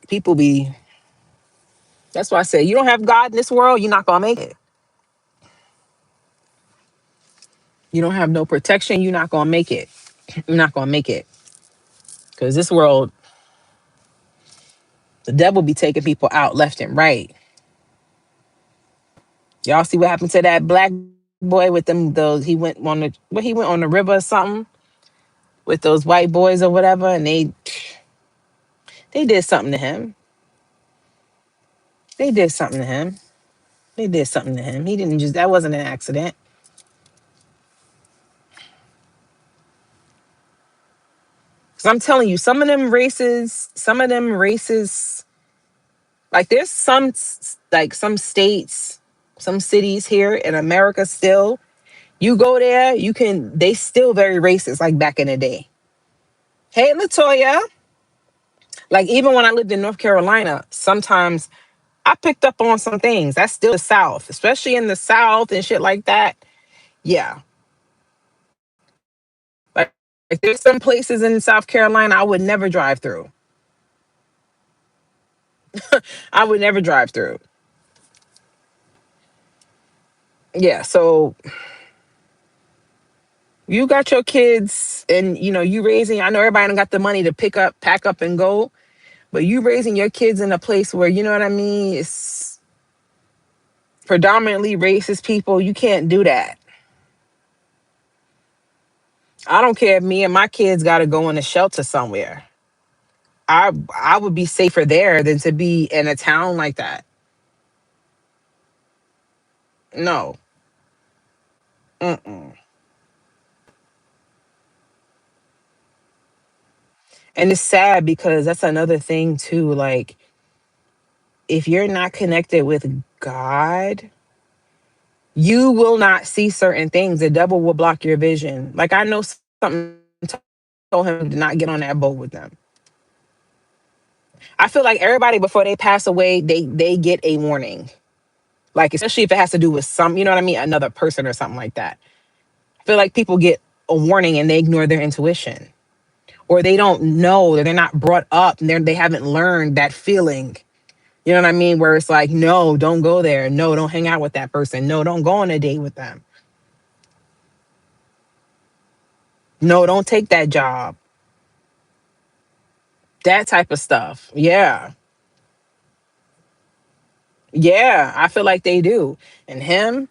People be. That's why I say you don't have God in this world, you're not gonna make it. You don't have no protection, you're not gonna make it. You're not gonna make it. Because this world, the devil be taking people out left and right. Y'all see what happened to that black boy with them those he went on the river or something with those white boys or whatever, and they did something to him. They did something to him. They did something to him. He didn't just that wasn't an accident. Cause I'm telling you, some of them races, like there's like some states, some cities here in America still. You go there, they still very racist, like back in the day. Hey, Latoya. Like even when I lived in North Carolina, sometimes I picked up on some things. That's still the South, especially in the South and shit like that. Yeah. Like there's some places in South Carolina I would never drive through. I would never drive through. Yeah. So you got your kids and you raising, I know everybody don't got the money to pack up and go, but you raising your kids in a place where, you know what I mean, it's predominantly racist people. You can't do that. I don't care if me and my kids got to go in a shelter somewhere. I would be safer there than to be in a town like that. No. Mm-mm. And it's sad because that's another thing too. Like if you're not connected with God, you will not see certain things. The devil will block your vision. Like I know something told him to not get on that boat with them. I feel like everybody before they pass away, they get a warning. Like especially if it has to do with you know what I mean, another person or something like that. I feel like people get a warning and they ignore their intuition, or they don't know, or they're not brought up and they haven't learned that feeling. You know what I mean? Where it's like, no, don't go there. No, don't hang out with that person. No, don't go on a date with them. No, don't take that job. That type of stuff. Yeah. Yeah. I feel like they do. And him,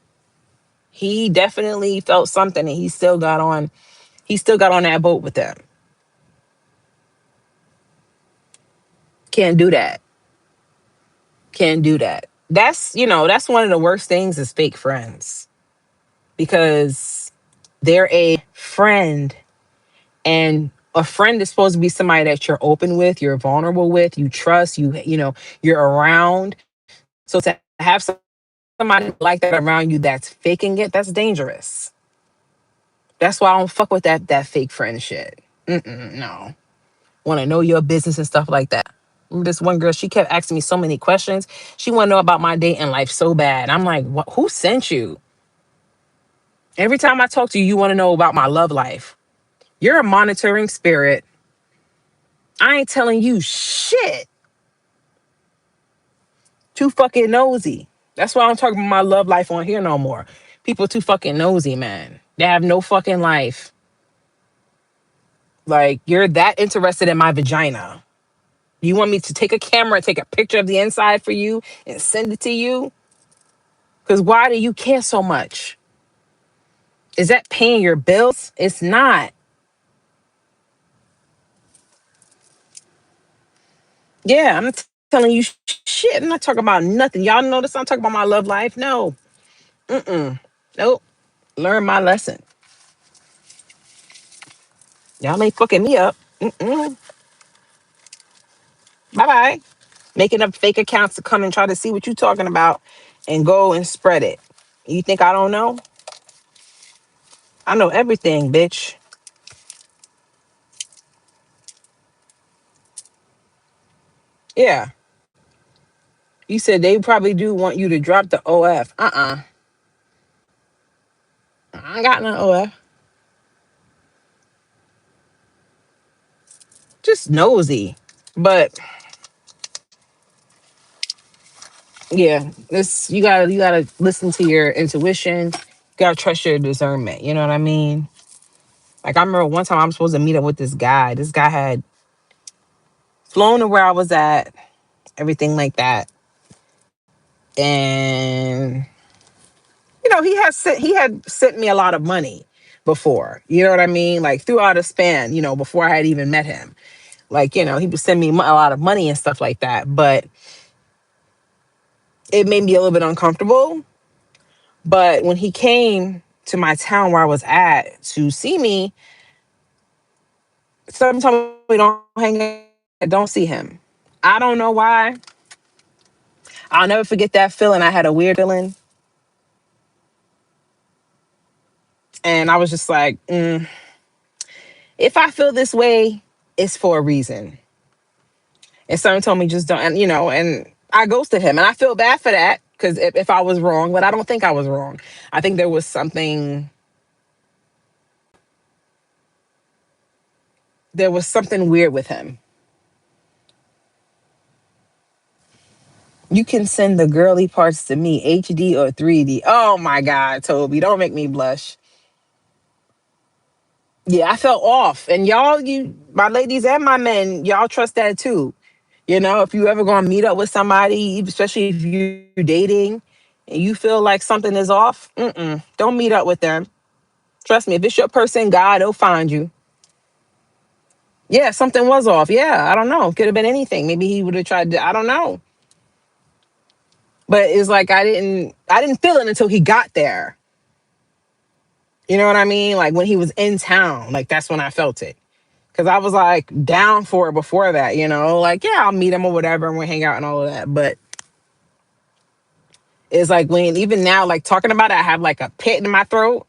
he definitely felt something and he still got on that boat with them. Can't do that. Can't do that. That's one of the worst things is fake friends because they're a friend, and a friend is supposed to be somebody that you're open with, you're vulnerable with, you trust, you're around. So to have somebody like that around you that's faking it, that's dangerous. That's why I don't fuck with that fake friend shit. No. Want to know your business and stuff like that. This one girl, she kept asking me so many questions. She want to know about my dating life so bad. I'm like, what, who sent you? Every time I talk to you, you want to know about my love life. You're a monitoring spirit. I ain't telling you shit. Too fucking nosy. That's why I don't talk about my love life on here no more. People too fucking nosy, man. They have no fucking life. Like, you're that interested in my vagina. You want me to take a camera, take a picture of the inside for you and send it to you? Because why do you care so much? Is that paying your bills? It's not. Yeah, I'm not telling you shit. I'm not talking about nothing. Y'all notice I'm talking about my love life? No. Mm-mm. Nope. Learn my lesson. Y'all ain't fucking me up. Mm-mm. Bye-bye. Making up fake accounts to come and try to see what you talking about and go and spread it. You think I don't know? I know everything, bitch. Yeah. You said they probably do want you to drop the OF. Uh-uh. I ain't got no OF. Just nosy. But yeah, this you gotta listen to your intuition. You gotta trust your discernment. You know what I mean? Like I remember one time I was supposed to meet up with this guy. This guy had flown to where I was at, everything like that. And he had sent me a lot of money before. You know what I mean? Like throughout a span, before I had even met him. Like, he would send me a lot of money and stuff like that. But it made me a little bit uncomfortable. But when he came to my town where I was at to see me, sometimes we don't hang out, don't see him. I don't know why. I'll never forget that feeling. I had a weird feeling. And I was just like, if I feel this way, it's for a reason. And someone told me just don't, and I ghosted him. And I feel bad for that because if I was wrong, but I don't think I was wrong. I think there was something weird with him. You can send the girly parts to me, HD or 3D. Oh my God, Toby, don't make me blush. Yeah, I felt off. And y'all, my ladies and my men, y'all trust that too. If you ever gonna meet up with somebody, especially if you're dating and you feel like something is off, don't meet up with them. Trust me, if it's your person, God will find you. Yeah, something was off. Yeah, I don't know. Could have been anything. Maybe he would have tried to, I don't know. But it's like I didn't feel it until he got there. You know what I mean? Like when he was in town, like that's when I felt it. Cause I was like down for it before that, like, yeah, I'll meet him or whatever and we'll hang out and all of that. But it's like when even now, like talking about it, I have like a pit in my throat,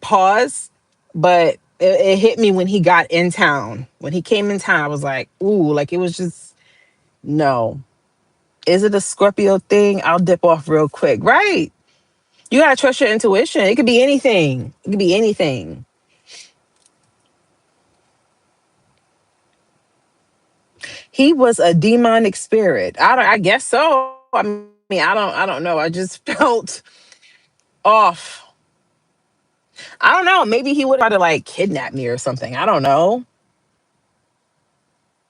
pause. But it hit me when he got in town. When he came in town, I was like, ooh, like it was just no. Is it a Scorpio thing? I'll dip off real quick. Right. You gotta trust your intuition. It could be anything. It could be anything. He was a demonic spirit. I guess so. I mean, I don't know. I just felt off. I don't know. Maybe he would try to like kidnap me or something. I don't know.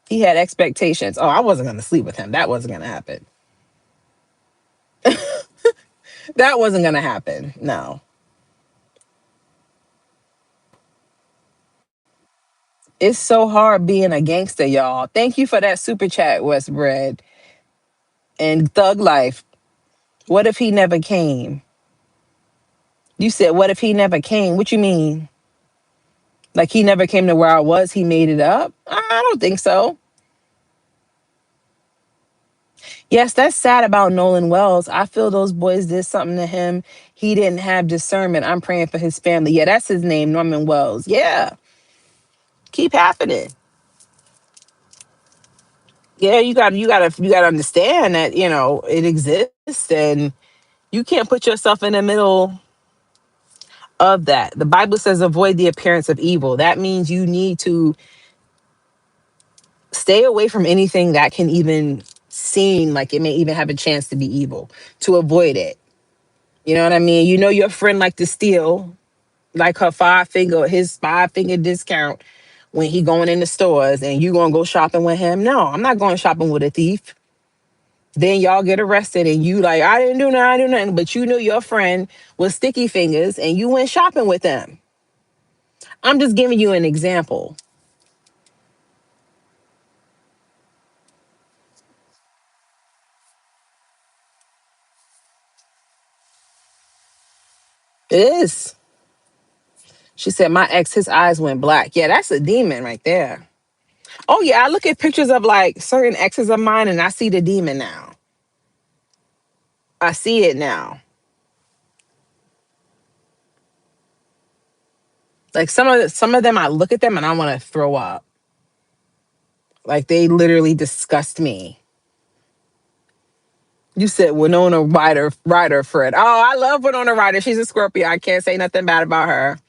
He had expectations. Oh, I wasn't gonna sleep with him. That wasn't gonna happen. That wasn't gonna happen. No. It's so hard being a gangster, y'all. Thank you for that super chat, Westbred. And Thug Life. What if he never came? You said, what if he never came? What you mean? Like he never came to where I was, he made it up? I don't think so. Yes, that's sad about Nolan Wells. I feel those boys did something to him. He didn't have discernment. I'm praying for his family. Yeah, that's his name, Norman Wells. Yeah, keep happening. Yeah, you gotta understand that it exists, and you can't put yourself in the middle of that. The Bible says, "Avoid the appearance of evil." That means you need to stay away from anything that can even seem like it may even have a chance to be evil. To avoid it. You know what I mean? Your friend like to steal, like his 5 finger discount when he going in the stores, and you gonna go shopping with him. No, I'm not going shopping with a thief. Then y'all get arrested and you like, I didn't do nothing, I didn't do nothing. But you knew your friend was sticky fingers and you went shopping with them. I'm just giving you an example. It is. She said, my ex, his eyes went black. Yeah, that's a demon right there. Oh yeah, I look at pictures of like certain exes of mine and I see the demon now. I see it now. Like some of them, I look at them and I want to throw up. Like they literally disgust me. You said Winona Ryder, Fred. Oh, I love Winona Ryder. She's a Scorpio. I can't say nothing bad about her.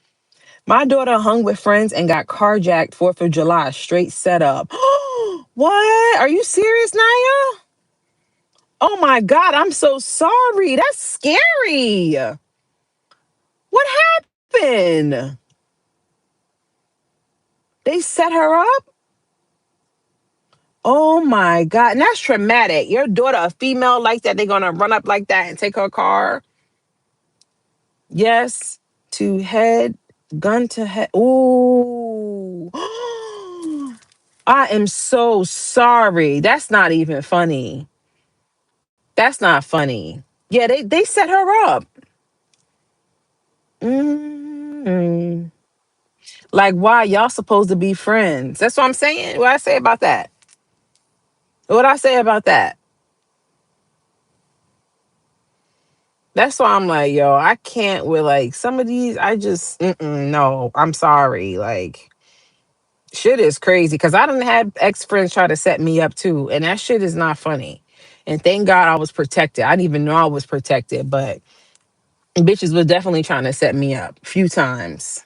My daughter hung with friends and got carjacked 4th of July. Straight setup. What? Are you serious, Naya? Oh my God, I'm so sorry. That's scary. What happened? They set her up? Oh my God. And that's traumatic. Your daughter, a female like that, they're going to run up like that and take her car. Yes, to head, gun to head. Ooh. I am so sorry. That's not even funny. That's not funny. Yeah, they set her up. Mm. Like, why y'all supposed to be friends? That's what I'm saying. What I say about that? What I say about that? That's why I'm like, yo, I can't with like some of these. I just no. I'm sorry. Like, shit is crazy because I done had ex friends try to set me up too, and that shit is not funny. And thank God I was protected. I didn't even know I was protected, but bitches was definitely trying to set me up a few times.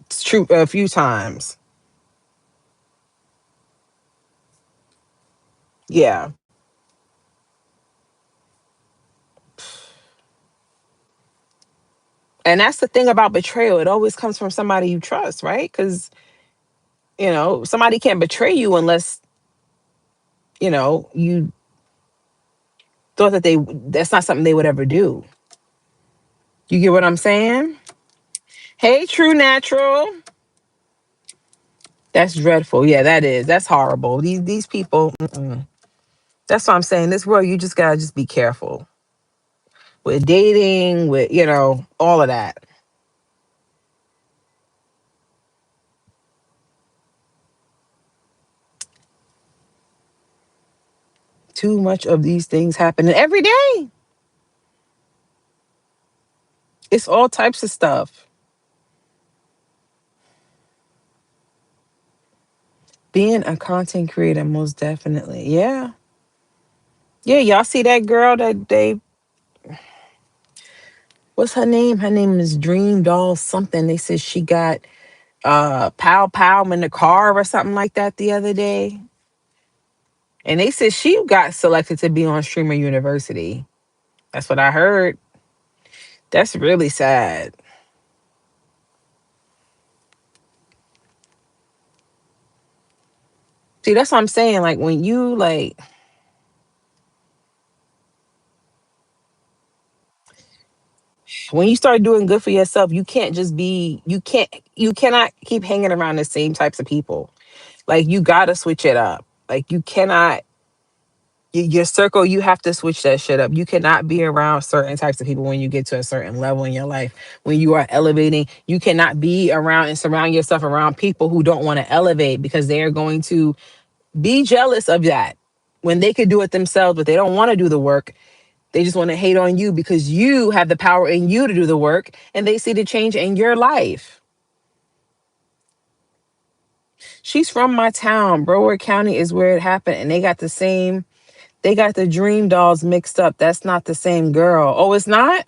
It's true, a few times. Yeah. And that's the thing about betrayal. It always comes from somebody you trust, right? Because, somebody can't betray you unless, you thought that's not something they would ever do. You get what I'm saying? Hey, True Natural. That's dreadful. Yeah, that is. That's horrible. These people. Mm-mm. That's what I'm saying. This world, you just gotta just be careful with dating, with all of that. Too much of these things happening every day. It's all types of stuff. Being a content creator, most definitely. Yeah. Yeah, y'all see that girl that what's her name? Her name is Dream Doll something. They said she got Pow Pow in the car or something like that the other day. And they said she got selected to be on Streamer University. That's what I heard. That's really sad. See, that's what I'm saying. Like when you start doing good for yourself, you cannot keep hanging around the same types of people. Like you gotta switch it up. Like you cannot your circle, you have to switch that shit up. You cannot be around certain types of people when you get to a certain level in your life. When you are elevating, you cannot be around and surround yourself around people who don't want to elevate because they are going to be jealous of that when they could do it themselves, but they don't want to do the work. They just want to hate on you because you have the power in you to do the work and they see the change in your life. She's from my town. Broward County is where it happened, and they got the dream dolls mixed up. That's not the same girl. Oh, it's not?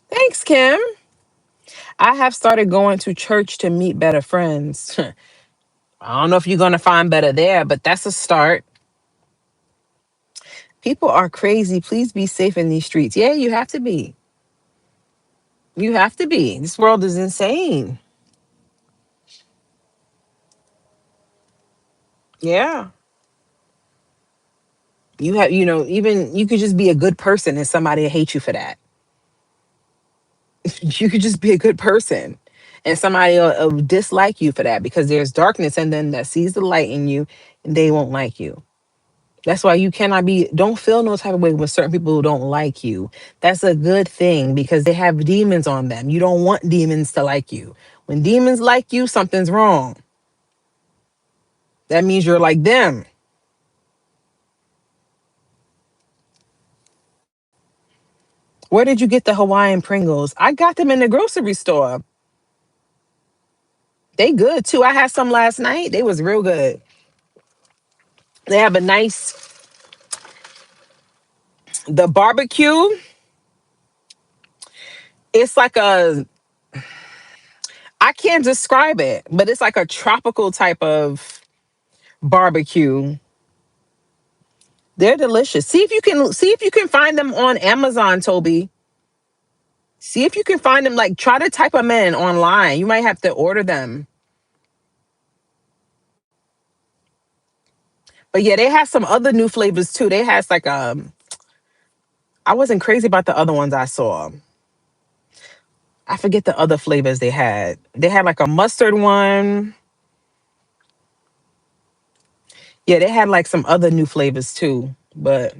Thanks, Kim. I have started going to church to meet better friends. I don't know if you're going to find better there, but that's a start. People are crazy. Please be safe in these streets. Yeah, you have to be. You have to be. This world is insane. Yeah. Even you could just be a good person and somebody will hate you for that. You could just be a good person and somebody will dislike you for that because there's darkness and then that sees the light in you and they won't like you. That's why you cannot don't feel no type of way with certain people who don't like you. That's a good thing because they have demons on them. You don't want demons to like you. When demons like you, something's wrong. That means you're like them. Where did you get the Hawaiian Pringles? I got them in the grocery store. They good too. I had some last night. They was real good. They have a nice the barbecue. It's like a I can't describe it, but it's like a tropical type of barbecue. They're delicious. See if you can find them on Amazon, Toby. See if you can find them. Like try to type them in online. You might have to order them. But yeah, they have some other new flavors too. They has like I wasn't crazy about the other ones I saw. I forget the other flavors they had. They had like a mustard one. Yeah, they had like some other new flavors too. But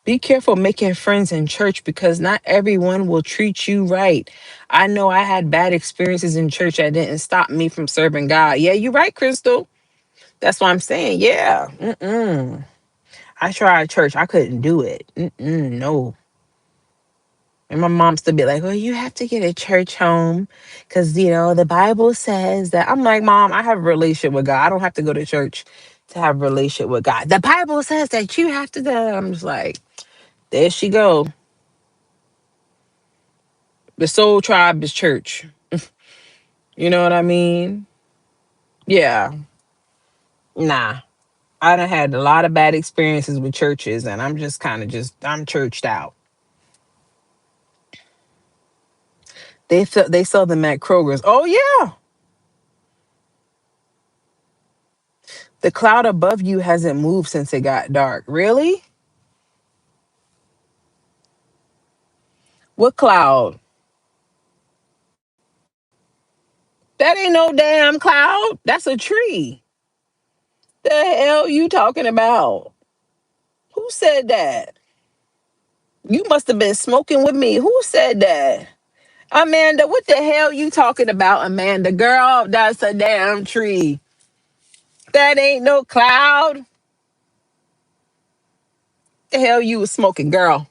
be careful making friends in church because not everyone will treat you right. I know I had bad experiences in church that didn't stop me from serving God. Yeah, you're right, Crystal. That's what I'm saying. Yeah. Mm-mm. I tried church. I couldn't do it. Mm-mm, no. And my mom still be like, well, you have to get a church home because, the Bible says that. I'm like, Mom, I have a relationship with God. I don't have to go to church to have a relationship with God. The Bible says that you have to do. I'm just like, there she go. The soul tribe is church. You know what I mean? Yeah. Nah. I done had a lot of bad experiences with churches and I'm just kind of I'm churched out. They sell them at Kroger's. Oh yeah. The cloud above you hasn't moved since it got dark. Really? What cloud? That ain't no damn cloud. That's a tree. The hell you talking about? Who said that? You must have been smoking with me. Who said that? Amanda, what the hell you talking about, Amanda? Girl, that's a damn tree. That ain't no cloud. The hell you was smoking, girl?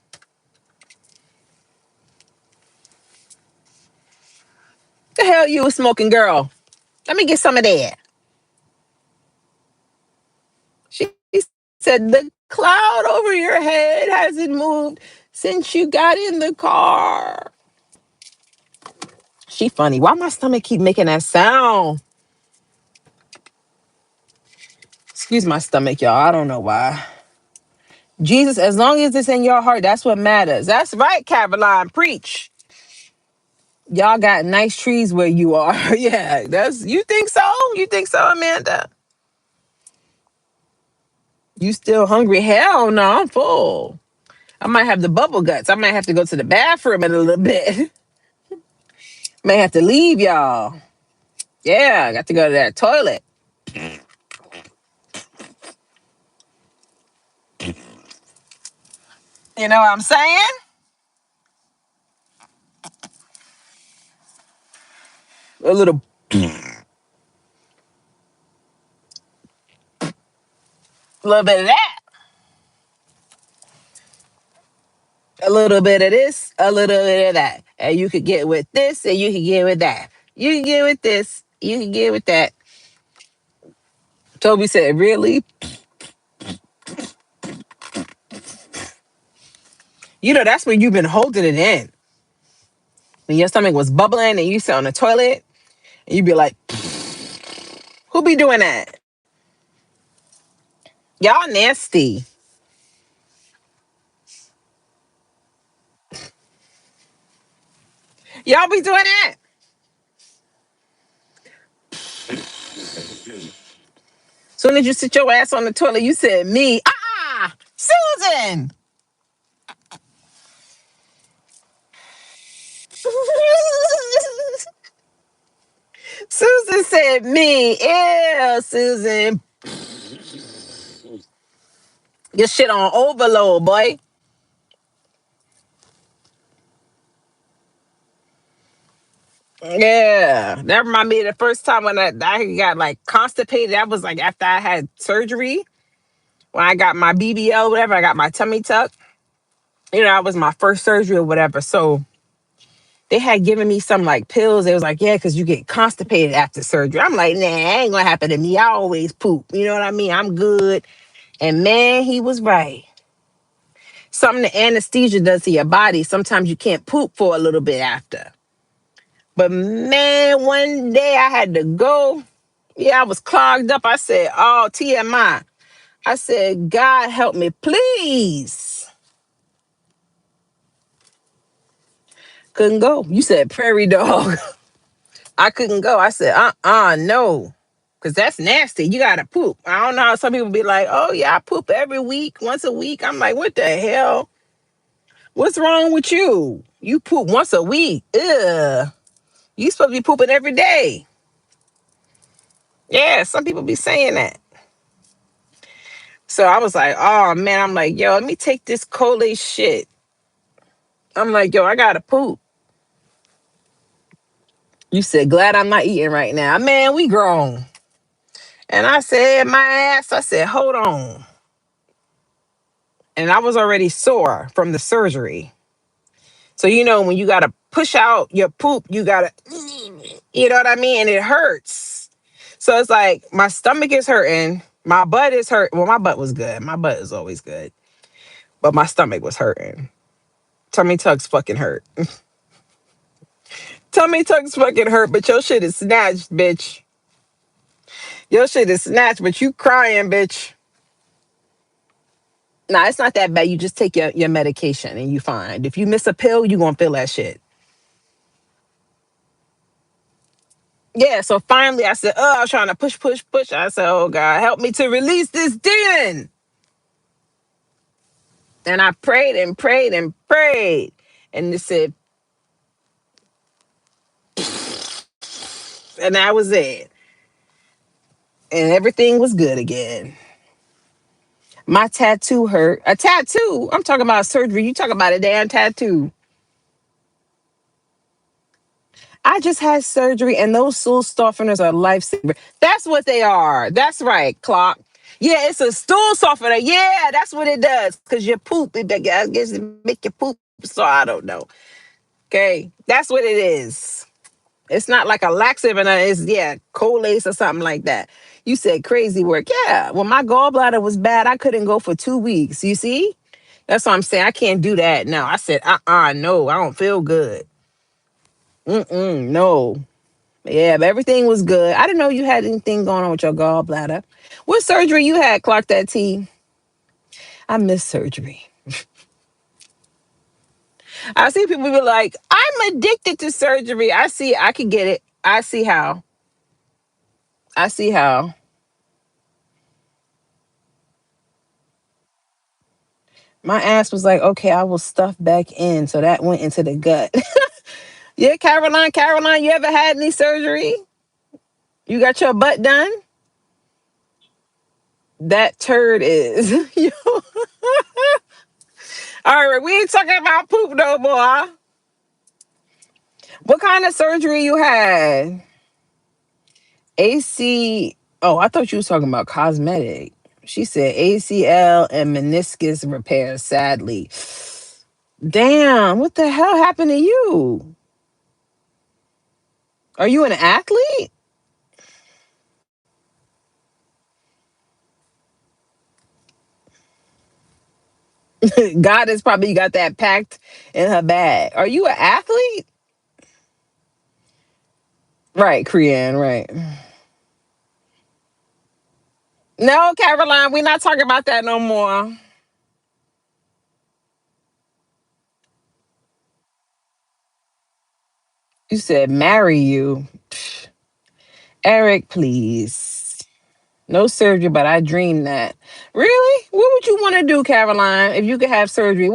The hell you was smoking, girl? Let me get some of that. She said the cloud over your head hasn't moved since you got in the car. She funny. Why my stomach keep making that sound? Excuse my stomach, y'all. I don't know why. Jesus, as long as it's in your heart, that's what matters. That's right, Caroline. Preach. Y'all got nice trees where you are. Yeah, that's you think so? You think so, Amanda? You still hungry? Hell no, I'm full. I might have the bubble guts. I might have to go to the bathroom in a little bit. May have to leave y'all. Yeah, I got to go to that toilet. You know what I'm saying? A little bit of that. A little bit of this, a little bit of that. And you could get with this and you can get with that. You can get with this, you can get with that. Toby said, really? That's when you've been holding it in. When your stomach was bubbling and you sit on the toilet and you be like, who be doing that? Y'all nasty. Y'all be doing that. Soon as you sit your ass on the toilet, you said me. Susan. Susan said me. Ew, Susan. Your shit on overload, boy. Yeah. That reminded me of the first time when I got like constipated. That was like after I had surgery. When I got my BBL, whatever, I got my tummy tuck. That was my first surgery or whatever. So They had given me some like pills. It was like, yeah, because you get constipated after surgery. I'm like, nah, ain't gonna happen to me. I always poop. You know what I mean? I'm good. And man, he was right. Something the anesthesia does to your body. Sometimes you can't poop for a little bit after. But man, one day I had to go. Yeah, I was clogged up. I said, oh, TMI. I said, God help me, please. Couldn't go. You said prairie dog. I couldn't go. I said, no. Cause that's nasty. You gotta poop. I don't know how some people be like, oh yeah, I poop every week, once a week. I'm like, what the hell? What's wrong with you? You poop once a week. Ugh. You supposed to be pooping every day. Yeah, some people be saying that. So I was like, oh man, I'm like, yo, let me take this Colate shit. I'm like, yo, I gotta poop. You said, glad I'm not eating right now. Man, we grown. And I said, my ass, I said, hold on. And I was already sore from the surgery. So, you know, when you got to push out your poop, you got to, you know what I mean? And it hurts. So it's like my stomach is hurting. My butt is hurt. Well, my butt was good. My butt is always good. But my stomach was hurting. Tummy tucks fucking hurt. Tummy tucks fucking hurt, but your shit is snatched, bitch. Your shit is snatched, but you crying, bitch. Nah, it's not that bad. You just take your medication and you fine. If you miss a pill, you gonna feel that shit. Yeah, so finally I said, oh, I was trying to push, push, push. I said, oh God, help me to release this demon. And I prayed and prayed and prayed. And it said, and that was it. And everything was good again. My tattoo hurt. A tattoo? I'm talking about surgery. You talking about a damn tattoo. I just had surgery and those stool softeners are lifesaver. That's what they are. That's right, Clock. Yeah, it's a stool softener. Yeah, that's what it does. Because your poop, I guess it make your poop. So I don't know. Okay, that's what it is. It's not like a laxative and it's, yeah, Colace or something like that. You said crazy work. Yeah, when my gallbladder was bad, I couldn't go for 2 weeks. You see? That's what I'm saying. I can't do that now. I said, no, I don't feel good. No. Yeah, but everything was good. I didn't know you had anything going on with your gallbladder. What surgery you had, Clock that T? I miss surgery. I see people be like, I'm addicted to surgery. I can get it. I see how. I see how. My ass was like, okay, I will stuff back in. So that went into the gut. Yeah, Caroline, you ever had any surgery? You got your butt done? That turd is. All right, we ain't talking about poop no more. What kind of surgery you had? AC. Oh, I thought you was talking about cosmetic. She said ACL and meniscus repair, sadly. Damn, what the hell happened to you? Are you an athlete? God has probably got that packed in her bag. Are you an athlete? Right, Krian, right. No, Caroline, we're not talking about that no more. You said marry you. Psh, Eric, please. No surgery, but I dream that. Really? What would you want to do, Caroline, if you could have surgery?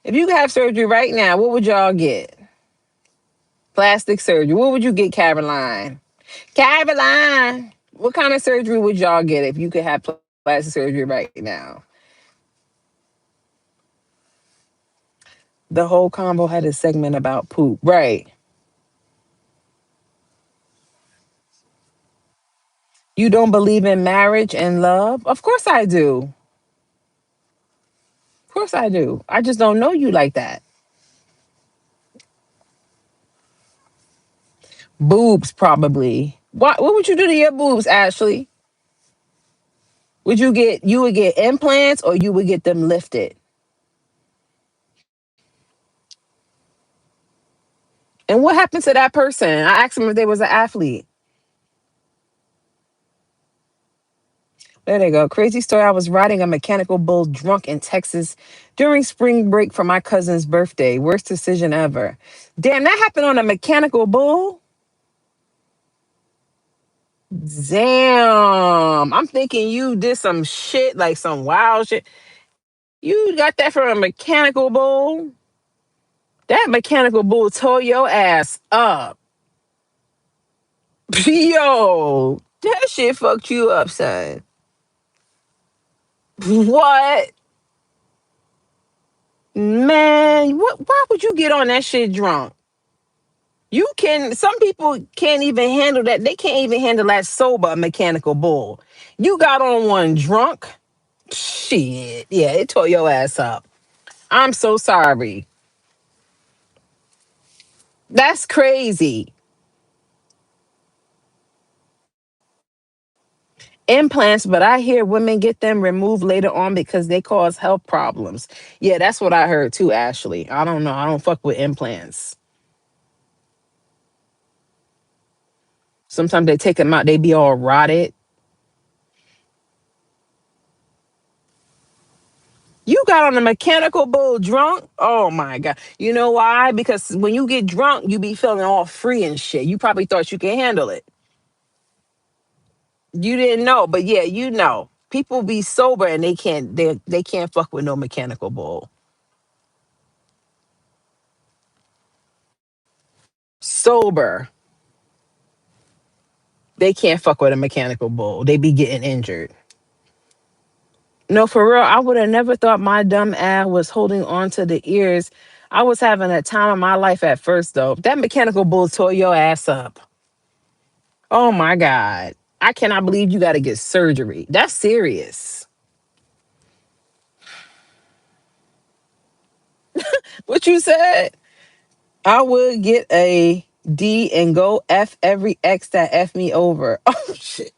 If you could have surgery right now, what would y'all get? Plastic surgery. What would you get, Caroline? Caroline, what kind of surgery would y'all get if you could have plastic surgery right now? The whole combo had a segment about poop. Right. You don't believe in marriage and love? Of course I do. Of course I do. I just don't know you like that. Boobs, probably. What would you do to your boobs, Ashley? You would get implants or you would get them lifted? And what happened to that person? I asked them if they was an athlete. There they go. Crazy story. I was riding a mechanical bull drunk in Texas during spring break for my cousin's birthday. Worst decision ever. Damn, that happened on a mechanical bull? Damn. I'm thinking you did some shit, like some wild shit. You got that from a mechanical bull? That mechanical bull tore your ass up. Yo, that shit fucked you up, son. What? Man, why would you get on that shit drunk? Some people can't even handle that. They can't even handle that sober mechanical bull. You got on one drunk? Shit. Yeah, it tore your ass up. I'm so sorry. That's crazy. Implants, but I hear women get them removed later on because they cause health problems. Yeah, that's what I heard too, Ashley. I don't know. I don't fuck with implants. Sometimes they take them out, they be all rotted. You got on a mechanical bull drunk? Oh my God. You know why? Because when you get drunk, you be feeling all free and shit. You probably thought you could handle it. You didn't know, but yeah, you know. People be sober and they can't fuck with no mechanical bull. Sober, they can't fuck with a mechanical bull. They be getting injured. No, for real, I would have never thought my dumb ass was holding on to the ears. I was having a time of my life at first, though. That mechanical bull tore your ass up. Oh my God. I cannot believe you got to get surgery. That's serious. What you said? I would get a D and go F every X that F me over. Oh, shit.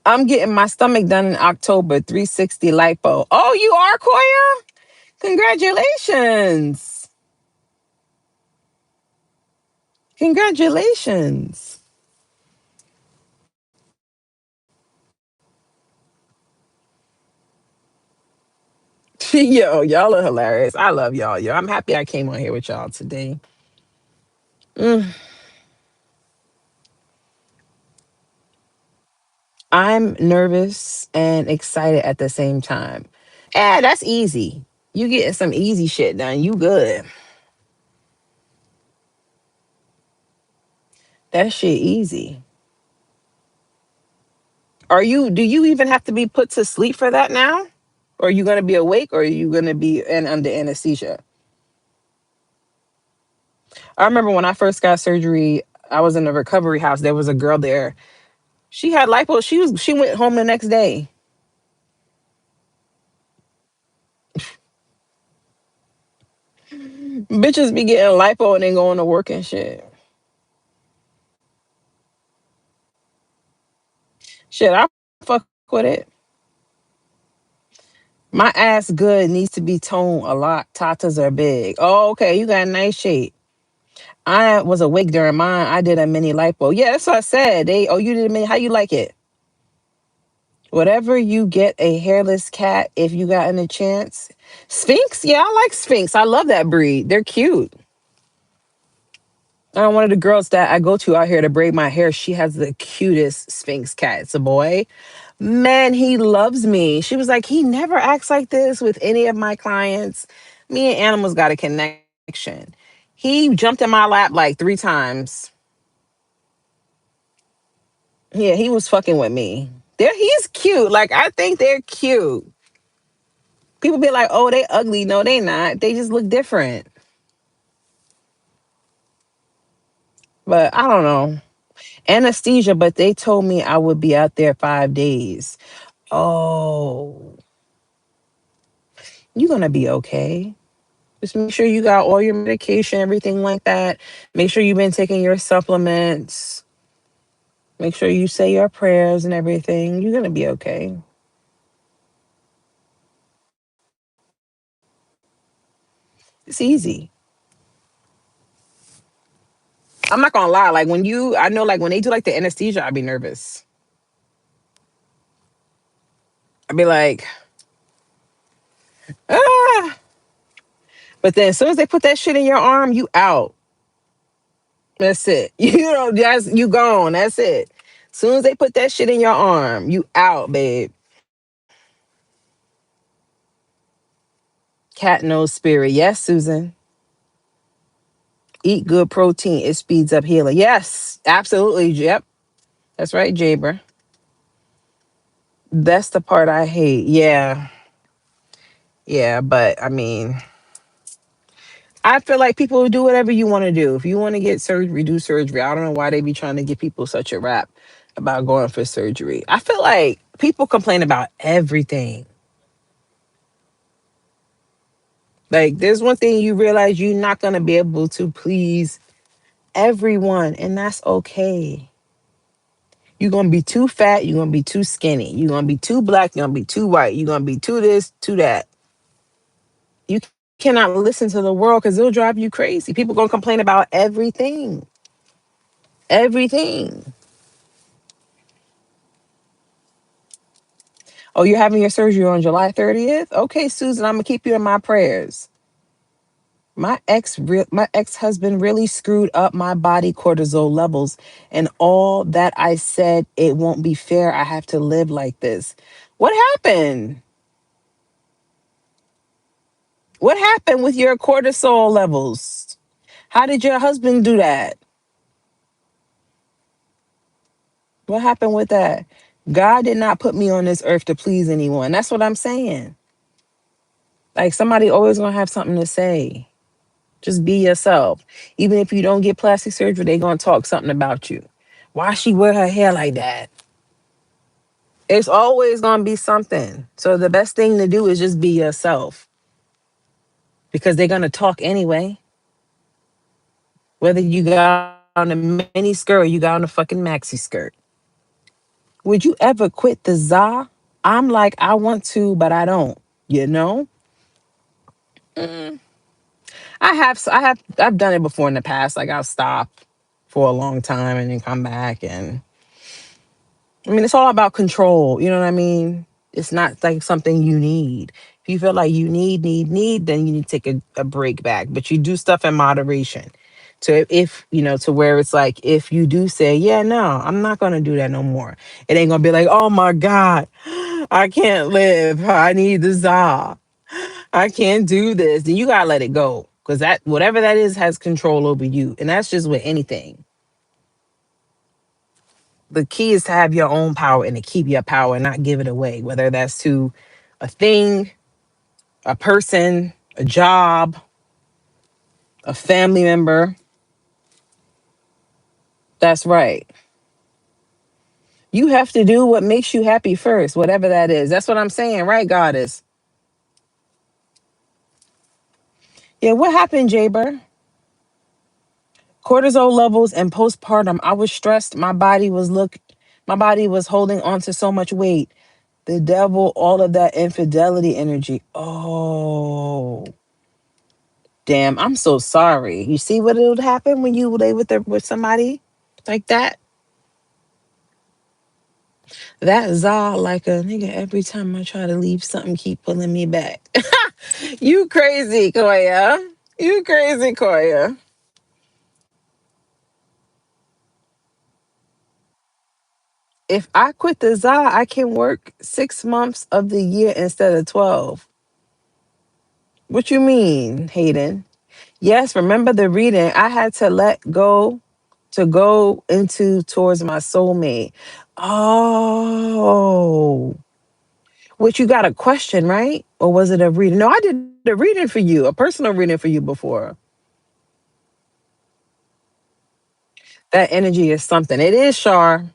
I'm getting my stomach done in October, 360 lipo. Oh, you are, Koya? Congratulations. Congratulations. Yo, y'all are hilarious. I love y'all. Yo, I'm happy I came on here with y'all today. Mm, I'm nervous and excited at the same time. That's easy. You getting some easy shit done. You good. That shit easy. Do you even have to be put to sleep for that now? Or are you gonna be awake or are you gonna be under anesthesia? I remember when I first got surgery, I was in a recovery house. There was a girl there. She had lipo. She went home the next day. Bitches be getting lipo and then going to work and shit. Shit, I fuck with it. My ass good needs to be toned a lot. Tatas are big. Oh, okay. You got a nice shape. I was awake during mine. I did a mini lipo. Yeah, that's what I said. You did a mini. How you like it? Whatever you get a hairless cat if you gotten a chance. Sphinx? Yeah, I like Sphinx. I love that breed. They're cute. One of the girls that I go to out here to braid my hair, she has the cutest Sphinx cat. It's a boy. Man, he loves me. She was like, he never acts like this with any of my clients. Me and animals got a connection. He jumped in my lap like 3 times. Yeah, he was fucking with me. He's cute. Like, I think they're cute. People be like, oh, they ugly. No, they not. They just look different. But I don't know. Anesthesia, but they told me I would be out there 5 days. Oh, you're gonna be okay. Just make sure you got all your medication, everything like that. Make sure you've been taking your supplements. Make sure you say your prayers and everything. You're gonna be okay. It's easy. I'm not gonna lie. Like when you, I know, like when they do like the anesthesia, I'd be nervous. I'd be like, ah. But then as soon as they put that shit in your arm, you out. That's it. You know, that's you gone. That's it. As soon as they put that shit in your arm, you out, babe. Cat nose spirit. Yes, Susan. Eat good protein. It speeds up healing. Yes, absolutely. Yep. That's right, Jaber. That's the part I hate. Yeah. Yeah. But I mean, I feel like people will do whatever you want to do. If you want to get surgery, do surgery. I don't know why they be trying to give people such a rap about going for surgery. I feel like people complain about everything. Like, there's one thing you realize you're not going to be able to please everyone, and that's okay. You're going to be too fat. You're going to be too skinny. You're going to be too black. You're going to be too white. You're going to be too this, too that. You cannot listen to the world because it'll drive you crazy. People going to complain about everything. Everything. Oh, you're having your surgery on July 30th? Okay, Susan, I'm going to keep you in my prayers. My ex-husband really screwed up my body cortisol levels and all that. I said it won't be fair. I have to live like this. What happened? What happened with your cortisol levels? How did your husband do that? What happened with that? God did not put me on this earth to please anyone. That's what I'm saying. Like somebody always going to have something to say. Just be yourself. Even if you don't get plastic surgery, they going to talk something about you. Why she wear her hair like that? It's always going to be something. So the best thing to do is just be yourself because they're going to talk anyway. Whether you got on a mini skirt or you got on a fucking maxi skirt. Would you ever quit the za? I'm like, I want to, but I don't. You know? Mm. I've done it before in the past. Like I'll stop for a long time and then come back. And I mean, it's all about control. You know what I mean? It's not like something you need. If you feel like you need, then you need to take a break back. But you do stuff in moderation. So if you know, to where it's like, if you do say, yeah, no, I'm not gonna do that no more. It ain't gonna be like, oh my God, I can't live. I need the za. I can't do this. Then you gotta let it go. Cause that whatever that is has control over you. And that's just with anything. The key is to have your own power and to keep your power and not give it away, whether that's to a thing, a person, a job, a family member. That's right. You have to do what makes you happy first, whatever that is. That's what I'm saying, right, Goddess? Yeah, what happened, Jaber? Cortisol levels and postpartum. I was stressed. My body was holding on to so much weight. The devil, all of that infidelity energy. Oh. Damn, I'm so sorry. You see what it'll happen when you lay with somebody like that? That za like a nigga every time I try to leave something keep pulling me back. You crazy, Koya. You crazy, Koya. If I quit the za, I can work 6 months of the year instead of 12. What you mean, Hayden? Yes, remember the reading. I had to let go to go into towards my soulmate. Oh, which you got a question, right? Or was it a reading? No, I did a reading for you, a personal reading for you before. That energy is something. It is, Shar.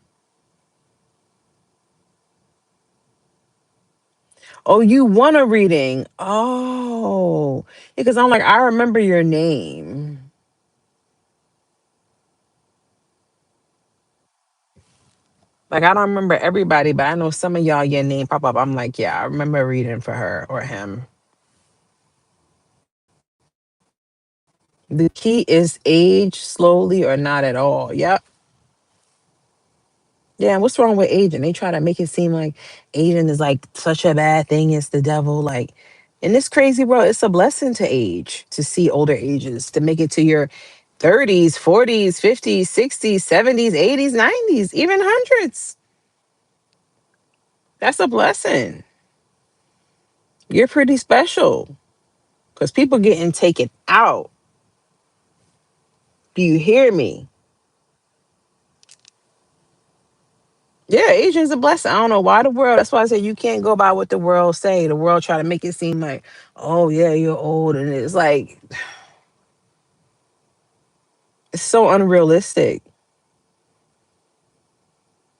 Oh, you want a reading? Oh, because I'm like, I remember your name. Like I don't remember everybody, but I know some of y'all your name pop up. I'm like, yeah, I remember reading for her or him. The key is age slowly or not at all. Yep. Yeah, and what's wrong with aging? They try to make it seem like aging is like such a bad thing. It's the devil. Like in this crazy world, it's a blessing to age, to see older ages, to make it to your 30s, 40s, 50s, 60s, 70s, 80s, 90s, even hundreds. That's a blessing. You're pretty special because people getting taken out. Do you hear me? Yeah, Asian's a blessing. I don't know why the world. That's why I said you can't go by what the world say. The world try to make it seem like, oh yeah, you're old, and it's like it's so unrealistic.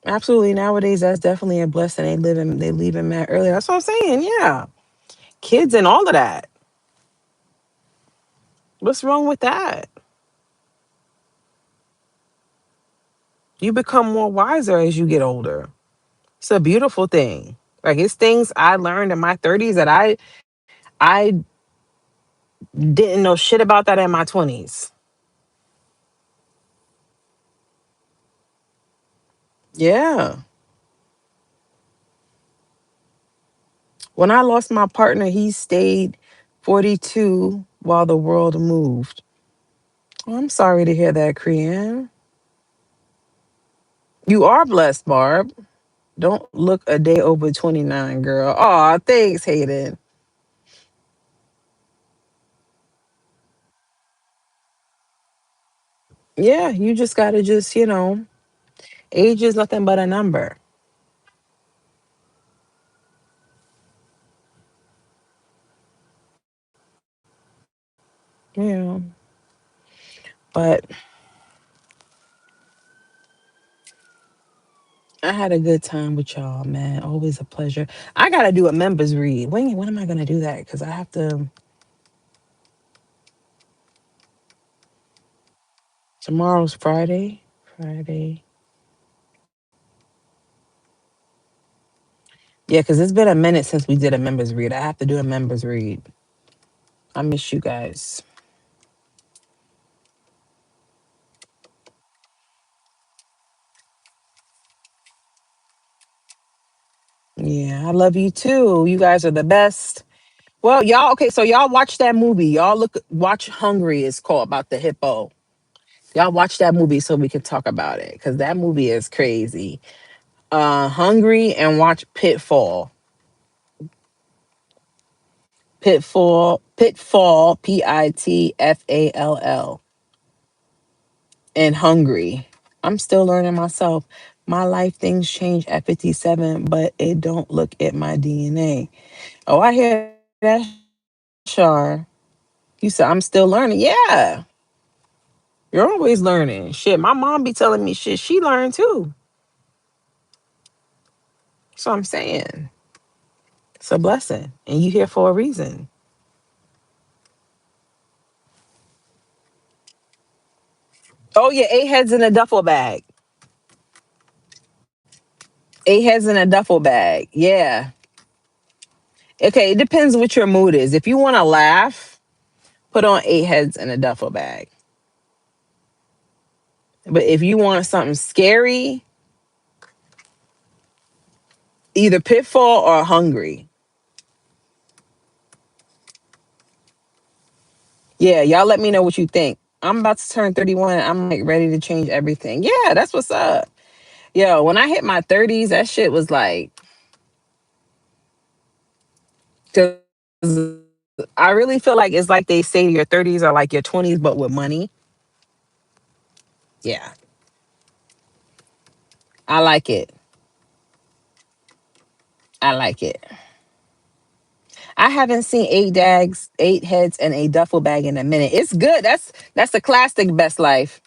Absolutely, nowadays that's definitely a blessing. They leave in mad earlier. That's what I'm saying. Yeah, kids and all of that. What's wrong with that? You become more wiser as you get older. It's a beautiful thing. Like it's things I learned in my 30s that I didn't know shit about that in my 20s. Yeah. When I lost my partner, he stayed 42 while the world moved. Oh, I'm sorry to hear that, Krian. You are blessed, Barb. Don't look a day over 29, girl. Aw, thanks, Hayden. Yeah, you just gotta age is nothing but a number. Yeah. But I had a good time with y'all, man. Always a pleasure. I gotta do a members read. When am I gonna do that? Because I have to tomorrow's Friday. Friday. Yeah, because it's been a minute since we did a members read. I have to do a members read. I miss you guys. Yeah, I love you too. You guys are the best. Well, y'all, okay, so y'all watch that movie. Watch Hungry is called about the hippo. Y'all watch that movie so we can talk about it because that movie is crazy. Hungry and watch Pitfall. Pitfall, Pitfall, and Hungry. I'm still learning myself. My life things change at 57, but it don't look at my DNA. Oh, I hear that, Shar. You said I'm still learning. Yeah, you're always learning. Shit, my mom be telling me shit. She learned too. So I'm saying it's a blessing, and you here for a reason. Oh yeah, eight heads in a duffel bag. Eight heads in a duffel bag. Yeah. Okay, it depends what your mood is. If you want to laugh, put on eight heads in a duffel bag. But if you want something scary, either pitfall or hungry. Yeah, y'all let me know what you think. I'm about to turn 31. I'm like ready to change everything. Yeah, that's what's up. Yo, when I hit my 30s, that shit was like, 'cause I really feel like it's like they say your 30s are like your 20s, but with money. Yeah, I like it. I like it. I haven't seen eight heads, and a duffel bag in a minute. It's good. That's a classic. Best Life.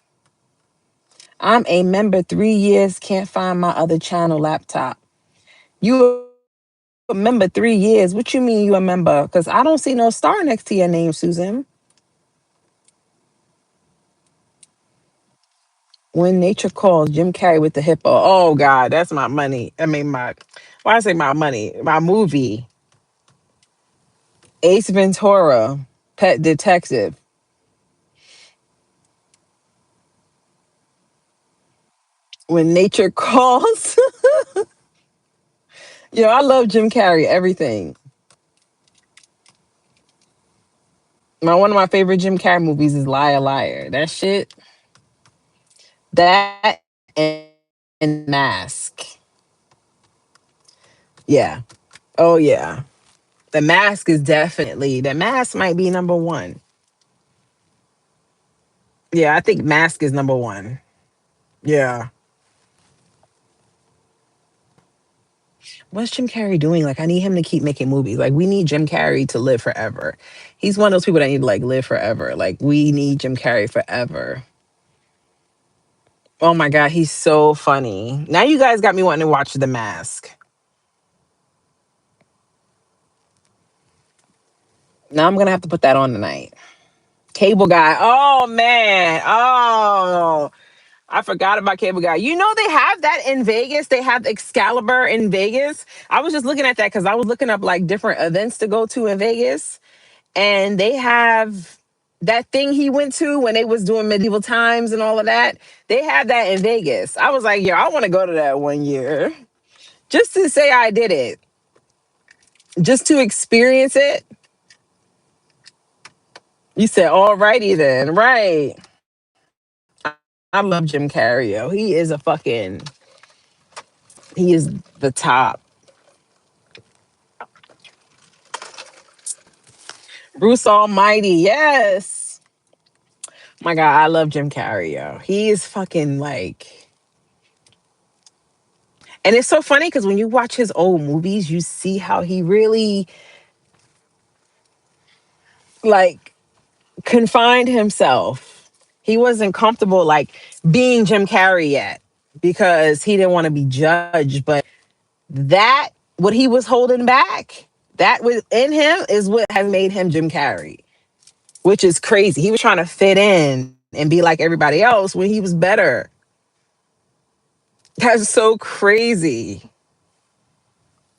I'm a member 3 years. Can't find my other channel laptop. You a member 3 years. What you mean you a member? Because I don't see no star next to your name, Susan. When Nature Calls, Jim Carrey with the hippo. Oh God, that's my money. I mean my why I say my money? My movie. Ace Ventura, Pet Detective. When Nature Calls. Yo, I love Jim Carrey, everything. One of my favorite Jim Carrey movies is Liar Liar. That shit, that and Mask. Yeah. Oh yeah. The Mask is definitely the Mask might be number one. Yeah, I think Mask is number one. Yeah. What's Jim Carrey doing? Like, I need him to keep making movies. Like, we need Jim Carrey to live forever. He's one of those people that need to like live forever. Like, we need Jim Carrey forever. Oh my God, he's so funny. Now you guys got me wanting to watch The Mask. Now I'm gonna have to put that on tonight. Cable Guy. Oh man. Oh, I forgot about Cable Guy. You know they have that in Vegas. They have Excalibur in Vegas. I was just looking at that because I was looking up like different events to go to in Vegas, and they have that thing he went to when they was doing medieval times and all of that. They have that in Vegas. I was like, yo, I want to go to that one year just to say I did it, just to experience it. You said, alrighty then, right? I love Jim Carrey. Yo. He is the top. Bruce Almighty, yes. My God, I love Jim Carrey. Yo. He is fucking like, and it's so funny because when you watch his old movies, you see how he really like confined himself. He wasn't comfortable like being Jim Carrey yet because he didn't want to be judged. But that, what he was holding back, that was in him is what has made him Jim Carrey, which is crazy. He was trying to fit in and be like everybody else when he was better. That's so crazy.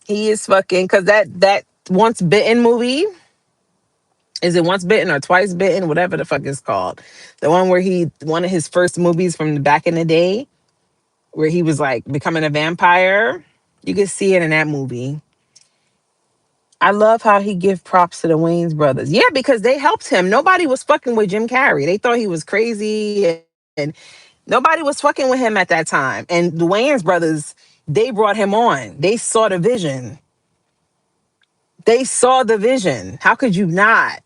He is fucking because that Once Bitten movie, is it Once Bitten or Twice Bitten, whatever the fuck it's called. The one where one of his first movies from the back in the day, where he was like becoming a vampire. You could see it in that movie. I love how he give props to the Wayans brothers. Yeah, because they helped him. Nobody was fucking with Jim Carrey. They thought he was crazy and nobody was fucking with him at that time. And the Wayans brothers, they brought him on. They saw the vision. They saw the vision. How could you not?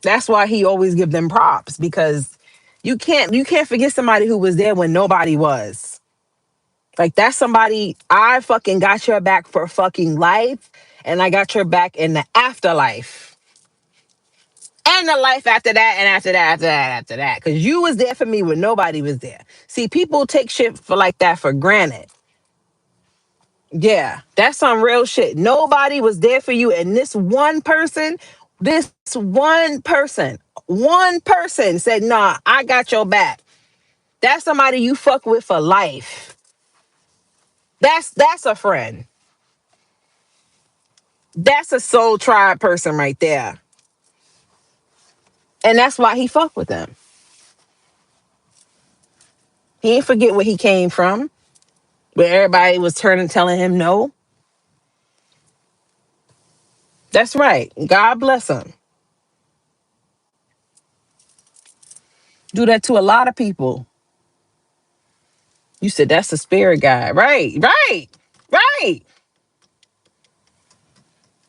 That's why he always give them props because you can't forget somebody who was there when nobody was. Like that's somebody I fucking got your back for fucking life and I got your back in the afterlife. And the life after that and after that after that after that cuz you was there for me when nobody was there. See, people take shit for like that for granted. Yeah, that's some real shit. Nobody was there for you and one person said, "Nah, I got your back." That's somebody you fuck with for life. That's a friend. That's a soul tribe person right there. And that's why he fuck with them. He ain't forget where he came from, where everybody was turning telling him no. That's right. God bless him. Do that to a lot of people. You said that's the spirit guy. Right, right, right,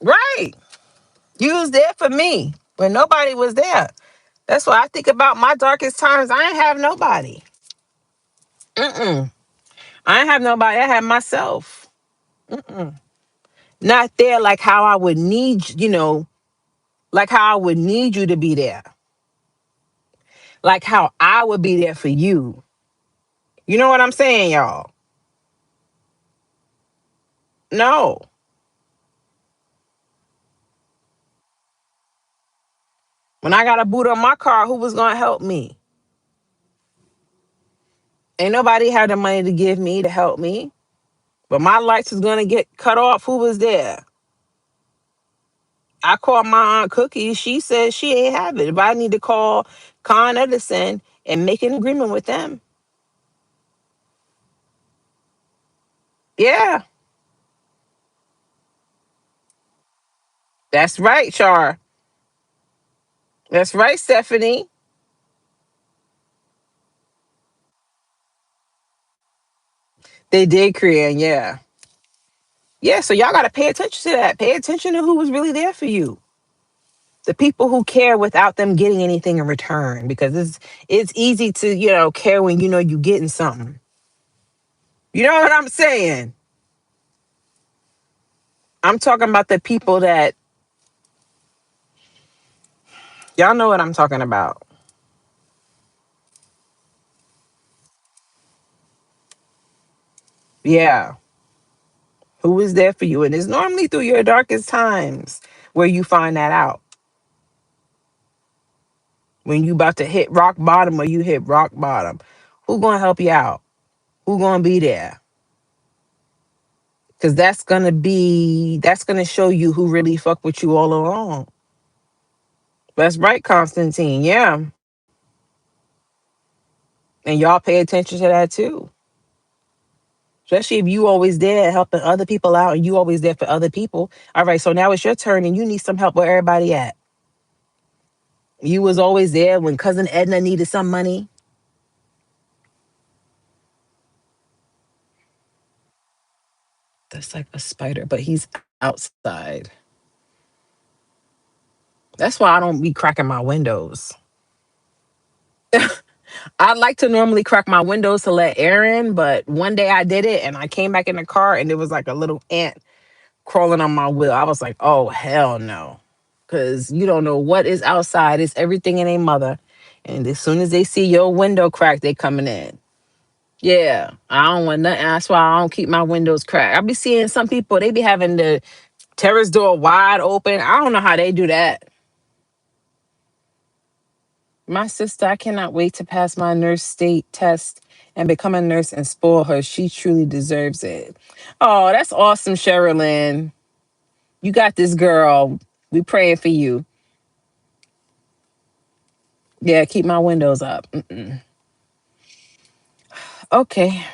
right. You was there for me when nobody was there. That's why I think about my darkest times. I ain't have nobody. Mm-mm. I ain't have nobody. I had myself. Not there like how I would need, like how I would need you to be there. Like how I would be there for you. You know what I'm saying, y'all? No. When I got a boot on my car, who was gonna help me? Ain't nobody had the money to give me to help me. But my lights was gonna get cut off. Who was there? I called my aunt Cookie. She said she ain't have it. But I need to call Con Edison and make an agreement with them. Yeah, that's right, Char. That's right, Stephanie. They did create, yeah. Yeah, so y'all gotta pay attention to that. Pay attention to who was really there for you. The people who care without them getting anything in return. Because it's easy to, care when you know you getting something. You know what I'm saying? I'm talking about the people that y'all know what I'm talking about. Yeah. Who is there for you? And it's normally through your darkest times where you find that out. When you about to hit rock bottom or you hit rock bottom. Who gonna help you out? Who gonna be there? Because that's gonna show you who really fuck with you all along. That's right, Constantine. Yeah. And y'all pay attention to that too. Especially if you always there helping other people out and you always there for other people. All right, so now it's your turn and you need some help where everybody at. You was always there when cousin Edna needed some money. That's like a spider, but he's outside. That's why I don't be cracking my windows. I like to normally crack my windows to let air in, but one day I did it and I came back in the car and there was like a little ant crawling on my wheel. I was like, oh, hell no. Because you don't know what is outside. It's everything in a mother. And as soon as they see your window crack, they coming in. Yeah, I don't want nothing. That's why I don't keep my windows cracked. I be seeing some people, they be having the terrace door wide open. I don't know how they do that. My sister, I cannot wait to pass my nurse state test and become a nurse and spoil her. She truly deserves it. Oh, that's awesome, Sherilyn. You got this, girl. We praying for you. Yeah, keep my windows up. Mm-mm. Okay.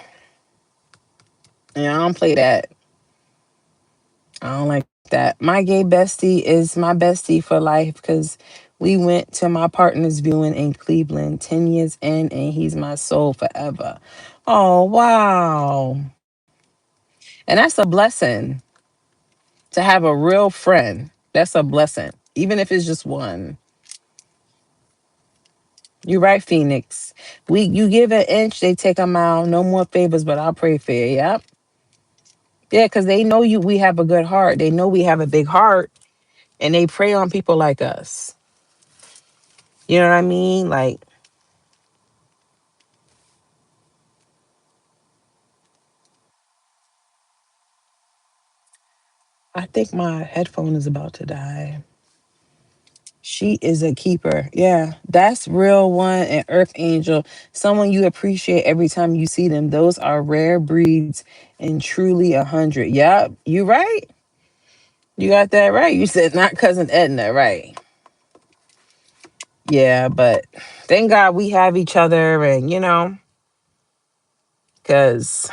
Yeah, I don't play that. I don't like that. My gay bestie is my bestie for life because we went to my partner's viewing in Cleveland 10 years in, and he's my soul forever. Oh, wow. And that's a blessing to have a real friend. That's a blessing, even if it's just one. You're right, Phoenix. You give an inch, they take a mile. No more favors, but I'll pray for you. Yep. Yeah, because they know you. We have a good heart. They know we have a big heart, and they prey on people like us. You know what I mean? Like, I think my headphone is about to die. She is a keeper. Yeah, that's real one and Earth Angel. Someone you appreciate every time you see them. Those are rare breeds and truly 100. Yep, you right. You got that right. You said not cousin Edna, right? Yeah, but thank God we have each other, and because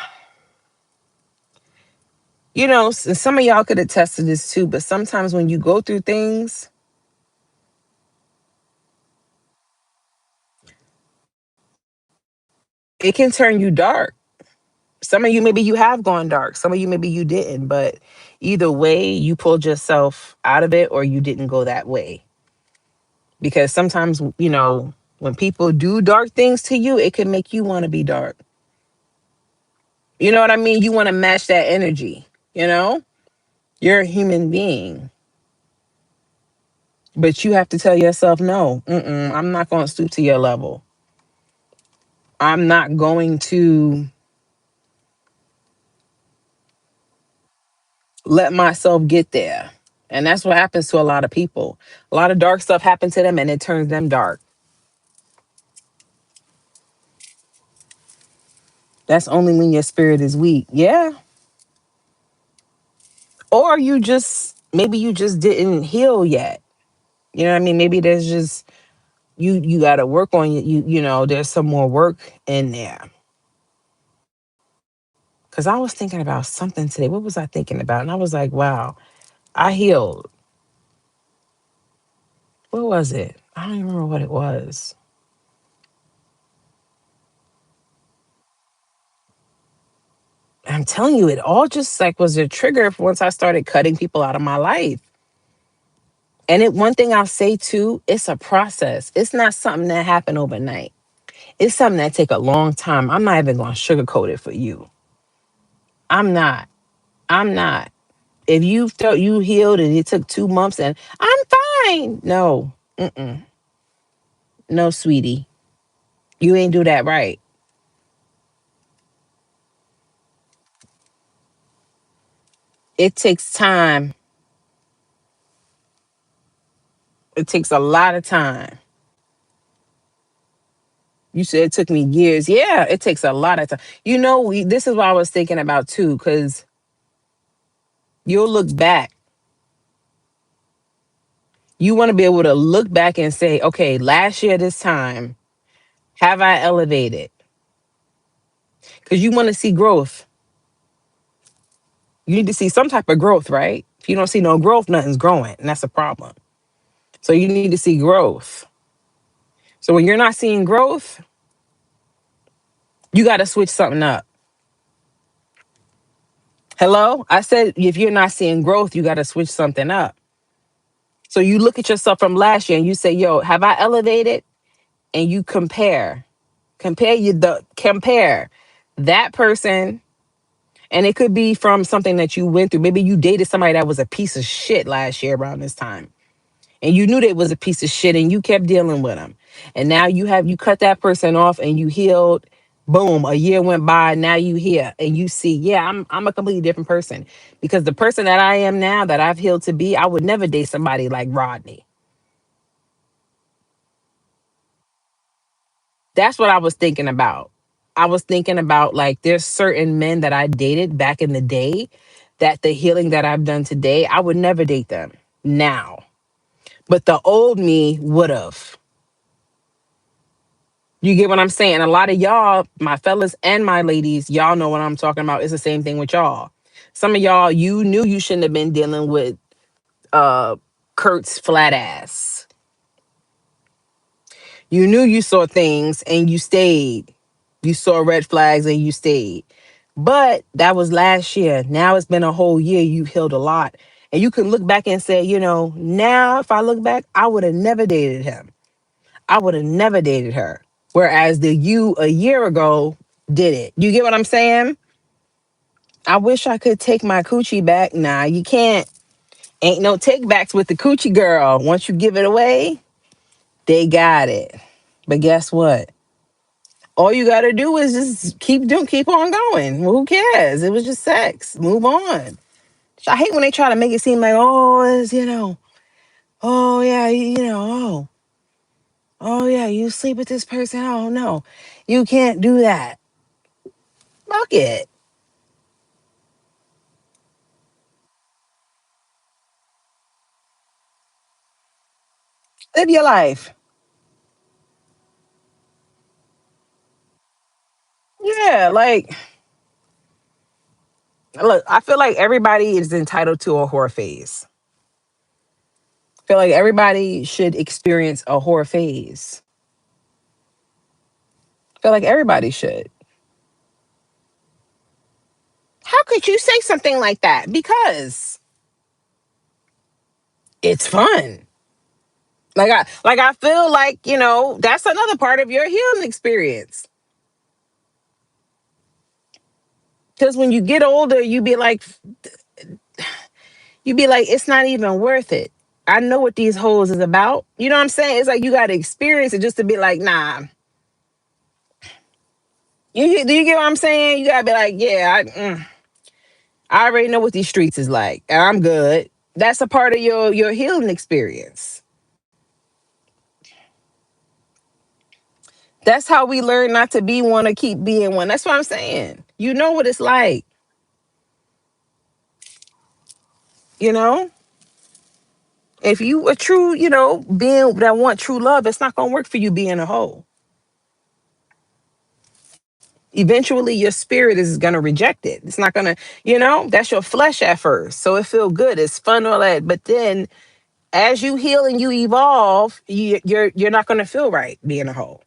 some of y'all could attest to this too. But sometimes when you go through things, it can turn you dark. Some of you, maybe you have gone dark. Some of you, maybe you didn't. But either way, you pulled yourself out of it or you didn't go that way. Because sometimes, when people do dark things to you, it can make you want to be dark. You know what I mean? You want to match that energy, you know? You're a human being. But you have to tell yourself, no, I'm not going to stoop to your level. I'm not going to let myself get there. And that's what happens to a lot of people. A lot of dark stuff happens to them and it turns them dark. That's only when your spirit is weak. Yeah. Or you just, maybe you just didn't heal yet. You know what I mean? Maybe there's just, you got to work on there's some more work in there. Cause I was thinking about something today. What was I thinking about? And I was like, wow, I healed. What was it? I don't even remember what it was. I'm telling you, it all just like was a trigger once I started cutting people out of my life. And one thing I'll say too, it's a process. It's not something that happened overnight. It's something that take a long time. I'm not even going to sugarcoat it for you. I'm not. I'm not. If you felt you healed and it took 2 months and I'm fine, no, no, sweetie, you ain't do that right. It takes time. It takes a lot of time. You said it took me years. Yeah, it takes a lot of time. This is what I was thinking about too, because you'll look back. You want to be able to look back and say, okay, last year, this time, have I elevated? Because you want to see growth. You need to see some type of growth, right? If you don't see no growth, nothing's growing. And that's a problem. So you need to see growth. So when you're not seeing growth, you got to switch something up. Hello? I said, if you're not seeing growth, you got to switch something up. So you look at yourself from last year and you say, yo, have I elevated? And you compare that person. And it could be from something that you went through. Maybe you dated somebody that was a piece of shit last year around this time. And you knew they was a piece of shit and you kept dealing with them. And now you cut that person off and you healed. Boom, a year went by, now you here and you see, yeah, I'm a completely different person. Because the person that I am now that I've healed to be, I would never date somebody like Rodney. That's what I was thinking about. I was thinking about like there's certain men that I dated back in the day that the healing that I've done today, I would never date them now. But the old me would have. You get what I'm saying? A lot of y'all, my fellas and my ladies, y'all know what I'm talking about. It's the same thing with y'all. Some of y'all, you knew you shouldn't have been dealing with uh Kurt's flat ass. You knew you saw things and you stayed. You saw red flags and you stayed. But that was last year. Now it's been a whole year. You've healed a lot. And you can look back and say, now if I look back, I would have never dated him. I would have never dated her. Whereas the you a year ago did it. You get what I'm saying? I wish I could take my coochie back. Nah, you can't. Ain't no take backs with the coochie girl. Once you give it away, they got it. But guess what? All you gotta do is just keep on going. Well, who cares? It was just sex. Move on. I hate when they try to make it seem like, oh, it's, oh yeah, oh yeah, you sleep with this person. Oh no. You can't do that. Fuck it. Live your life. Yeah, like look, I feel like everybody is entitled to a horror phase. I feel like everybody should experience a horror phase. I feel like everybody should. How could you say something like that? Because it's fun. I feel like, that's another part of your healing experience. Because when you get older, you be like, it's not even worth it. I know what these hoes is about. You know what I'm saying? It's like you gotta experience it just to be like, nah. Do you get what I'm saying? You gotta be like, yeah, I already know what these streets is like, and I'm good. That's a part of your healing experience. That's how we learn not to be one or keep being one. That's what I'm saying. You know what it's like, you know? If you a true, being that want true love, it's not gonna work for you being a hoe. Eventually your spirit is gonna reject it. It's not gonna, that's your flesh at first. So it feel good. It's fun, all that. But then as you heal and you evolve, you're not gonna feel right being a hoe.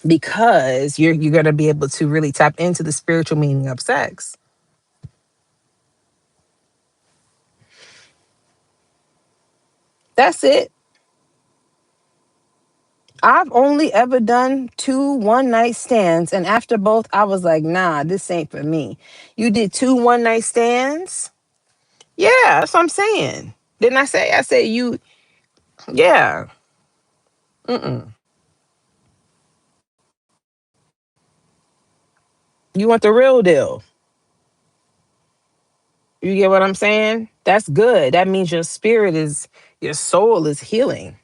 Because you're gonna be able to really tap into the spiritual meaning of sex. That's it. I've only ever done 2 one-night stands, and after both, I was like, nah, this ain't for me. You did 2 one-night stands? Yeah, that's what I'm saying. Didn't I say? I said you, yeah. Mm-mm. You want the real deal. You get what I'm saying? That's good. That means your soul is healing.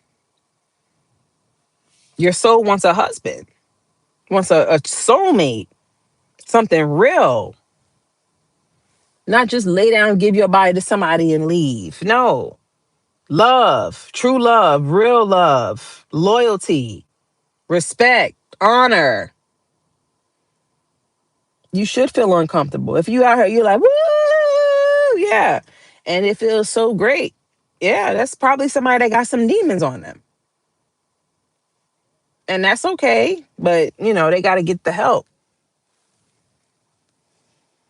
Your soul wants a husband, wants a soulmate, something real. Not just lay down, give your body to somebody and leave. No. Love, true love, real love, loyalty, respect, honor. You should feel uncomfortable. If you out here, you're like, woo, yeah. And it feels so great. Yeah, that's probably somebody that got some demons on them. And that's okay. But, they got to get the help.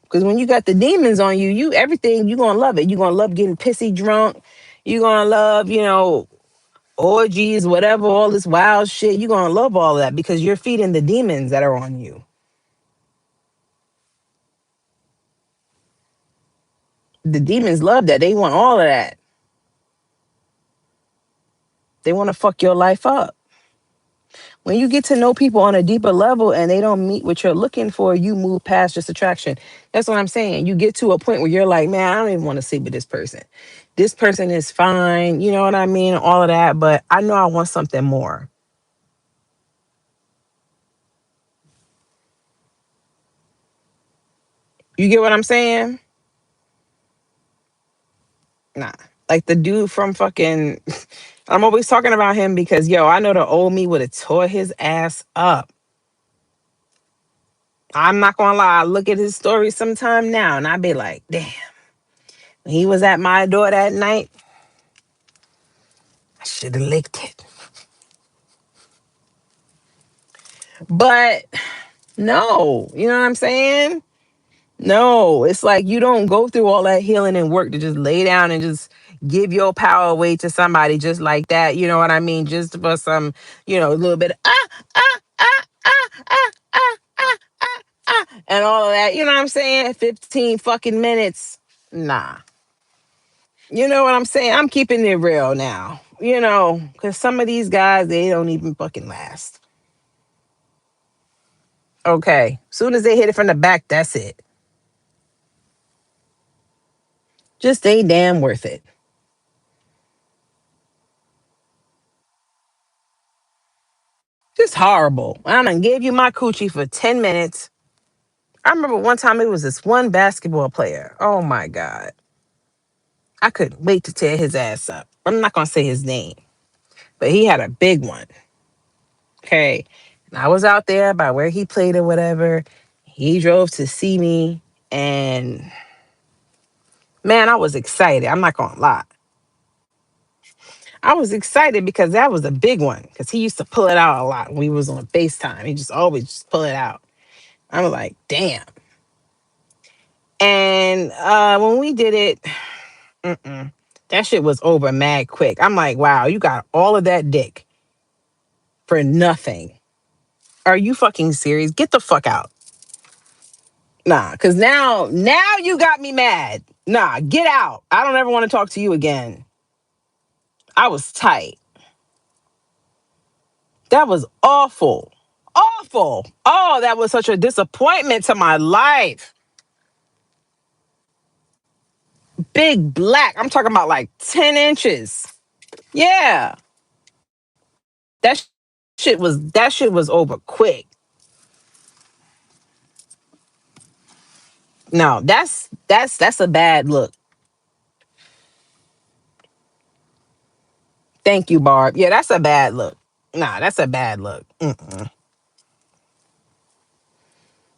Because when you got the demons on you, everything, you're going to love it. You're going to love getting pissy drunk. You're going to love, orgies, whatever, all this wild shit. You're going to love all of that because you're feeding the demons that are on you. The demons love that. They want all of that. They want to fuck your life up. When you get to know people on a deeper level and they don't meet what you're looking for, you move past just attraction. That's what I'm saying. You get to a point where you're like, man, I don't even want to sleep with this person. This person is fine. You know what I mean? All of that. But I know I want something more. You get what I'm saying? Nah. Like the dude from fucking, I'm always talking about him because, yo, I know the old me would have tore his ass up. I'm not gonna lie, I look at his story sometime now and I be like, damn, when he was at my door that night, I should have licked it. But no, you know what I'm saying? No, it's like you don't go through all that healing and work to just lay down and just give your power away to somebody just like that. You know what I mean? Just for some, a little bit of, and all of that. You know what I'm saying? 15 fucking minutes. Nah. You know what I'm saying? I'm keeping it real now. Because some of these guys, they don't even fucking last. Okay. Soon as they hit it from the back, that's it. Just ain't damn worth it. Just horrible. I done gave you my coochie for 10 minutes. I remember one time it was this one basketball player. Oh my God. I couldn't wait to tear his ass up. I'm not going to say his name, but he had a big one. Okay. And I was out there by where he played or whatever. He drove to see me. And man, I was excited. I'm not going to lie. I was excited because that was a big one. Because he used to pull it out a lot when we was on FaceTime. He just always just pull it out. I'm like, damn. And when we did it, that shit was over mad quick. I'm like, wow, you got all of that dick for nothing. Are you fucking serious? Get the fuck out. Nah, cause now you got me mad. Nah, get out. I don't ever want to talk to you again. I was tight. That was awful. awful. Oh, that was such a disappointment to my life. Big black. I'm talking about like 10 inches. Yeah. That shit was over quick. No, that's a bad look. Thank you, Barb. Yeah, that's a bad look. Nah, that's a bad look.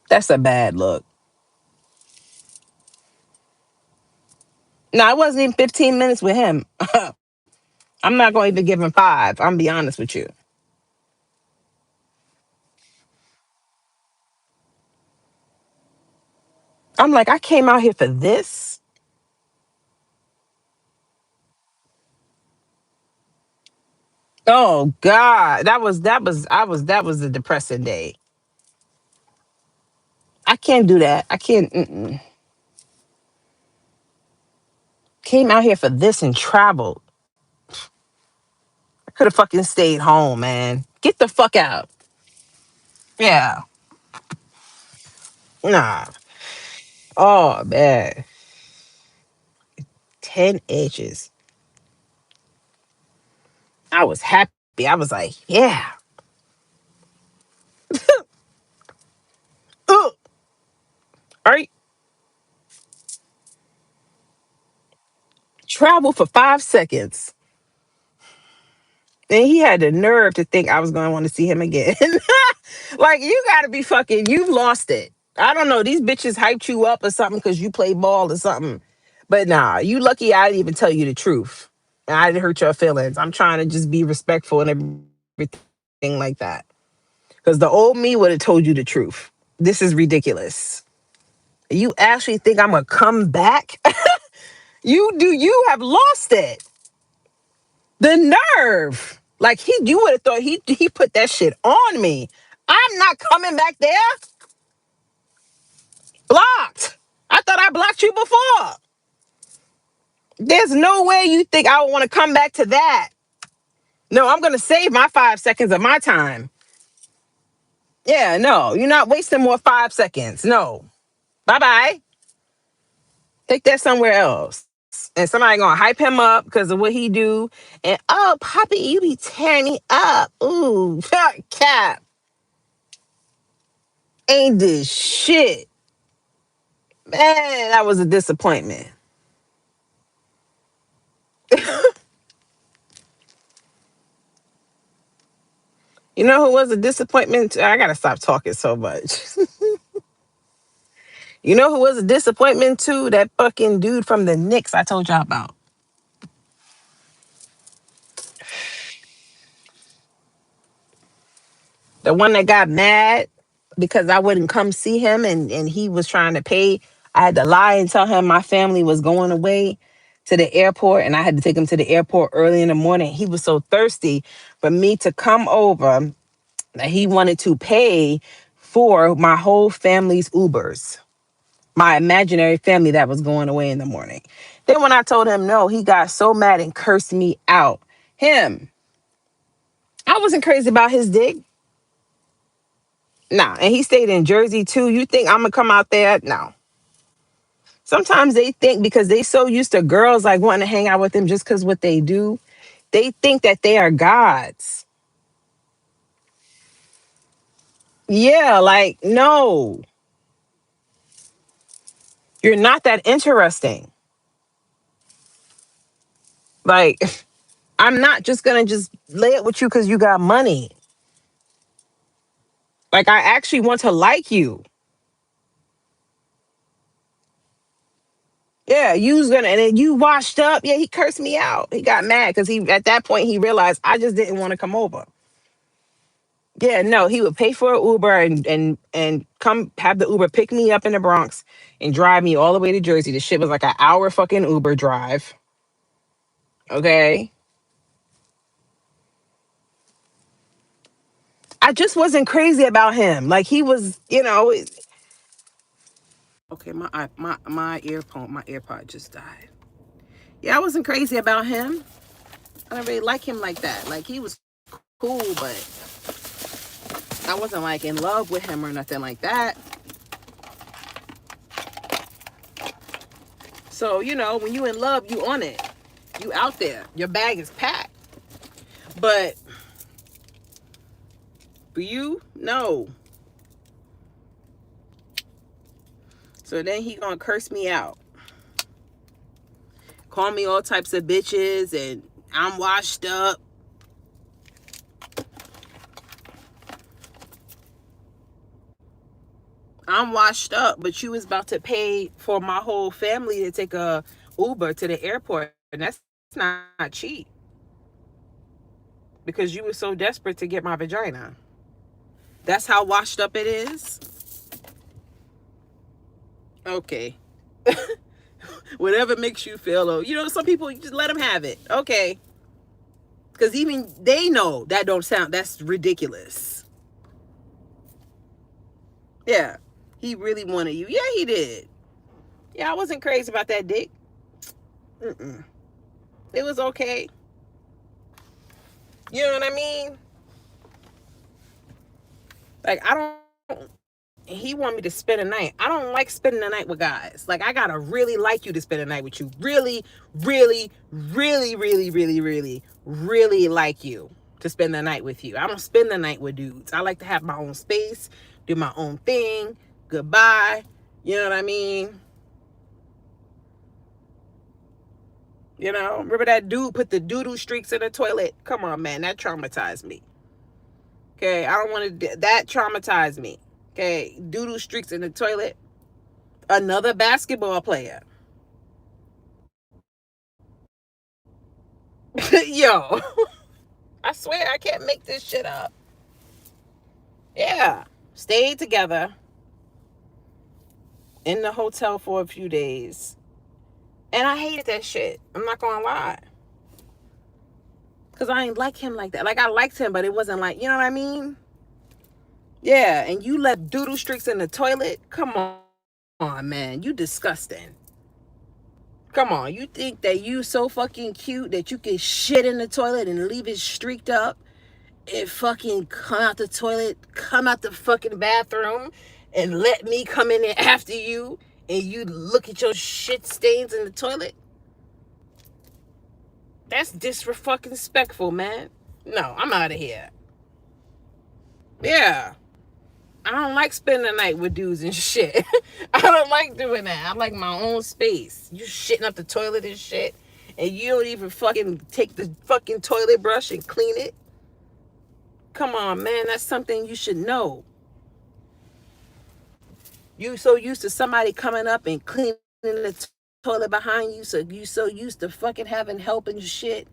That's a bad look. No, it wasn't even 15 minutes with him. I'm not going to even give him five. I'm gonna be honest with you. I'm like, I came out here for this. Oh God, that was a depressing day. I can't do that. I can't. Came out here for this and traveled. I could have fucking stayed home, man. Get the fuck out. Yeah. Nah. Oh man. 10 inches. I was happy. I was like, yeah. Ugh. All right. Travel for 5 seconds. And he had the nerve to think I was going to want to see him again. Like, you got to be fucking, you've lost it. I don't know. These bitches hyped you up or something because you play ball or something. But nah, you lucky I didn't even tell you the truth. And I didn't hurt your feelings. I'm trying to just be respectful and everything like that. Because the old me would have told you the truth. This is ridiculous. You actually think I'm going to come back? You have lost it. The nerve. Like you would have thought he put that shit on me. I'm not coming back there. Blocked. I thought I blocked you before. There's no way you think I would want to come back to that. No, I'm gonna save my 5 seconds of my time. Yeah, no, you're not wasting more 5 seconds. No. Bye-bye. Take that somewhere else. And somebody gonna hype him up because of what he do. And oh, Poppy, you be tearing me up. Ooh, fuck cap. Ain't this shit. Man, that was a disappointment. You know who was a disappointment? I gotta stop talking so much. You know who was a disappointment too? That fucking dude from the Knicks I told y'all about. The one that got mad because I wouldn't come see him and he was trying to pay. I had to lie and tell him my family was going away to the airport and I had to take him to the airport early in the morning. He was so thirsty for me to come over that he wanted to pay for my whole family's Ubers. My imaginary family that was going away in the morning. Then when I told him no, he got so mad and cursed me out. Him. I wasn't crazy about his dick. Nah, and he stayed in Jersey too. You think I'm gonna come out there? No. Sometimes they think because they so used to girls like wanting to hang out with them just because what they do, they think that they are gods. Yeah, like no, you're not that interesting. Like I'm not just gonna just lay it with you because you got money. Like I actually want to like you. Yeah, you was gonna, and then you washed up. Yeah, he cursed me out. He got mad because he at that point he realized I just didn't want to come over. Yeah, no, he would pay for an Uber and come have the Uber pick me up in the Bronx and drive me all the way to Jersey. The shit was like an hour fucking Uber drive. Okay, I just wasn't crazy about him. Like he was, Okay, my earphone, my AirPod just died. Yeah, I wasn't crazy about him. I don't really like him like that. Like he was cool, but I wasn't like in love with him or nothing like that. So, you know, when you in love, you on it. You out there. Your bag is packed. But for you, no. So then he gonna curse me out. Call me all types of bitches and I'm washed up. I'm washed up, but you was about to pay for my whole family to take a Uber to the airport, and that's not cheap because you were so desperate to get my vagina. That's how washed up it is. Okay. Whatever makes you feel low. You know, some people, you just let them have it. Okay. Because even they know that don't sound, that's ridiculous. Yeah. He really wanted you. Yeah, he did. Yeah, I wasn't crazy about that dick. Mm-mm. It was okay. You know what I mean? Like, I don't, he wanted me to spend a night. I don't like spending the night with guys. Like, I gotta really like you to spend a night with you. Really, really, really, really, really, really, really like you to spend the night with you. I don't spend the night with dudes. I like to have my own space, do my own thing. Goodbye. You know what I mean? You know, remember that dude put the doo-doo streaks in the toilet? Come on, man, that traumatized me. Okay, I don't want to, that traumatized me. Okay, doo-doo streaks in the toilet. Another basketball player. Yo, I swear I can't make this shit up. Yeah, stayed together in the hotel for a few days. And I hated that shit. I'm not gonna lie. Because I ain't like him like that. Like, I liked him, but it wasn't like, you know what I mean? Yeah, and you left doodle streaks in the toilet? Come on, man. You disgusting. Come on. You think that you so fucking cute that you can shit in the toilet and leave it streaked up? And fucking come out the toilet, come out the fucking bathroom, and let me come in there after you, and you look at your shit stains in the toilet? That's disrespectful, man. No, I'm out of here. Yeah. I don't like spending the night with dudes and shit. I don't like doing that. I like my own space. You shitting up the toilet and shit, and you don't even fucking take the fucking toilet brush and clean it. Come on, man. That's something you should know. You so used to somebody coming up and cleaning the toilet behind you, so you so used to fucking having help and shit.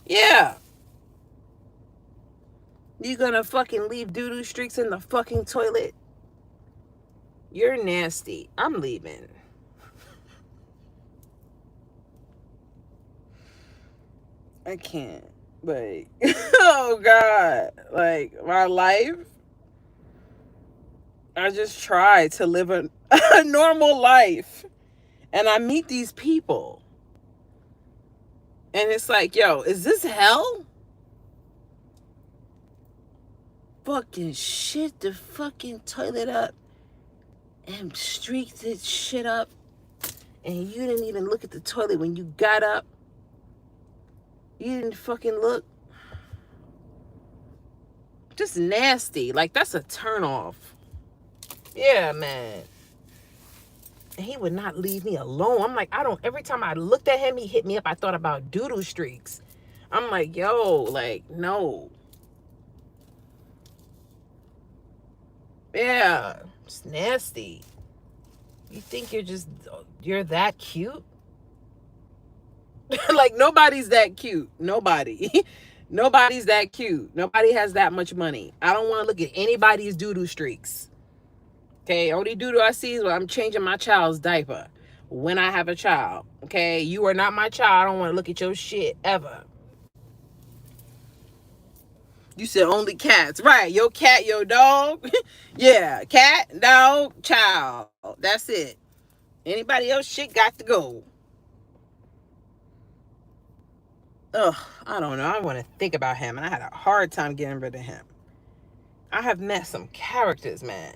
Yeah. You gonna fucking leave doo-doo streaks in the fucking toilet? You're nasty. I'm leaving. I can't. Like, oh God. Like, my life, I just try to live a normal life. And I meet these people. And it's like, yo, is this hell? Fucking shit the fucking toilet up and streak this shit up. And you didn't even look at the toilet when you got up. You didn't fucking look. Just nasty. Like, that's a turn off. Yeah, man. And he would not leave me alone. I'm like, I don't, every time I looked at him, he hit me up. I thought about doodle streaks. I'm like, yo, like, no. Yeah, it's nasty. You think you're that cute? Like, nobody's that cute. Nobody. Nobody's that cute. Nobody has that much money. I don't want to look at anybody's doodle streaks. Okay, only doodle I see is when I'm changing my child's diaper. When I have a child. Okay, you are not my child. I don't want to look at your shit ever. You said only cats. Right, your cat, your dog. Yeah, cat, dog, child. That's it. Anybody else shit got to go. Ugh, I don't know. I want to think about him, and I had a hard time getting rid of him. I have met some characters, man.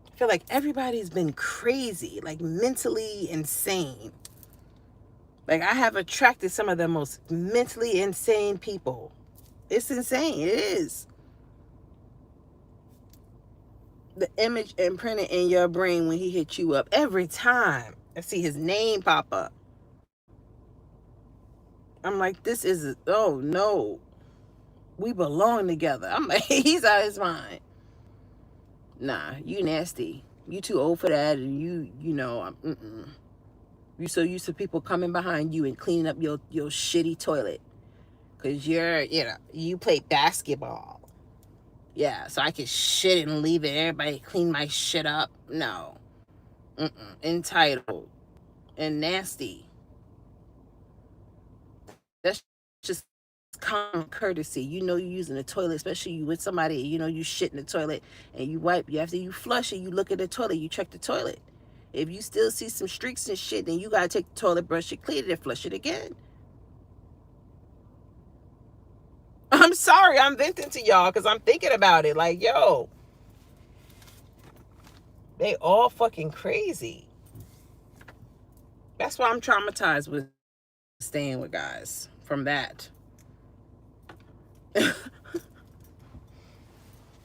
I feel like everybody's been crazy, like mentally insane. Like I have attracted some of the most mentally insane people. It's insane. It is. The image imprinted in your brain when he hit you up every time I see his name pop up. I'm like, this is, oh no, we belong together. I'm like, he's out of his mind. Nah, you nasty. You too old for that, and you know, you so used to people coming behind you and cleaning up your shitty toilet, cause you play basketball. Yeah, so I can shit and leave it. Everybody clean my shit up. No, entitled and nasty. That's just common courtesy. You know you're using the toilet, especially you with somebody, you know you shit in the toilet and you wipe. After you flush it, you look at the toilet, you check the toilet. If you still see some streaks and shit, then you gotta take the toilet brush, you clean it, and flush it again. I'm sorry, I'm venting to y'all because I'm thinking about it. Like, yo, they all fucking crazy. That's why I'm traumatized with staying with guys from that.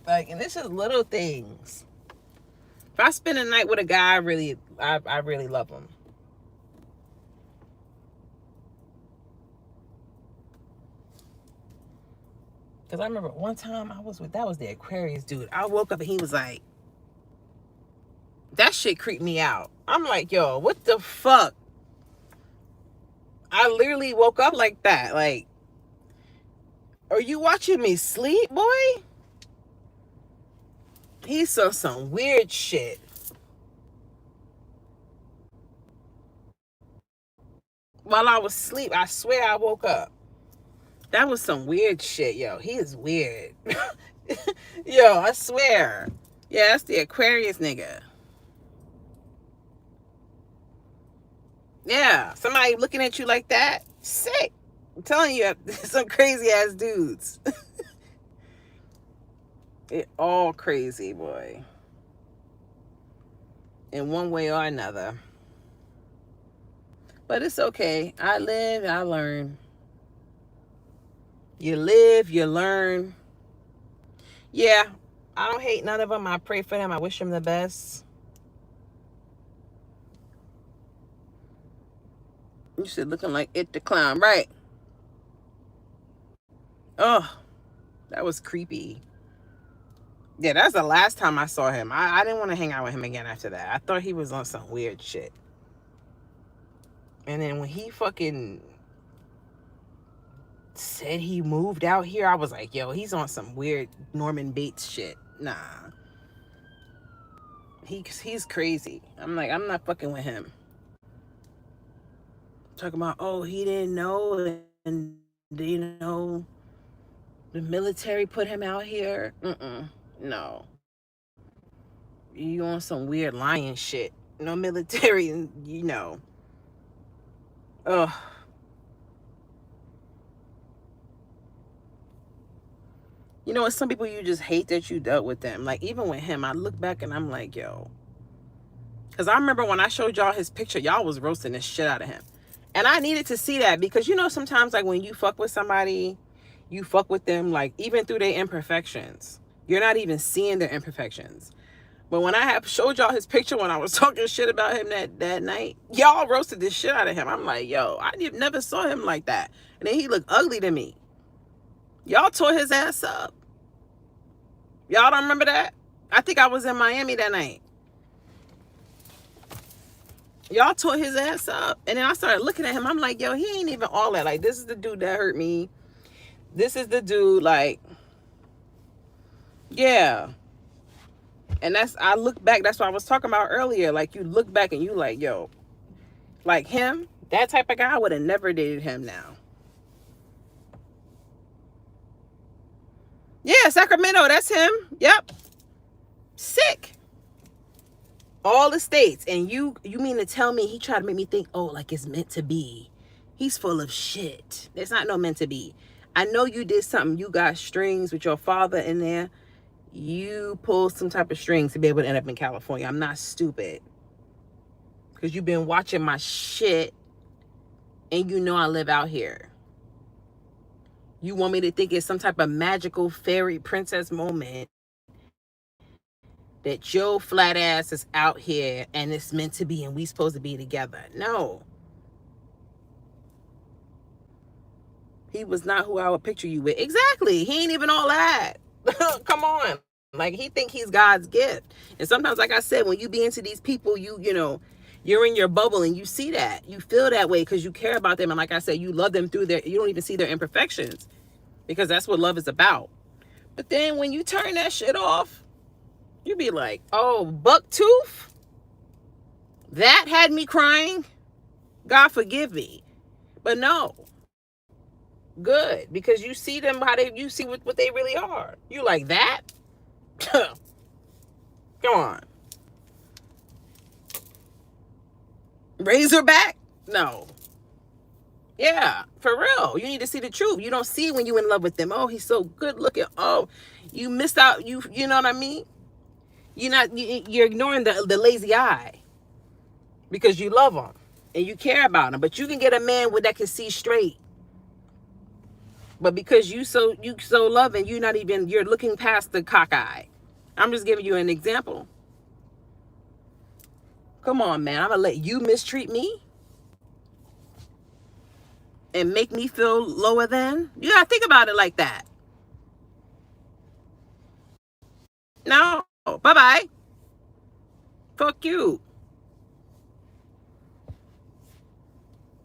Like, and this is little things. If I spend a night with a guy, I really love him. Because I remember one time that was the Aquarius dude. I woke up and he was like, that shit creeped me out. I'm like, yo, what the fuck? I literally woke up like that. Like, are you watching me sleep, boy? He saw some weird shit. While I was asleep, I swear I woke up. That was some weird shit, yo. He is weird. Yo, I swear. Yeah, that's the Aquarius nigga. Yeah, somebody looking at you like that, sick. I'm telling you, some crazy ass dudes. It all crazy, boy. In one way or another. But it's okay. I live, I learn. You live, you learn. Yeah, I don't hate none of them. I pray for them. I wish them the best. You said looking like it the clown, right? Oh, that was creepy. Yeah, that's the last time I saw him. I didn't want to hang out with him again after that. I thought he was on some weird shit. And then when he fucking said he moved out here, I was like, yo, he's on some weird Norman Bates shit. Nah. He's crazy. I'm like, I'm not fucking with him. Talking about, oh, he didn't know, and you know, the military put him out here. No. You on some weird lying shit. No military, you know. Ugh. You know, it's some people you just hate that you dealt with them. Like, even with him, I look back and I'm like, yo. Because I remember when I showed y'all his picture, y'all was roasting the shit out of him. And I needed to see that because, you know, sometimes, like, when you fuck with somebody, you fuck with them, like, even through their imperfections. You're not even seeing their imperfections. But when I have showed y'all his picture when I was talking shit about him that night, y'all roasted this shit out of him. I'm like, yo, I never saw him like that. And then he looked ugly to me. Y'all tore his ass up. Y'all don't remember that? I think I was in Miami that night. Y'all tore his ass up. And then I started looking at him. I'm like, yo, he ain't even all that. Like, this is the dude that hurt me. This is the dude, like, yeah. And I look back, that's what I was talking about earlier. Like, you look back and you like, yo, like him, that type of guy, I would have never dated him now. Yeah, Sacramento, that's him. Yep. Sick. All the states. And you mean to tell me he tried to make me think, oh, like it's meant to be. He's full of shit. There's not no meant to be. I know you did something. You got strings with your father in there. you pull some type of strings to be able to end up in California. I'm not stupid. Because you've been watching my shit and you know I live out here. You want me to think it's some type of magical fairy princess moment that Joe flat ass is out here and it's meant to be and we supposed to be together. No. He was not who I would picture you with. Exactly. He ain't even all that. Come on. Like, he think he's God's gift. And sometimes, like I said, when you be into these people, you know, you're in your bubble and you see that. You feel that way because you care about them. And like I said, you love them through their, you don't even see their imperfections because that's what love is about. But then when you turn that shit off, you be like, oh, buck tooth? That had me crying? God forgive me. But no. Good, because you see them how they, you see what they really are. You like that? Come on. Razorback? No. Yeah, for real. You need to see the truth. You don't see it when you're in love with them. Oh, he's so good looking. Oh, you missed out. You know what I mean? You're ignoring the lazy eye because you love them and you care about them. But you can get a man that can see straight. But because you so loving, you're looking past the cockeye. I'm just giving you an example. Come on, man. I'm gonna let you mistreat me and make me feel lower than? You gotta think about it like that. No. Bye-bye. Fuck you.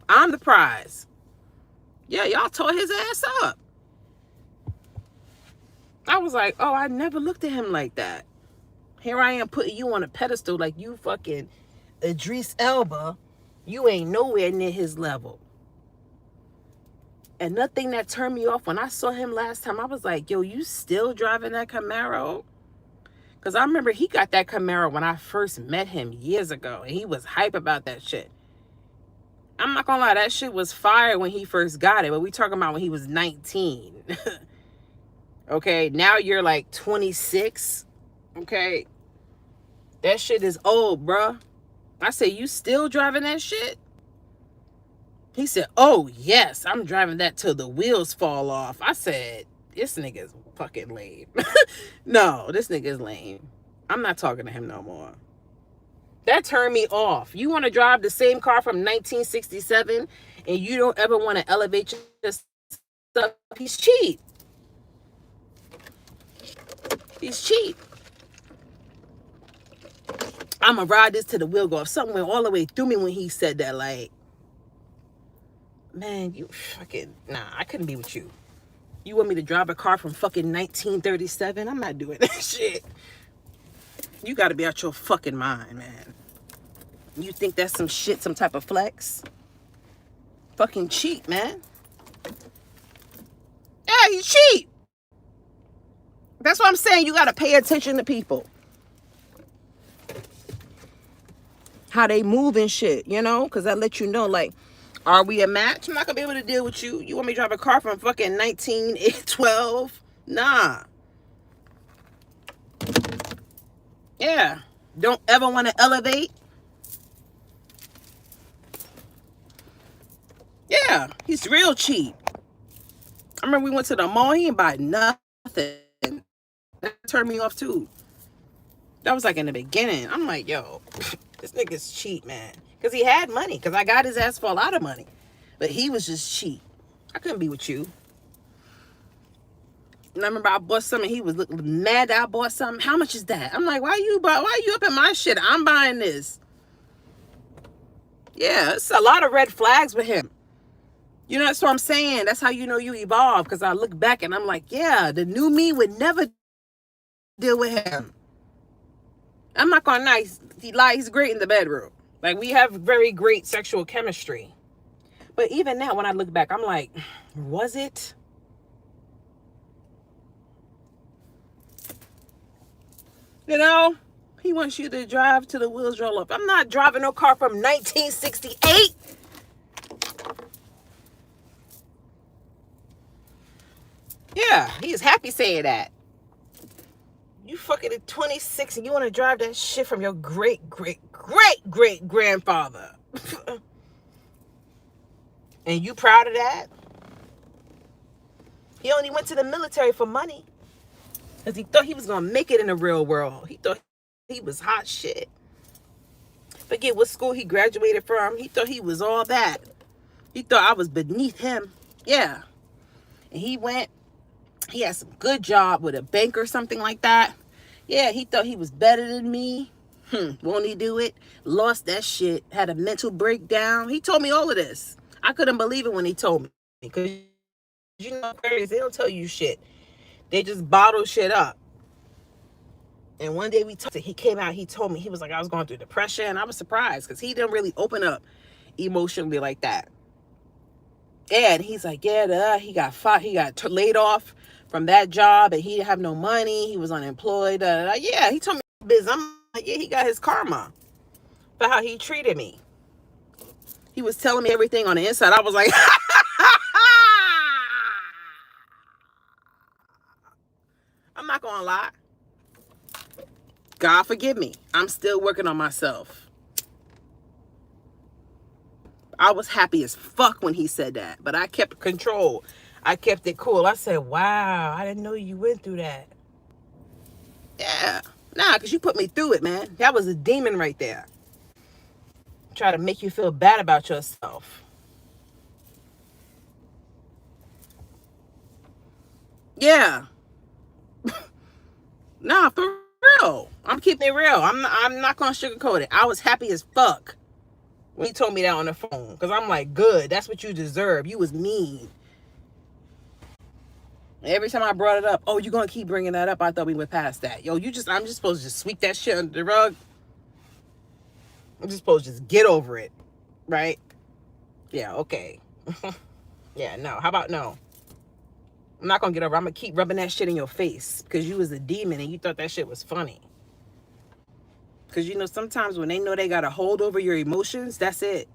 I'm the prize. Yeah, y'all tore his ass up. I was like, oh, I never looked at him like that. Here I am putting you on a pedestal like you fucking Idris Elba. You ain't nowhere near his level. And nothing that turned me off when I saw him last time, I was like, yo, you still driving that Camaro? Because I remember he got that Camaro when I first met him years ago. And he was hype about that shit. I'm not gonna lie, that shit was fire when he first got it. But we talking about when he was 19. Okay, now you're like 26. Okay. That shit is old, bruh. I said, you still driving that shit? He said, oh, yes, I'm driving that till the wheels fall off. I said, this nigga's fucking lame. No, this nigga's lame. I'm not talking to him no more. That turned me off. You want to drive the same car from 1967 and you don't ever want to elevate your stuff? He's cheap. He's cheap. I'm going to ride this to the wheel go off. Something went all the way through me when he said that. Like, man, you fucking, nah, I couldn't be with you. You want me to drive a car from fucking 1937? I'm not doing that shit. You got to be out your fucking mind, man. You think that's some shit, some type of flex? Fucking cheap, man. Yeah, he's cheap. That's what I'm saying. You got to pay attention to people. How they move and shit, you know? Because that lets you know, like, are we a match? I'm not going to be able to deal with you. You want me to drive a car from fucking 1912? Nah. Yeah. Don't ever want to elevate. Yeah. He's real cheap. I remember we went to the mall. He didn't buy nothing. That turned me off too. That was like in the beginning. I'm like, yo, this nigga's cheap, man. Because he had money. Because I got his ass for a lot of money. But he was just cheap. I couldn't be with you. And I remember I bought something. He was looking mad that I bought something. How much is that? I'm like, why you up in my shit? I'm buying this. Yeah, it's a lot of red flags with him. You know, that's what I'm saying. That's how you know you evolve. Because I look back and I'm like, yeah, the new me would never deal with him. I'm not gonna lie. He's great in the bedroom. Like, we have very great sexual chemistry. But even now, when I look back, I'm like, was it? You know, he wants you to drive till the wheels roll up. I'm not driving no car from 1968. Yeah, he is happy saying that. You fucking at 26 and you want to drive that shit from your great grandfather. And you proud of that? He only went to the military for money. Because he thought he was going to make it in the real world. He thought he was hot shit. Forget what school he graduated from. He thought he was all that. He thought I was beneath him. Yeah. And he had some good job with a bank or something like that. Yeah, he thought he was better than me. Won't he do it? Lost that shit. Had a mental breakdown. He told me all of this. I couldn't believe it when he told me. Because you know, Aquarius, they don't tell you shit. They just bottle shit up. And one day we talked, he came out, he told me, he was like, I was going through depression. And I was surprised because he didn't really open up emotionally like that. And he's like, yeah, he got laid off from that job and he didn't have no money. He was unemployed. Yeah, he told me business. I'm like, yeah, he got his karma for how he treated me. He was telling me everything on the inside. I was like, I'm not going to lie. God forgive me. I'm still working on myself. I was happy as fuck when he said that, but I kept control. I kept it cool. I said, wow, I didn't know you went through that. Yeah. Nah, because you put me through it, man. That was a demon right there. Try to make you feel bad about yourself. Yeah. Nah, for real. I'm keeping it real. I'm not going to sugarcoat it. I was happy as fuck when he told me that on the phone. Because I'm like, good. That's what you deserve. You was mean. Every time I brought it up, oh, you going to keep bringing that up? I thought we went past that. Yo, I'm just supposed to just sweep that shit under the rug. I'm just supposed to just get over it. Right? Yeah, okay. Yeah, no. How about no? I'm not going to get over it. I'm going to keep rubbing that shit in your face because you was a demon and you thought that shit was funny. Because, you know, sometimes when they know they got a hold over your emotions, that's it.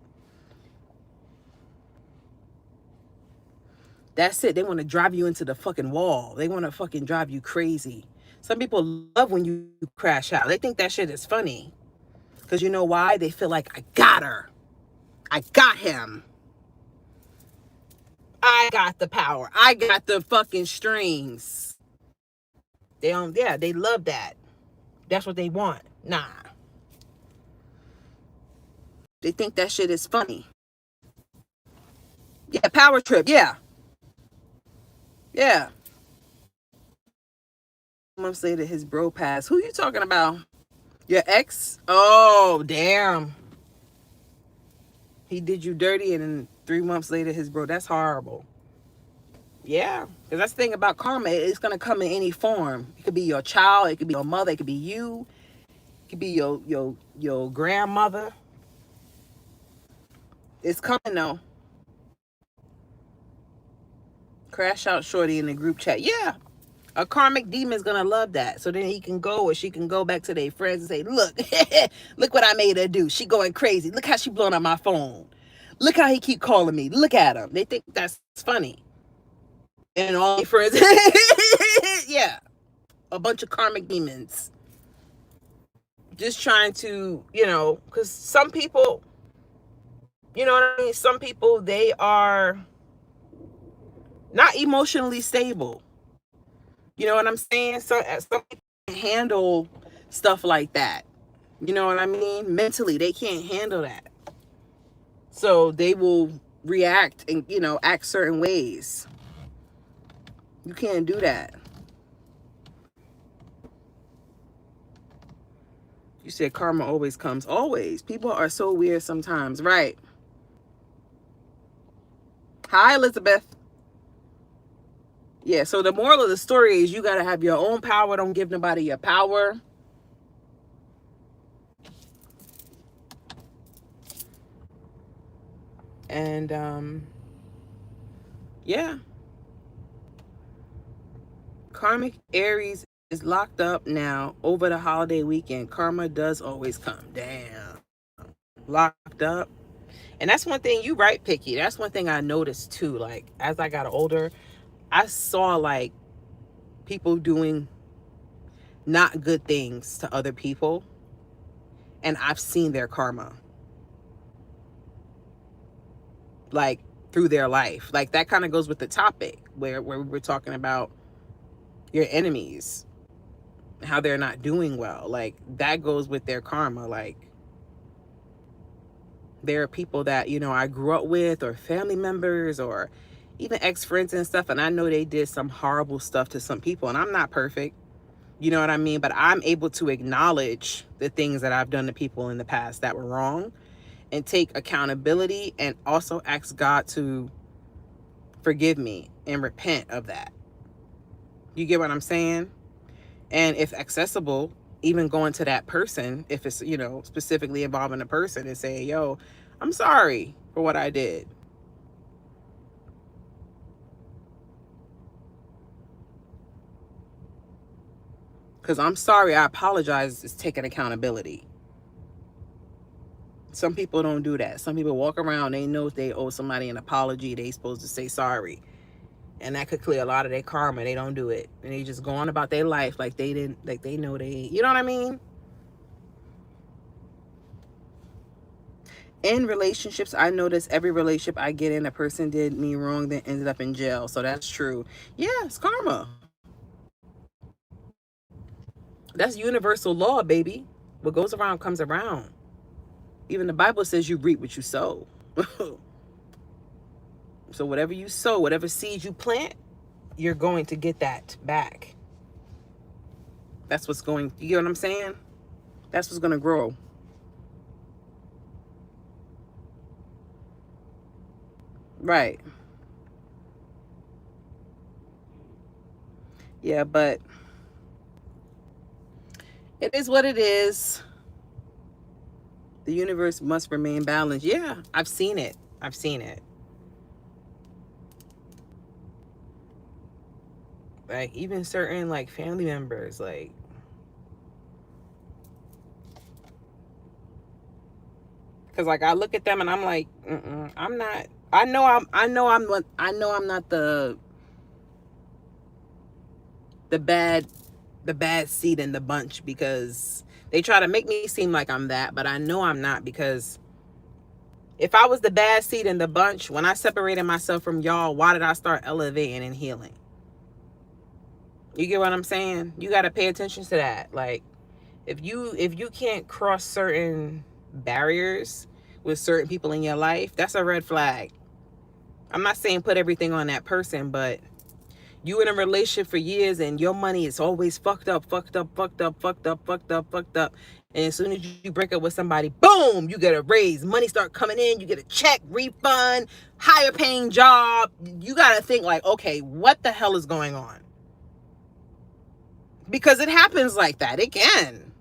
That's it. They want to drive you into the fucking wall. They want to fucking drive you crazy. Some people love when you crash out. They think that shit is funny. Because you know why? They feel like, I got her. I got him. I got the power. I got the fucking strings. They love that. That's what they want. Nah. They think that shit is funny. Yeah, power trip. Yeah. Yeah. Months later, his bro passed. Who you talking about? Your ex? Oh, damn. He did you dirty and then 3 months later, his bro. That's horrible. Yeah. Because that's the thing about karma. It's going to come in any form. It could be your child. It could be your mother. It could be you. It could be your grandmother. It's coming though. Crash out shorty in the group chat. Yeah. A karmic demon is going to love that. So then he can go or she can go back to their friends and say, look, look what I made her do. She going crazy. Look how she blowing up my phone. Look how he keep calling me. Look at him. They think that's funny. And all their friends. Yeah. A bunch of karmic demons. Just trying to, you know, because some people, you know what I mean? Some people, they are not emotionally stable. You know what I'm saying? Some people can handle stuff like that. You know what I mean? Mentally, they can't handle that. So they will react and, you know, act certain ways. You can't do that. You said karma always comes. Always. People are so weird sometimes. Right. Hi, Elizabeth. Yeah, so the moral of the story is you got to have your own power. Don't give nobody your power. And, yeah. Karmic Aries is locked up now over the holiday weekend. Karma does always come. Damn. Locked up. And that's one thing, you right, Picky. That's one thing I noticed too. Like, as I got older, I saw like people doing not good things to other people, and I've seen their karma, like, through their life. Like, that kind of goes with the topic where we were talking about your enemies, how they're not doing well. Like, that goes with their karma. Like, there are people that, you know, I grew up with, or family members, or even ex-friends and stuff, and I know they did some horrible stuff to some people, and I'm not perfect, you know what I mean? But I'm able to acknowledge the things that I've done to people in the past that were wrong, and take accountability, and also ask God to forgive me and repent of that. You get what I'm saying? And if accessible, even going to that person, if it's, you know, specifically involving a person, and say, yo, I'm sorry for what I did. Because I'm sorry, I apologize, is taking accountability. Some people don't do that. Some people walk around, they know if they owe somebody an apology, they supposed to say sorry. And that could clear a lot of their karma. They don't do it. And they just go on about their life like they didn't, like they know they, you know what I mean? In relationships, I notice every relationship I get in, a person did me wrong, then ended up in jail. So that's true. Yeah, it's karma. That's universal law, baby. What goes around comes around. Even the Bible says you reap what you sow. So whatever you sow, whatever seed you plant, you're going to get that back. That's what's going, you get what I'm saying? That's what's going to grow. Right. Yeah, but it is what it is. The universe must remain balanced. Yeah, I've seen it. I've seen it. Like, even certain, like, family members, like, because, like, I look at them and I'm like, I'm not. I know I'm not the bad seed in the bunch, because they try to make me seem like I'm that, but I know I'm not, because if I was the bad seed in the bunch, when I separated myself from y'all, why did I start elevating and healing? You get what I'm saying? You got to pay attention to that. Like, if you can't cross certain barriers with certain people in your life, that's a red flag. I'm not saying put everything on that person, but you in a relationship for years and your money is always fucked up. And as soon as you break up with somebody, boom, you get a raise. Money start coming in, you get a check, refund, higher paying job. You got to think like, okay, what the hell is going on? Because it happens like that. It can.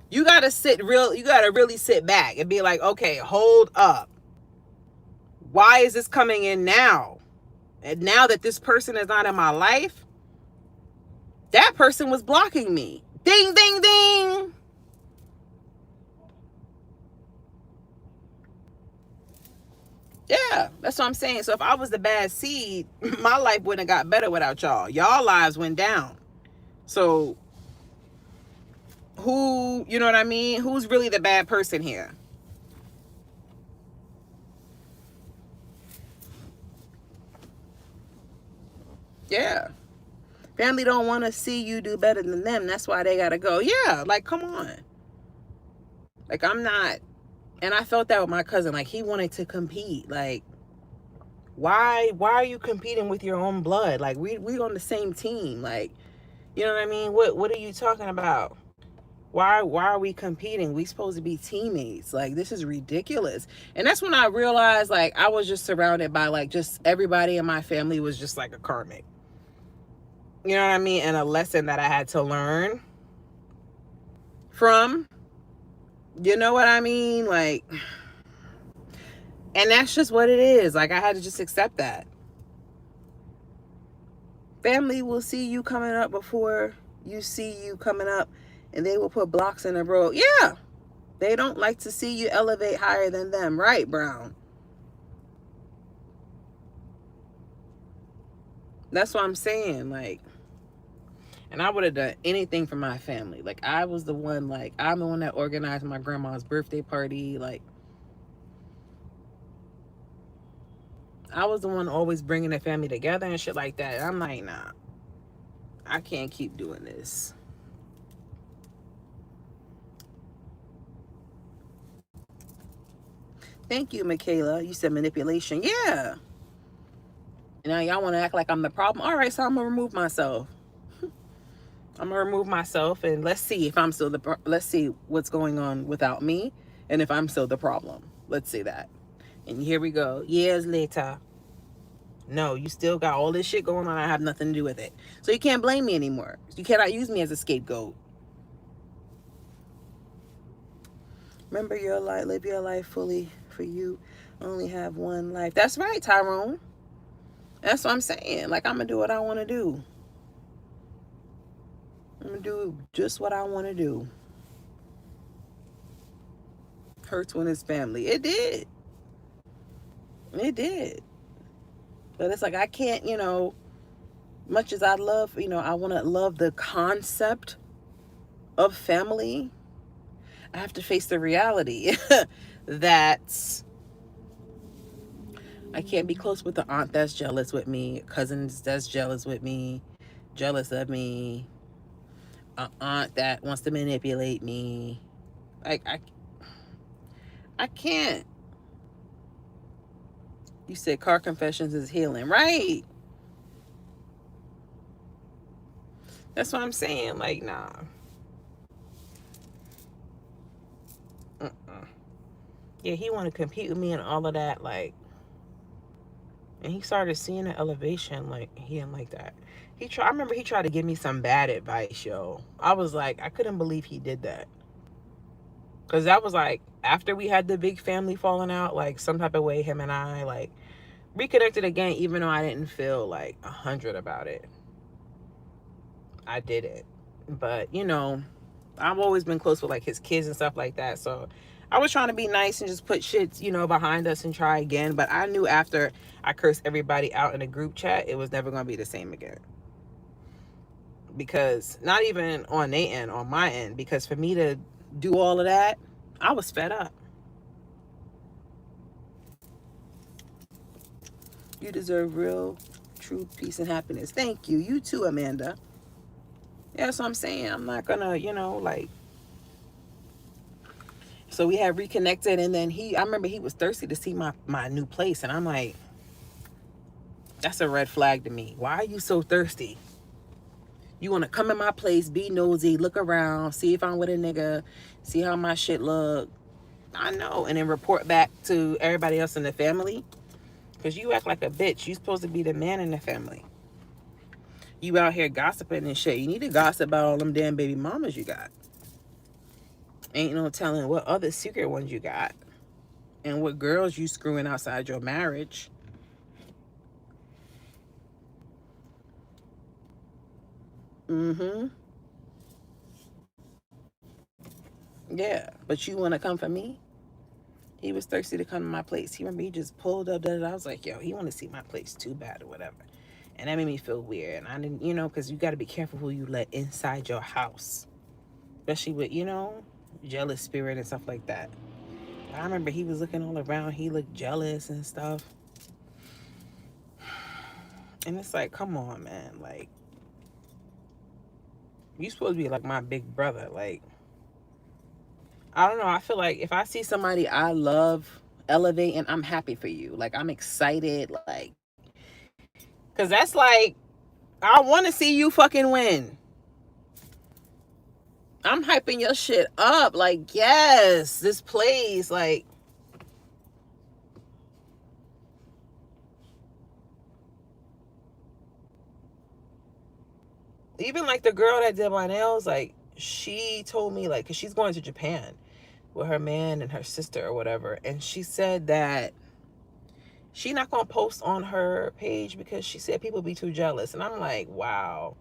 You got to really sit back and be like, okay, hold up. Why is this coming in now? And now that this person is not in my life, that person was blocking me. Ding, ding, ding. Yeah, that's what I'm saying. So if I was the bad seed, my life wouldn't have got better without y'all. Y'all lives went down. So who, you know what I mean? Who's really the bad person here? Yeah. Family don't want to see you do better than them. That's why they got to go. Yeah, like, come on. Like, I'm not. And I felt that with my cousin. Like, he wanted to compete. Like, why are you competing with your own blood? Like, we on the same team. Like, you know what I mean? What are you talking about? Why are we competing? We supposed to be teammates. Like, this is ridiculous. And that's when I realized, like, I was just surrounded by, like, just everybody in my family was just like a karmic. You know what I mean? And a lesson that I had to learn from. You know what I mean? Like, and that's just what it is. Like, I had to just accept that. Family will see you coming up before you see you coming up, and they will put blocks in the road. Yeah. They don't like to see you elevate higher than them. Right, Brown? That's what I'm saying. Like, And I would have done anything for my family. Like, I was the one, like, I'm the one that organized my grandma's birthday party. Like, I was the one always bringing the family together and shit like that. And I'm like, nah, I can't keep doing this. Thank you, Michaela. You said manipulation. Yeah. Now y'all want to act like I'm the problem. All right, so I'm gonna remove myself. I'm gonna remove myself, and let's see if I'm still let's see what's going on without me, and if I'm still the problem. Let's see that. And here we go. Years later. No, you still got all this shit going on. I have nothing to do with it. So you can't blame me anymore. You cannot use me as a scapegoat. Remember your life, live your life fully for you. Only have one life. That's right, Tyrone. That's what I'm saying. Like, I'm gonna do what I want to do. I'm gonna do just what I want to do. Hurts when it's family. It did. It did. But it's like, I can't, much as I love, I want to love the concept of family, I have to face the reality that I can't be close with the aunt that's jealous with me, cousins that's jealous with me, jealous of me, an aunt that wants to manipulate me. Like, I can't. You said car confessions is healing, right? That's what I'm saying. Like, nah. Yeah, he want to compete with me and all of that. Like, and he started seeing the elevation. Like, he didn't like that. I remember he tried to give me some bad advice, yo. I was like, I couldn't believe he did that. Because that was like after we had the big family falling out, like some type of way, him and I like reconnected again, even though I didn't feel like 100 about it. I did it. But, I've always been close with like his kids and stuff like that. So I was trying to be nice and just put shit, behind us and try again. But I knew after I cursed everybody out in a group chat, it was never going to be the same again. Because not even on their end, on my end, because for me to do all of that, I was fed up. You deserve real, true peace and happiness. Thank you. You too, Amanda. Yeah, that's what I'm saying. I'm not gonna, like. So we had reconnected, and then I remember he was thirsty to see my new place, and I'm like, that's a red flag to me. Why are you so thirsty? You want to come in my place, be nosy, look around, see if I'm with a nigga, see how my shit look. I know, and then report back to everybody else in the family. Because you act like a bitch. You supposed to be the man in the family. You out here gossiping and shit. You need to gossip about all them damn baby mamas you got. Ain't no telling what other secret ones you got. And what girls you screwing outside your marriage. Mm-hmm. Yeah. But you want to come for me? He was thirsty to come to my place. He just pulled up. I was like, yo, he want to see my place too bad or whatever. And that made me feel weird. And I didn't, because you got to be careful who you let inside your house. Especially with, jealous spirit and stuff like that. I remember he was looking all around. He looked jealous and stuff. And it's like, come on, man. Like, you supposed to be like my big brother. Like, I don't know. I feel like if I see somebody I love elevating, I'm happy for you. Like, I'm excited. Like, because that's like, I want to see you fucking win. I'm hyping your shit up. Like, yes, this plays. Like, even like the girl that did my nails, like, she told me, like, because she's going to Japan with her man and her sister or whatever. And she said that she not going to post on her page because she said people be too jealous. And I'm like, wow.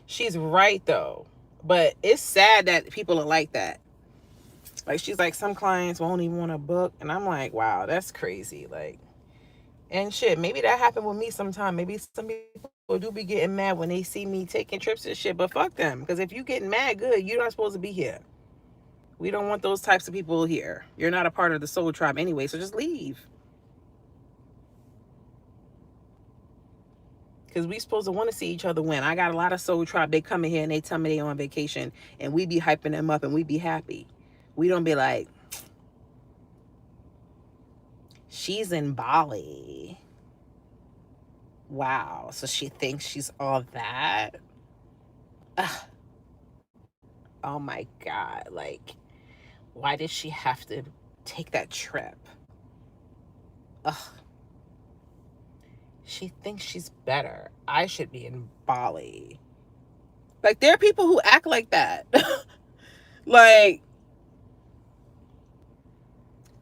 She's right, though. But it's sad that people are like that. Like, she's like, some clients won't even want to book. And I'm like, wow, that's crazy. Like, And shit, maybe that happened with me sometime. Maybe some people do be getting mad when they see me taking trips and shit, but fuck them. Because if you getting mad, good, you're not supposed to be here. We don't want those types of people here. You're not a part of the soul tribe anyway, so just leave. Because we supposed to want to see each other win. I got a lot of soul tribe. They come in here and they tell me they on vacation, and we be hyping them up and we be happy. We don't be like, she's in Bali. Wow, so she thinks she's all that? Ugh. Oh my God. Like, why did she have to take that trip? Ugh. She thinks she's better. I should be in Bali. Like, there are people who act like that. Like,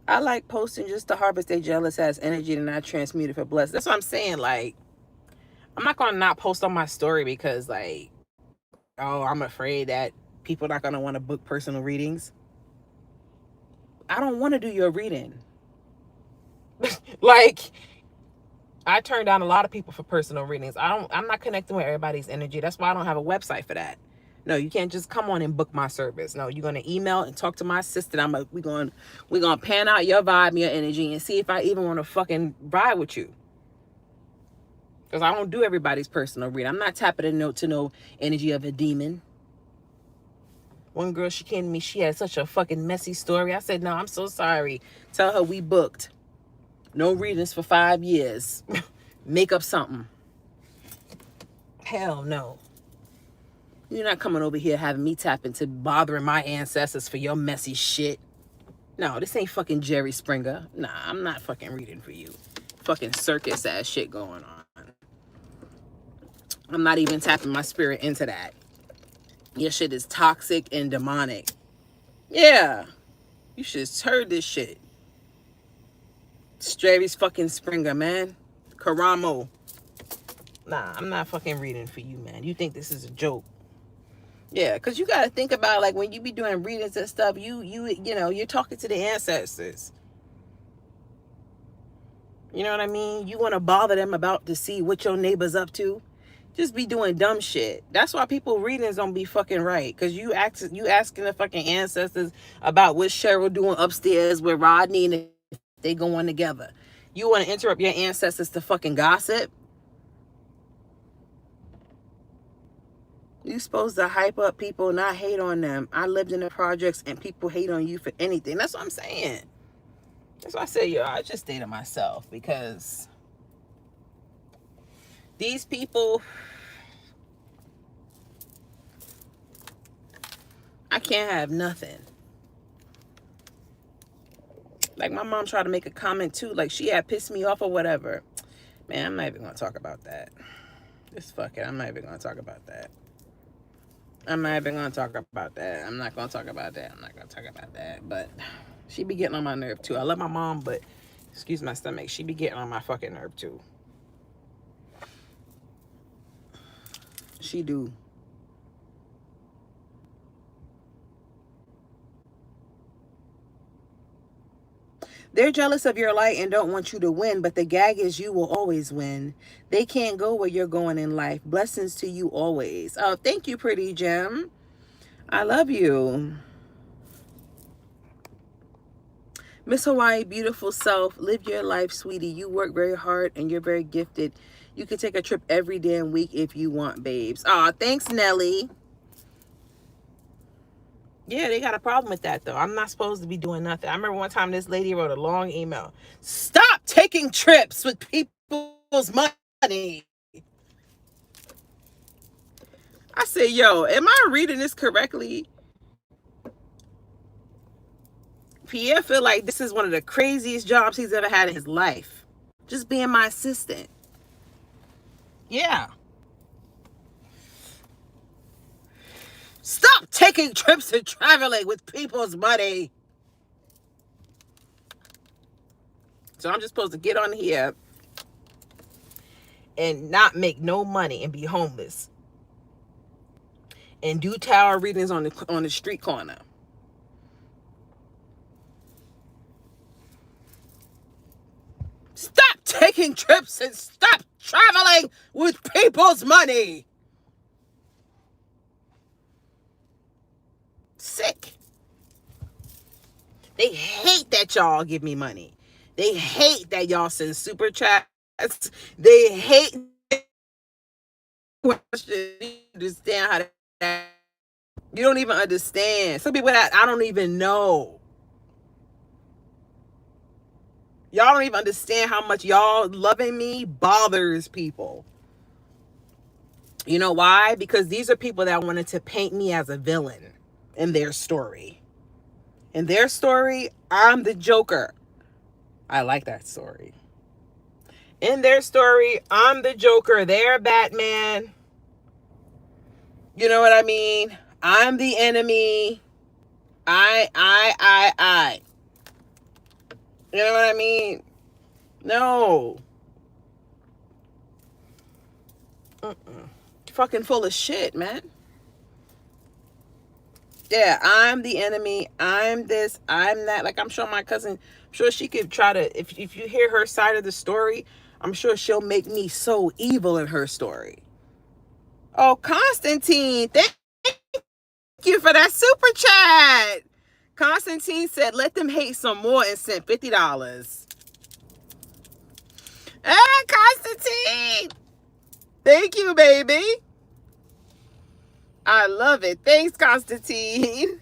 I like posting just to harvest their jealous ass energy and not transmute it for blessed. That's what I'm saying. Like, I'm not gonna not post on my story because, like, oh, I'm afraid that people are not gonna want to book personal readings. I don't want to do your reading. Like, I turn down a lot of people for personal readings. I'm not connecting with everybody's energy. That's why I don't have a website for that. No, you can't just come on and book my service. No, you're gonna email and talk to my assistant. We're gonna pan out your vibe, your energy, and see if I even want to fucking ride with you. Because I don't do everybody's personal read. I'm not tapping a note to no energy of a demon. One girl, she came to me, she had such a fucking messy story. I said, no, I'm so sorry. Tell her we booked. No readings for 5 years. Make up something. Hell no. You're not coming over here having me tap into bothering my ancestors for your messy shit. No, this ain't fucking Jerry Springer. Nah, I'm not fucking reading for you. Fucking circus ass shit going on. I'm not even tapping my spirit into that. Your shit is toxic and demonic. Yeah. You should have heard this shit. Jerry fucking Springer, man. Karamo. Nah, I'm not fucking reading for you, man. You think this is a joke. Yeah, because you got to think about, like, when you be doing readings and stuff, you know, you're talking to the ancestors. You know what I mean? You want to bother them about to see what your neighbor's up to. Just be doing dumb shit. That's why people readings don't be fucking right. Because you asking the fucking ancestors about what Cheryl doing upstairs with Rodney and they going together. You want to interrupt your ancestors to fucking gossip? You supposed to hype up people, not hate on them. I lived in the projects and people hate on you for anything. That's what I'm saying. That's why I say, yo, I just stay to myself because these people, I can't have nothing. Like, my mom tried to make a comment too, like she had pissed me off or whatever. Man, I'm not even gonna talk about that. Just fuck it. I'm not even gonna talk about that. I'm not even gonna talk about that. I'm not gonna talk about that. I'm not gonna talk about that. But she be getting on my nerve too. I love my mom, but excuse my stomach, she be getting on my fucking nerve too. She do. They're jealous of your light and don't want you to win, but the gag is you will always win. They can't go where you're going in life. Blessings to you always. Oh, thank you, pretty gem. I love you. Miss Hawaii, beautiful self. Live your life, sweetie. You work very hard and you're very gifted. You can take a trip every damn week if you want, babes. Aw, thanks, Nelly. Yeah, they got a problem with that, though. I'm not supposed to be doing nothing. I remember one time this lady wrote a long email. Stop taking trips with people's money. I said, yo, am I reading this correctly? Pierre feel like this is one of the craziest jobs he's ever had in his life. Just being my assistant. Yeah. Stop taking trips and traveling with people's money. So I'm just supposed to get on here and not make no money and be homeless and do tarot readings on the street corner. Stop taking trips and stop traveling with people's money. Sick. They hate that y'all give me money. They hate that y'all send super chats. They hate questions. You understand how that. You don't even understand. Some people that I don't even know. Y'all don't even understand how much y'all loving me bothers people. You know why? Because these are people that wanted to paint me as a villain in their story. In their story, I'm the Joker. I like that story. In their story, I'm the Joker. They're Batman. You know what I mean? I'm the enemy. I. You know what I mean? No. Fucking full of shit, man. Yeah, I'm the enemy. I'm this. I'm that. Like, I'm sure my cousin, I'm sure she could try to, if you hear her side of the story, I'm sure she'll make me so evil in her story. Oh, Constantine, thank you for that super chat. Constantine said, let them hate some more and sent $50. Hey, Constantine. Thank you, baby. I love it. Thanks, Constantine.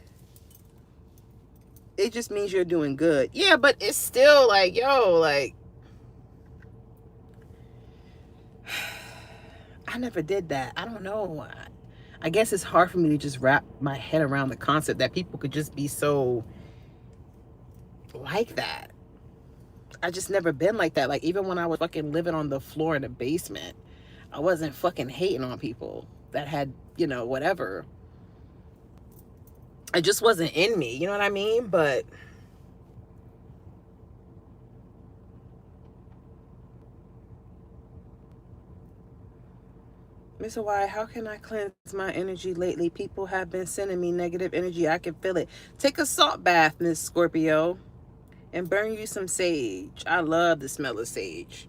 It just means you're doing good. Yeah, but it's still like, yo, like, I never did that. I don't know. I guess it's hard for me to just wrap my head around the concept that people could just be so like that. I just never been like that. Like, even when I was fucking living on the floor in the basement, I wasn't fucking hating on people that had, you know, whatever. It just wasn't in me. You know what I mean? But Mr. Y, how can I cleanse my energy lately? People have been sending me negative energy. I can feel it. Take a salt bath, Miss Scorpio, and burn you some sage. I love the smell of sage.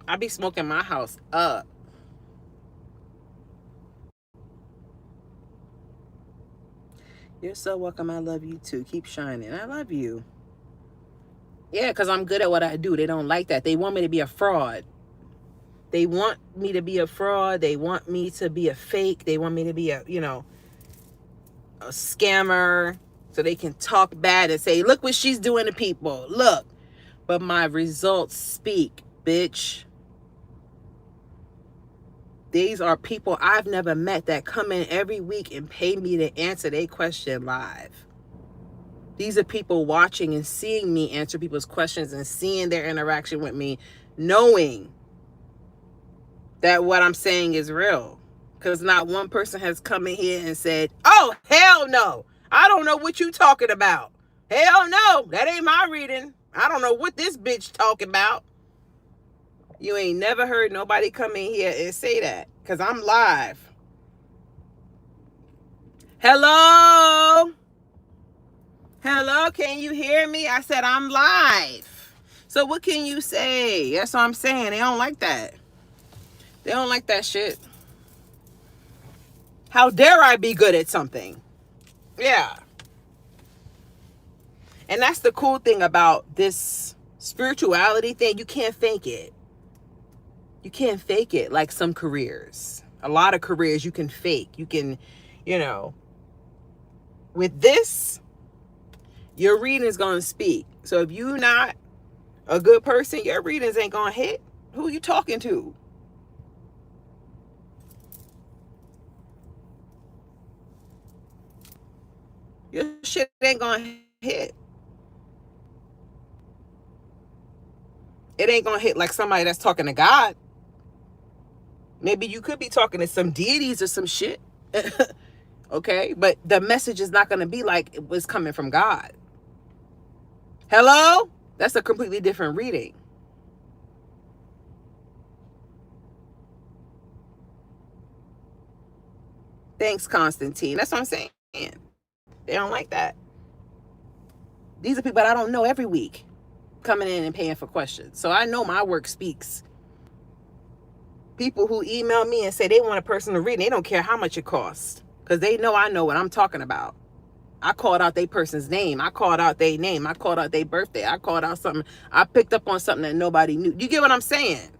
I be smoking my house up. You're so welcome. I love you too. Keep shining. I love you. Yeah, because I'm good at what I do. They don't like that. They want me to be a fraud. They want me to be a fraud. They want me to be a fake. They want me to be a, you know, a scammer, so they can talk bad and say, look what she's doing to people. Look. But my results speak, bitch. These are people I've never met that come in every week and pay me to answer their question live. These are people watching and seeing me answer people's questions and seeing their interaction with me, knowing that what I'm saying is real. Because not one person has come in here and said, oh, hell no. I don't know what you talking about. Hell no. That ain't my reading. I don't know what this bitch talking about. You ain't never heard nobody come in here and say that. Because I'm live. Hello? Hello? Can you hear me? I said I'm live. So what can you say? That's what I'm saying. They don't like that. They don't like that shit. How dare I be good at something? Yeah. And that's the cool thing about this spirituality thing. You can't fake it. You can't fake it like some careers. A lot of careers you can fake. You can, you know, with this, your reading is going to speak. So if you're not a good person, your readings ain't going to hit. Who you talking to? Your shit ain't going to hit. It ain't going to hit like somebody that's talking to God. Maybe you could be talking to some deities or some shit. Okay? But the message is not going to be like it was coming from God. Hello? That's a completely different reading. Thanks, Constantine. That's what I'm saying. They don't like that. These are people that I don't know every week. coming in and paying for questions. So I know my work speaks. People who email me and say they want a personal reading, they don't care how much it costs because they know I know what I'm talking about. I called out their person's name. I called out their name. I called out their birthday. I called out something. I picked up on something that nobody knew. You get what I'm saying?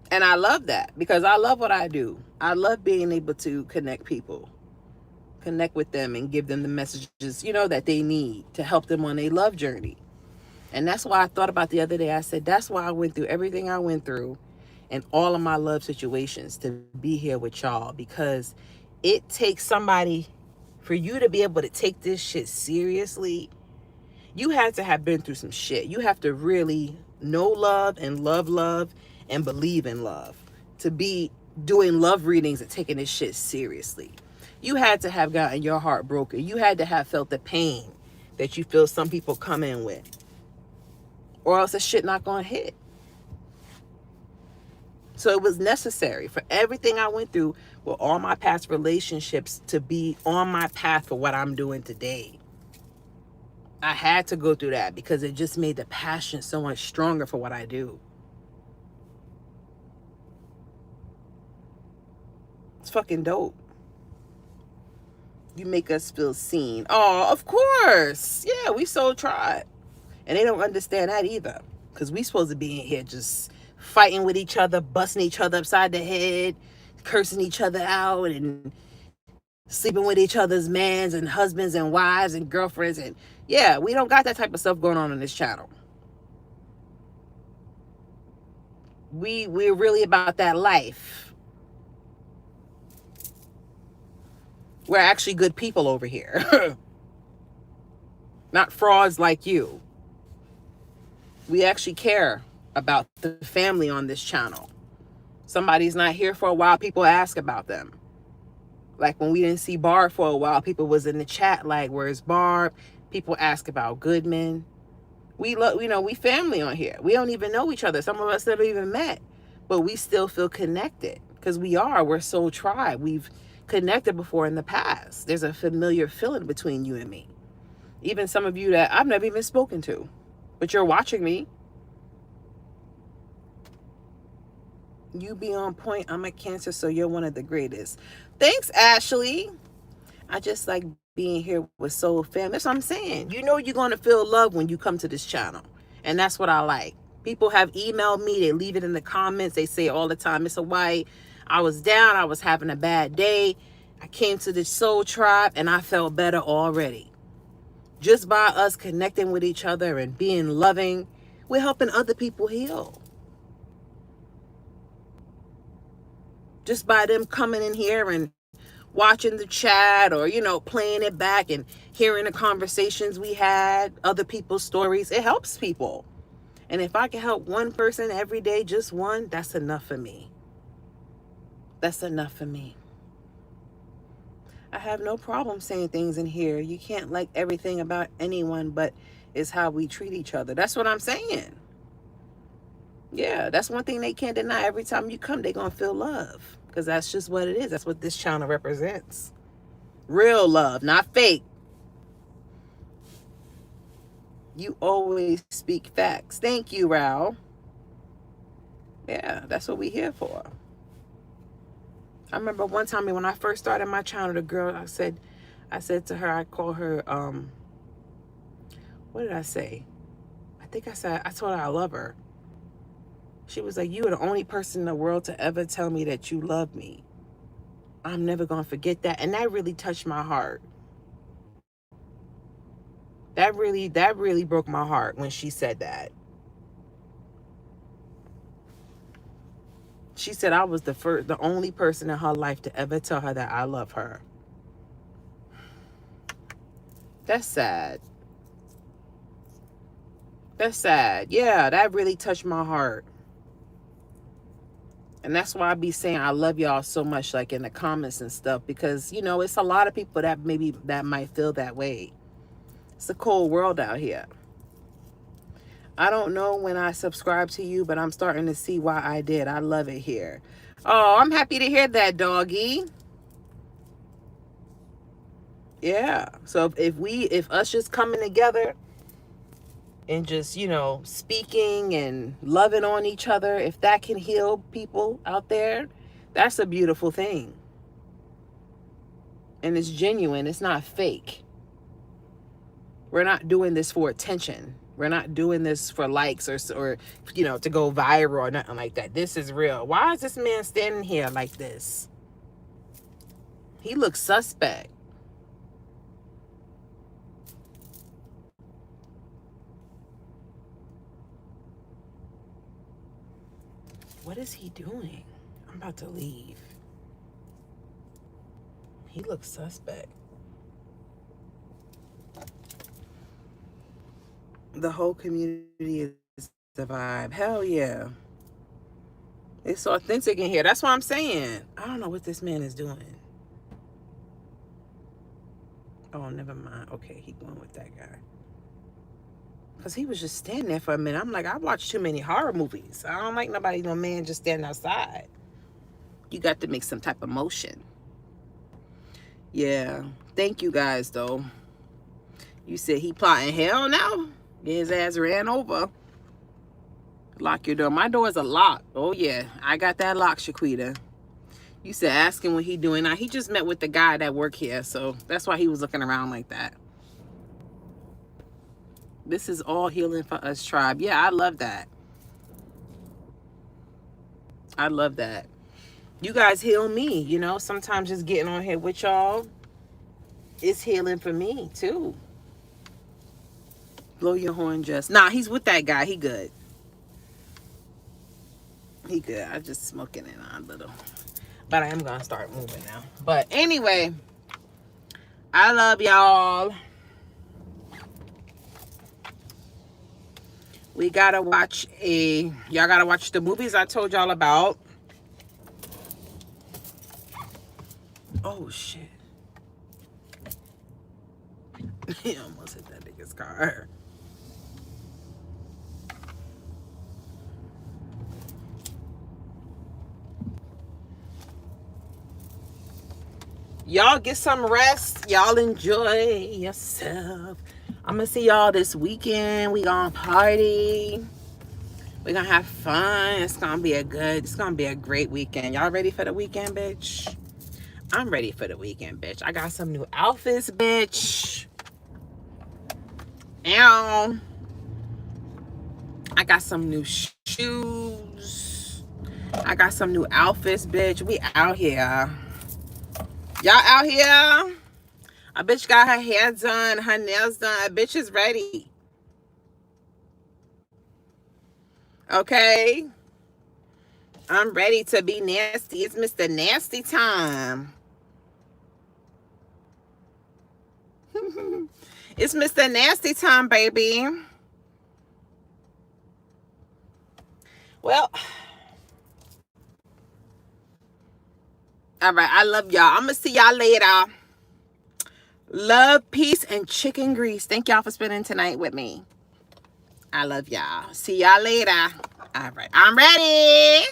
And I love that because I love what I do. I love being able to connect people, connect with them and give them the messages, that they need to help them on their love journey. And that's why I thought about the other day. I said, that's why I went through everything I went through and all of my love situations to be here with y'all, because it takes somebody for you to be able to take this shit seriously. You had to have been through some shit. You have to really know love and love and believe in love to be doing love readings and taking this shit seriously. You had to have gotten your heart broken. You had to have felt the pain that you feel some people come in with, or else the shit not gonna hit. So it was necessary for everything I went through with all my past relationships to be on my path for what I'm doing today. I had to go through that because it just made the passion so much stronger for what I do. It's fucking dope. You make us feel seen. Oh, of course. Yeah, we so tried. And they don't understand that either. Because we supposed to be in here just fighting with each other, busting each other upside the head, cursing each other out, and sleeping with each other's mans and husbands and wives and girlfriends. And yeah, we don't got that type of stuff going on this channel. We're really about that life. We're actually good people over here. Not frauds like you. We actually care about the family on this channel. Somebody's not here for a while, people ask about them. Like when we didn't see Barb for a while, people was in the chat like, where's Barb? People ask about Goodman. We family on here. We don't even know each other. Some of us never even met, but we still feel connected because we're soul tribe. We've connected before in the past. There's a familiar feeling between you and me. Even some of you that I've never even spoken to, but you're watching me. You be on point. I'm a Cancer, so you're one of the greatest. Thanks, Ashley. I just like being here with Soul Fam. That's what I'm saying. You're going to feel love when you come to this channel. And that's what I like. People have emailed me. They leave it in the comments. They say all the time, Mr. White, I was down. I was having a bad day. I came to the Soul Tribe and I felt better already. Just by us connecting with each other and being loving, we're helping other people heal. Just by them coming in here and watching the chat or, playing it back and hearing the conversations we had, other people's stories, it helps people. And if I can help one person every day, just one, that's enough for me. That's enough for me. I have no problem saying things in here. You can't like everything about anyone, but it's how we treat each other. That's what I'm saying. Yeah, that's one thing they can't deny. Every time you come, they're going to feel love. Because that's just what it is. That's what this channel represents. Real love, not fake. You always speak facts. Thank you, Raul. Yeah, that's what we're here for. I remember one time when I first started my channel, the girl, I said to her, I call her, what did I say? I told her I love her. She was like, you are the only person in the world to ever tell me that you love me. I'm never going to forget that. And that really touched my heart. That really broke my heart when she said that. She said I was the only person in her life to ever tell her that I love her. That's sad. That's sad. Yeah, that really touched my heart. And that's why I be saying I love y'all so much, like in the comments and stuff, because, it's a lot of people that might feel that way. It's a cold world out here. I don't know when I subscribed to you, but I'm starting to see why I did. I love it here. Oh, I'm happy to hear that, doggy. Yeah. So if us just coming together and just, speaking and loving on each other, if that can heal people out there, that's a beautiful thing. And it's genuine, it's not fake. We're not doing this for attention. We're not doing this for likes or to go viral or nothing like that. This is real. Why is this man standing here like this? He looks suspect. What is he doing? I'm about to leave. He looks suspect. The whole community is the vibe. Hell yeah. It's so authentic in here. That's what I'm saying. I don't know what this man is doing. Oh, never mind. Okay, he going with that guy. Because he was just standing there for a minute. I'm like, I watch too many horror movies. I don't like no man just standing outside. You got to make some type of motion. Yeah. Thank you guys, though. You said he plotting hell now? Get his ass ran over. Lock your door. My doors are locked. Oh, yeah. I got that lock, Shaquita. You said ask him what he doing. Now, he just met with the guy that work here, so that's why he was looking around like that. This is all healing for us, tribe. Yeah, I love that. I love that. You guys heal me, Sometimes just getting on here with y'all is healing for me, too. Blow your horn, Jess. Nah, he's with that guy. He good. He good. I'm just smoking it on a little. But I am going to start moving now. But anyway, I love y'all. We got to watch y'all got to watch the movies I told y'all about. Oh, shit. He almost hit that nigga's car. Y'all get some rest. Y'all enjoy yourself. I'm going to see y'all this weekend. We gonna party. We gonna have fun. It's gonna be a great weekend. Y'all ready for the weekend, bitch? I'm ready for the weekend, bitch. I got some new outfits, bitch. Ow. I got some new shoes. I got some new outfits, bitch. We out here. Y'all out here? A bitch got her hair done, her nails done. A bitch is ready. Okay? I'm ready to be nasty. It's Mr. Nasty time. It's Mr. Nasty time, baby. Well, all right. I love y'all. I'm going to see y'all later. Love, peace, and chicken grease. Thank y'all for spending tonight with me. I love y'all. See y'all later. All right. I'm ready.